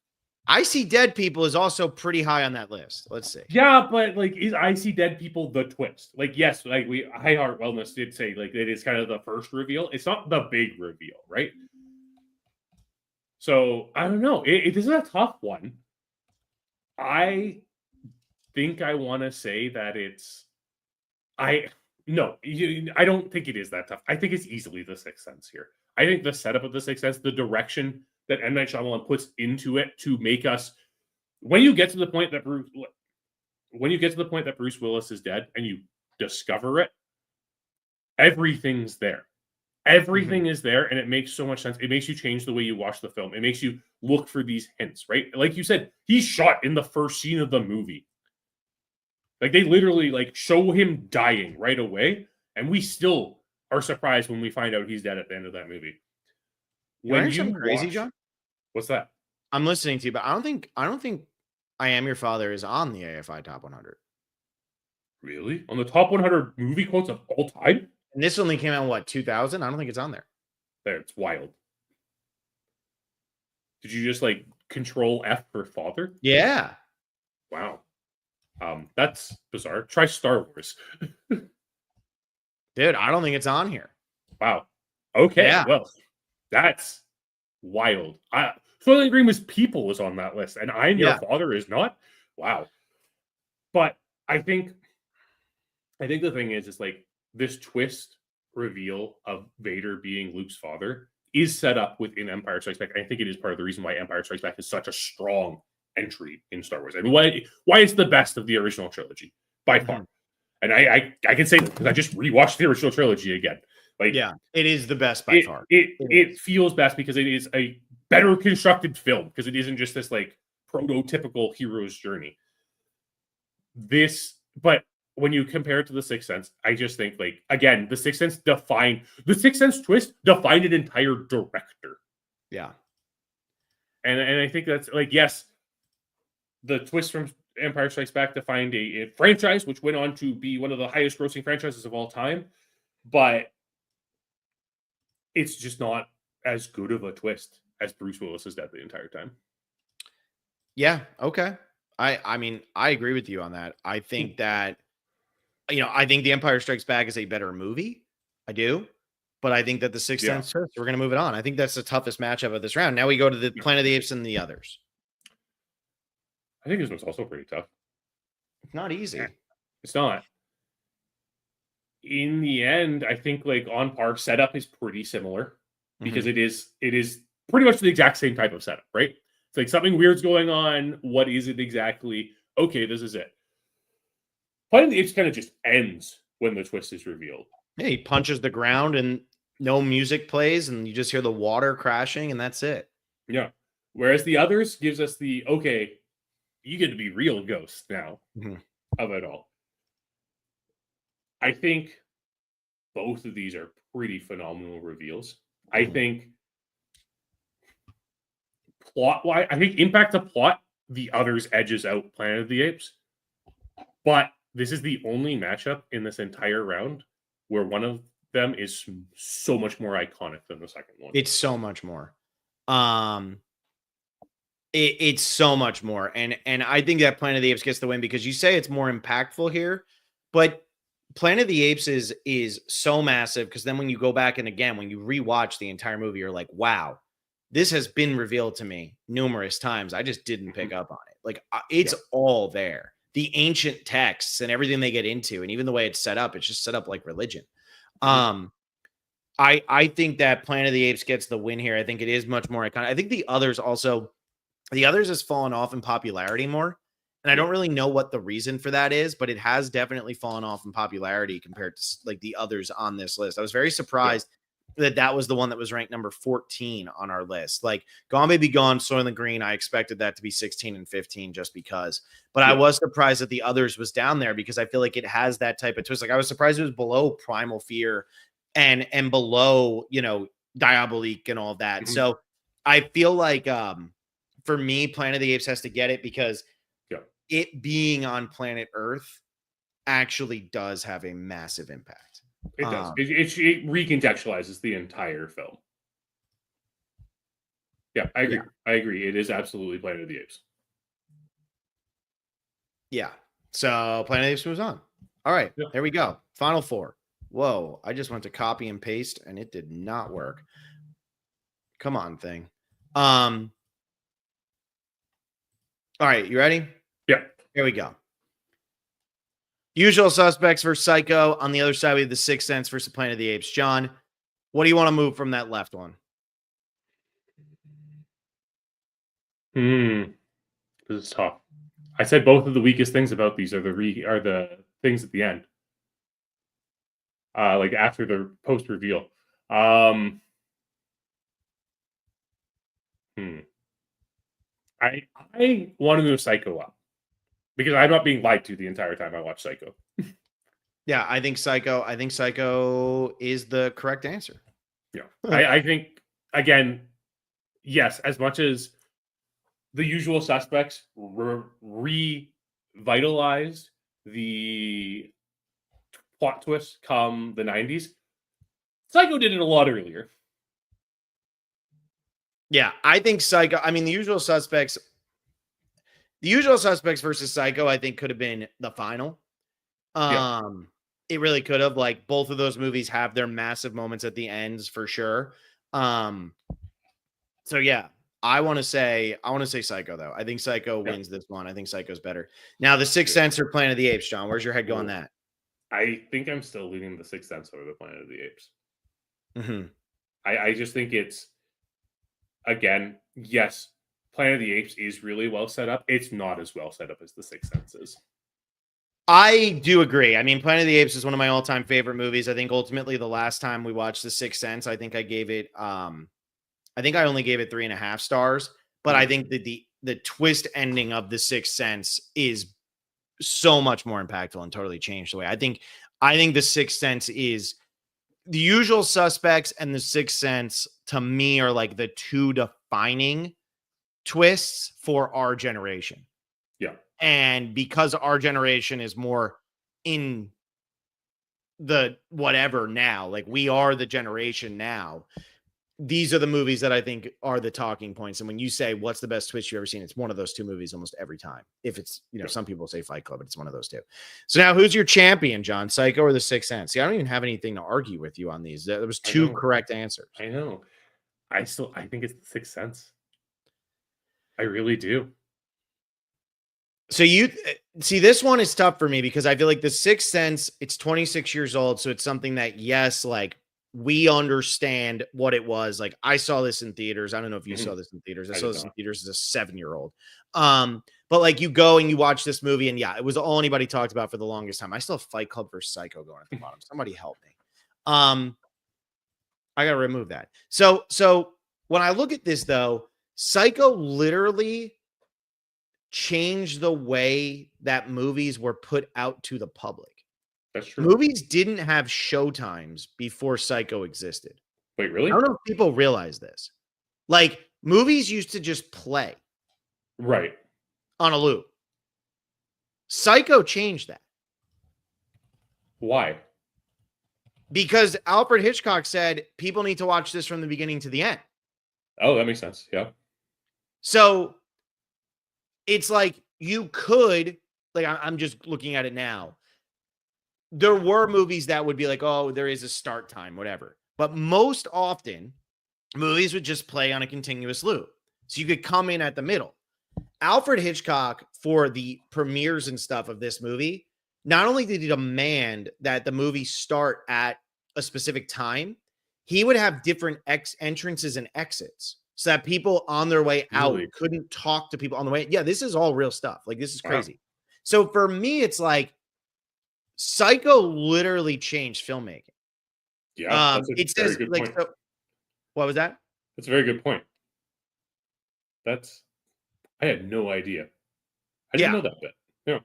I See Dead People is also pretty high on that list. Let's see. Yeah, but like, is I See Dead People the twist? Like, yes, like High Heart Wellness did say like it is kind of the first reveal. It's not the big reveal, right? So I don't know. It is a tough one. I think I want to say that it's. I don't think it is that tough. I think it's easily The Sixth Sense here. I think the setup of The Sixth Sense, the direction that M. Night Shyamalan puts into it to make us, when you get to the point that Bruce Willis is dead and you discover it, everything's there. Everything is there, and it makes so much sense. It makes you change the way you watch the film. It makes you look for these hints, right? Like you said, he's shot in the first scene of the movie. Like they literally like show him dying right away, and we still are surprised when we find out he's dead at the end of that movie. When you crazy, John? What's that? I'm listening to you, but I don't think I Am Your Father is on the AFI Top 100. Really? On the top 100 movie quotes of all time? And this only came out in 2000? I don't think it's on there. There, it's wild. Did you just like control F for father? Yeah. Wow. That's bizarre. Try Star Wars. Dude, I don't think it's on here. Wow. Okay. Yeah. Well, that's wild. Soylent Green was on that list, and I'm Your Father is not. Wow. But I think the thing is like this twist reveal of Vader being Luke's father is set up within Empire Strikes Back. I think it is part of the reason why Empire Strikes Back is such a strong entry in Star Wars, and why it's the best of the original trilogy by far. And I can say that because I just rewatched the original trilogy again. Like, yeah, it is the best by far. It feels best because it is a better constructed film because it isn't just this like prototypical hero's journey. But when you compare it to The Sixth Sense, I just think like again, The Sixth Sense twist defined an entire director. Yeah, and I think that's like yes, the twist from Empire Strikes Back defined a franchise which went on to be one of the highest grossing franchises of all time, but it's just not as good of a twist as Bruce Willis is dead the entire time. Yeah. Okay. I mean, I agree with you on that. I think that, I think The Empire Strikes Back is a better movie. I do. But I think that The Sixth Sense, we're going to move it on. I think that's the toughest matchup of this round. Now we go to the Planet of the Apes and the others. I think this one's also pretty tough. It's not easy. It's not. In the end, I think like on par setup is pretty similar because it is pretty much the exact same type of setup, right? It's like something weird's going on. What is it exactly? Okay, this is it. Planet of the Apes kind of just ends when the twist is revealed. Yeah, he punches the ground and no music plays, and you just hear the water crashing, and that's it. Yeah. Whereas the others gives us the, okay, you get to be real ghosts now of it all. I think both of these are pretty phenomenal reveals. I think plot-wise, I think impact to plot, the others edges out Planet of the Apes. But this is the only matchup in this entire round where one of them is so much more iconic than the second one. It's so much more. It's so much more. And I think that Planet of the Apes gets the win because you say it's more impactful here, but Planet of the Apes is so massive because then when you go back and again, when you rewatch the entire movie, you're like, wow, this has been revealed to me numerous times. I just didn't pick up on it. Like it's all there. The ancient texts and everything they get into, and even the way it's set up, it's just set up like religion. I think that Planet of the Apes gets the win here. I think it is much more iconic. I think the others has fallen off in popularity more. And I don't really know what the reason for that is, but it has definitely fallen off in popularity compared to like the others on this list. I was very surprised that was the one that was ranked number 14 on our list. Like Gone Baby Gone, Soylent Green, I expected that to be 16 and 15 just because. But I was surprised that the others was down there because I feel like it has that type of twist. Like I was surprised it was below Primal Fear and below, Diabolique and all of that. So I feel like for me, Planet of the Apes has to get it because it being on planet Earth actually does have a massive impact. It does. It recontextualizes the entire film. Yeah, I agree. I agree. It is absolutely Planet of the Apes. Yeah. So Planet of the Apes moves on. All right. There we go. Final four. Whoa. I just went to copy and paste and it did not work. Come on, thing. All right. You ready? Yeah. Here we go. Usual Suspects versus Psycho. On the other side, we have The Sixth Sense versus Planet of the Apes. John, what do you want to move from that left one? This is tough. I said both of the weakest things about these are the things at the end. Like after the post reveal. I want to move Psycho up because I'm not being lied to the entire time I watch Psycho. Yeah, I think Psycho is the correct answer. Yeah. I think again, yes, as much as The Usual Suspects revitalized the plot twist come the 90s, Psycho did it a lot earlier. Yeah, I think Psycho, The Usual Suspects versus Psycho, I think could have been the final. It really could have. Like both of those movies have their massive moments at the ends for sure. So yeah, I want to say Psycho though. I think Psycho wins this one. I think Psycho's better. Now the Sixth Sense or Planet of the Apes, John. Where's your head going that? I think I'm still leaning the Sixth Sense over the Planet of the Apes. I just think it's, again, yes, Planet of the Apes is really well set up. It's not as well set up as the Sixth Sense is. I do agree. Planet of the Apes is one of my all-time favorite movies. I think ultimately the last time we watched The Sixth Sense, I think I gave it I only gave it 3.5 stars, but I think that the twist ending of The Sixth Sense is so much more impactful and totally changed the way. I think The Sixth Sense is The Usual Suspects and The Sixth Sense to me are like the two defining twists for our generation. Yeah. And because our generation is more in the whatever now, like we are the generation now, these are the movies that I think are the talking points. And when you say, what's the best twist you've ever seen? It's one of those two movies almost every time. If it's, some people say Fight Club, but it's one of those two. So now who's your champion, John? Psycho or The Sixth Sense? See, I don't even have anything to argue with you on these. There was two correct answers. I know. I think it's The Sixth Sense. I really do. So you see, this one is tough for me because I feel like The Sixth Sense, it's 26 years old. So it's something that, yes, like we understand what it was. Like, I saw this in theaters. I don't know if you saw this in theaters. I I saw did this in not. theaters as a 7-year-old. But like, you go and you watch this movie, and yeah, it was all anybody talked about for the longest time. I still have Fight Club versus Psycho going at the bottom. Somebody help me. I gotta remove that. So when I look at this though, Psycho literally changed the way that movies were put out to the public. That's true. Movies didn't have showtimes before Psycho existed. Wait, really? I don't know if people realize this. Like, movies used to just play Right. on a loop. Psycho changed that Why? because Alfred Hitchcock said people need to watch this from the beginning to the end. Oh, that makes sense. Yeah. So it's like you could, like, I'm just looking at it now. There were movies that would be like, oh, there is a start time, whatever. But most often, movies would just play on a continuous loop. So you could come in at the middle. Alfred Hitchcock, for the premieres and stuff of this movie, not only did he demand that the movie start at a specific time, he would have different entrances and exits so that people on their way out Really? couldn't talk to people on the way. Yeah, this is all real stuff. Like, this is Wow. crazy. So for me, it's like Psycho literally changed filmmaking. Yeah. That's a It very says, good like, point. so, what was that? That's a very good point. I had no idea. I didn't Yeah. know that bit. Yeah.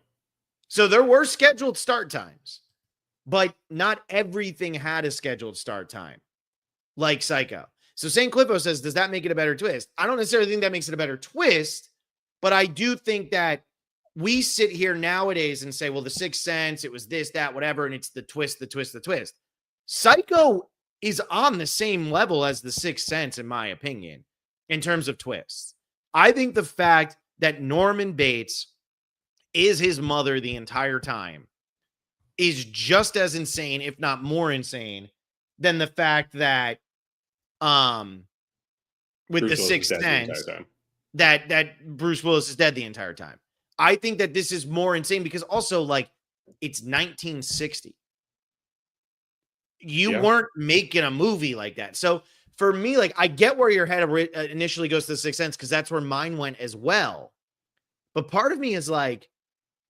So there were scheduled start times, but not everything had a scheduled start time, like Psycho. So St. Cliffo says, does that make it a better twist? I don't necessarily think that makes it a better twist, but I do think that we sit here nowadays and say, well, The Sixth Sense, it was this, that, whatever, and it's the twist, the twist, the twist. Psycho is on the same level as The Sixth Sense, in my opinion, in terms of twists. I think the fact that Norman Bates is his mother the entire time is just as insane, if not more insane, than the fact that with Bruce The Willis is Sixth dead the entire Sense time. that Bruce Willis is dead the entire time. I think that this is more insane because also, like, it's 1960. You weren't making a movie like that. So for me, like, I get where your head initially goes to The Sixth Sense because that's where mine went as well. But part of me is like,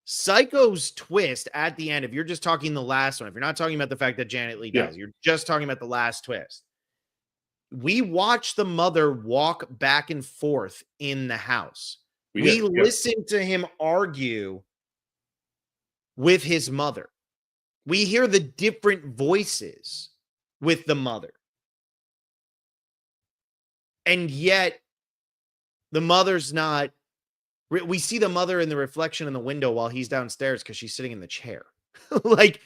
Psycho's twist at the end, if you're just talking the last one, if you're not talking about the fact that Janet Leigh dies, you're just talking about the last twist. We watch the mother walk back and forth in the house. We listen to him argue with his mother. We hear the different voices with the mother. And yet, the mother's not. We see the mother in the reflection in the window while he's downstairs because she's sitting in the chair. Like,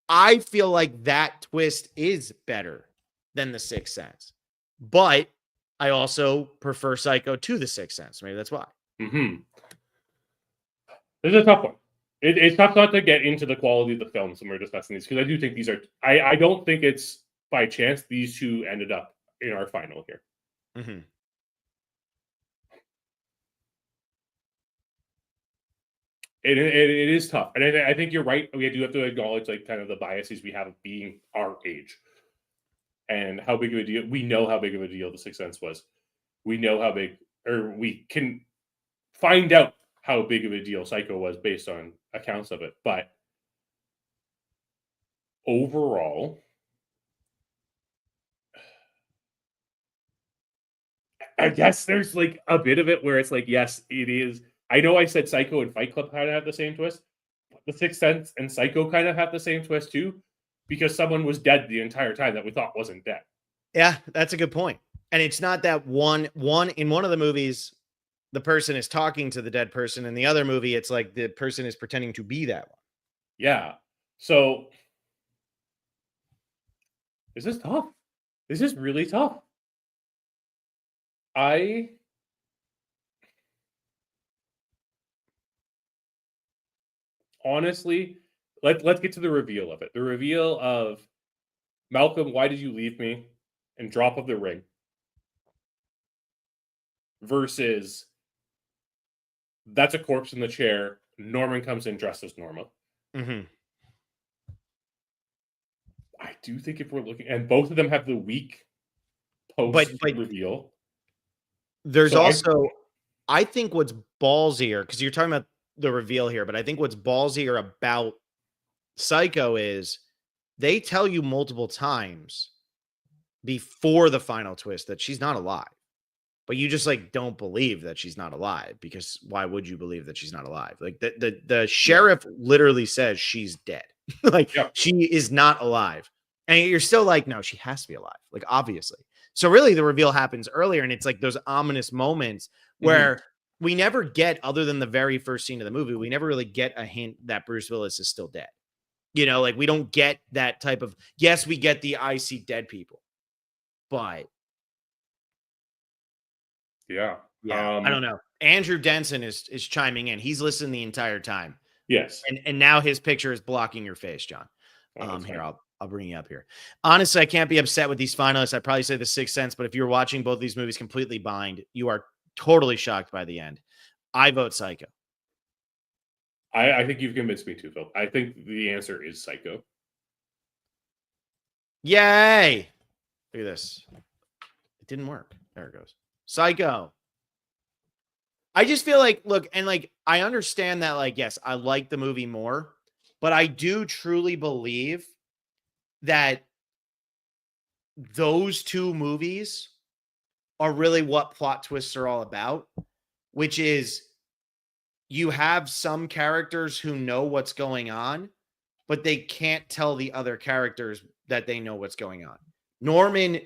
I feel like that twist is better than The Sixth Sense. But I also prefer Psycho to The Sixth Sense. Maybe that's why. This is a tough one. It's tough not to get into the quality of the films when we're discussing these, because I do think these are. I don't think it's by chance these two ended up in our final here. Mm-hmm. It is tough, and I think you're right. We do have to acknowledge, like, kind of the biases we have of being our age, and how big of a deal. We know how big of a deal The Sixth Sense was. We know how big, or we can find out how big of a deal Psycho was based on accounts of it. But overall, I guess there's like a bit of it where it's like, yes, it is. I know I said Psycho and Fight Club kind of have the same twist, but The Sixth Sense and Psycho kind of have the same twist too, because someone was dead the entire time that we thought wasn't dead. Yeah, that's a good point. And it's not that one in one of the movies, the person is talking to the dead person. In the other movie, it's like the person is pretending to be that one. Yeah. So this is tough. This is really tough. Honestly, let's get to the reveal of it. The reveal of Malcolm, why did you leave me? And drop of the ring. Versus that's a corpse in the chair. Norman comes in dressed as Norma. Mm-hmm. I do think if we're looking, and both of them have the week But post reveal. there's So also, I think what's ballsier, because you're talking about the reveal here, but I think what's ballsier about Psycho is they tell you multiple times before the final twist that she's not alive. But you just like don't believe that she's not alive, because why would you believe that she's not alive? Like the sheriff literally says she's dead. Like yeah. she is not alive. And you're still like, no, she has to be alive. Like obviously. So really the reveal happens earlier, and it's like those ominous moments where we never get, other than the very first scene of the movie, we never really get a hint that Bruce Willis is still dead. You know, like we don't get that type of, yes, we get the I see dead people, but Yeah. I don't know. Andrew Denson is chiming in. He's listened the entire time. Yes. And now his picture is blocking your face, John. Oh, Here, I'll bring you up here. Honestly, I can't be upset with these finalists. I'd probably say The Sixth Sense, but if you're watching both these movies completely blind, you are totally shocked by the end. I vote Psycho. I think you've convinced me too, Phil. I think the answer is Psycho. Yay! Look at this. It didn't work. There it goes. Psycho. I just feel like, look, and like, I understand that, like, yes, I like the movie more, but I do truly believe that those two movies are really what plot twists are all about, which is you have some characters who know what's going on, but they can't tell the other characters that they know what's going on. Norman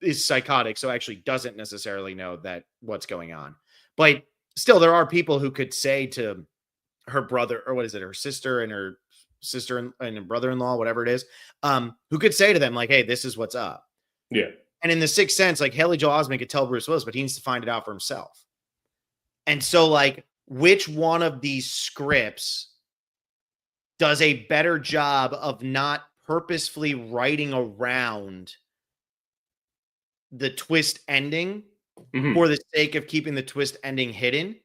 is psychotic, so actually doesn't necessarily know that what's going on. But still, there are people who could say to her brother, or what is it, her sister and her brother-in-law, whatever it is, who could say to them, like, hey, this is what's up. Yeah. And in The Sixth Sense, like, Haley Joel Osment could tell Bruce Willis, but he needs to find it out for himself. And so, like, which one of these scripts does a better job of not purposefully writing around the twist ending for the sake of keeping the twist ending hidden?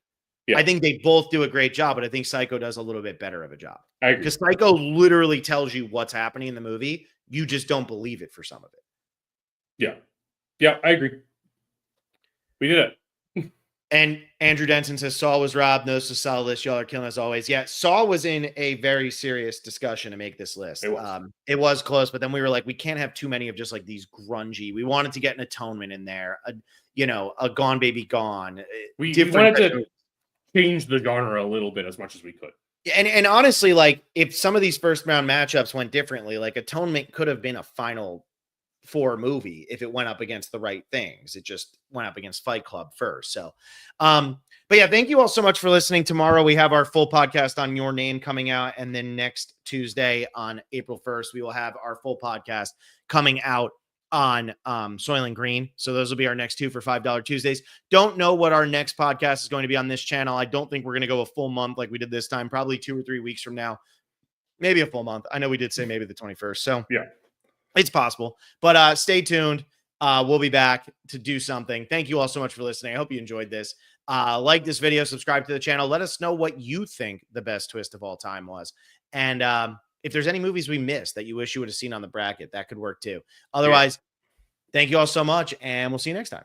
Yeah. I think they both do a great job, but I think Psycho does a little bit better of a job. I agree. Because Psycho literally tells you what's happening in the movie. You just don't believe it for some of it. Yeah. Yeah, I agree. We did it. And Andrew Denson says Saw was robbed. No, so solid list. Y'all are killing as always. Yeah, Saw was in a very serious discussion to make this list. It was close, but then we were like, we can't have too many of just like these grungy. We wanted to get an Atonement in there, a Gone Baby Gone. We wanted to change the genre a little bit as much as we could. And honestly, like if some of these first round matchups went differently, like Atonement could have been a Final Four movie if it went up against the right things. It just went up against Fight Club first. So, but yeah, thank you all so much for listening. Tomorrow we have our full podcast on Your Name coming out, and then next Tuesday on April 1st we will have our full podcast coming out on Soylent Green. So those will be our next two for $5 Tuesdays. Don't know what our next podcast is going to be on this channel. I don't think we're going to go a full month like we did this time. Probably 2 or 3 weeks from now, maybe a full month. I know we did say maybe the 21st. So yeah. It's possible, but stay tuned. We'll be back to do something. Thank you all so much for listening. I hope you enjoyed this. Like this video, subscribe to the channel. Let us know what you think the best twist of all time was. And if there's any movies we missed that you wish you would have seen on the bracket, that could work too. Otherwise, thank you all so much, and we'll see you next time.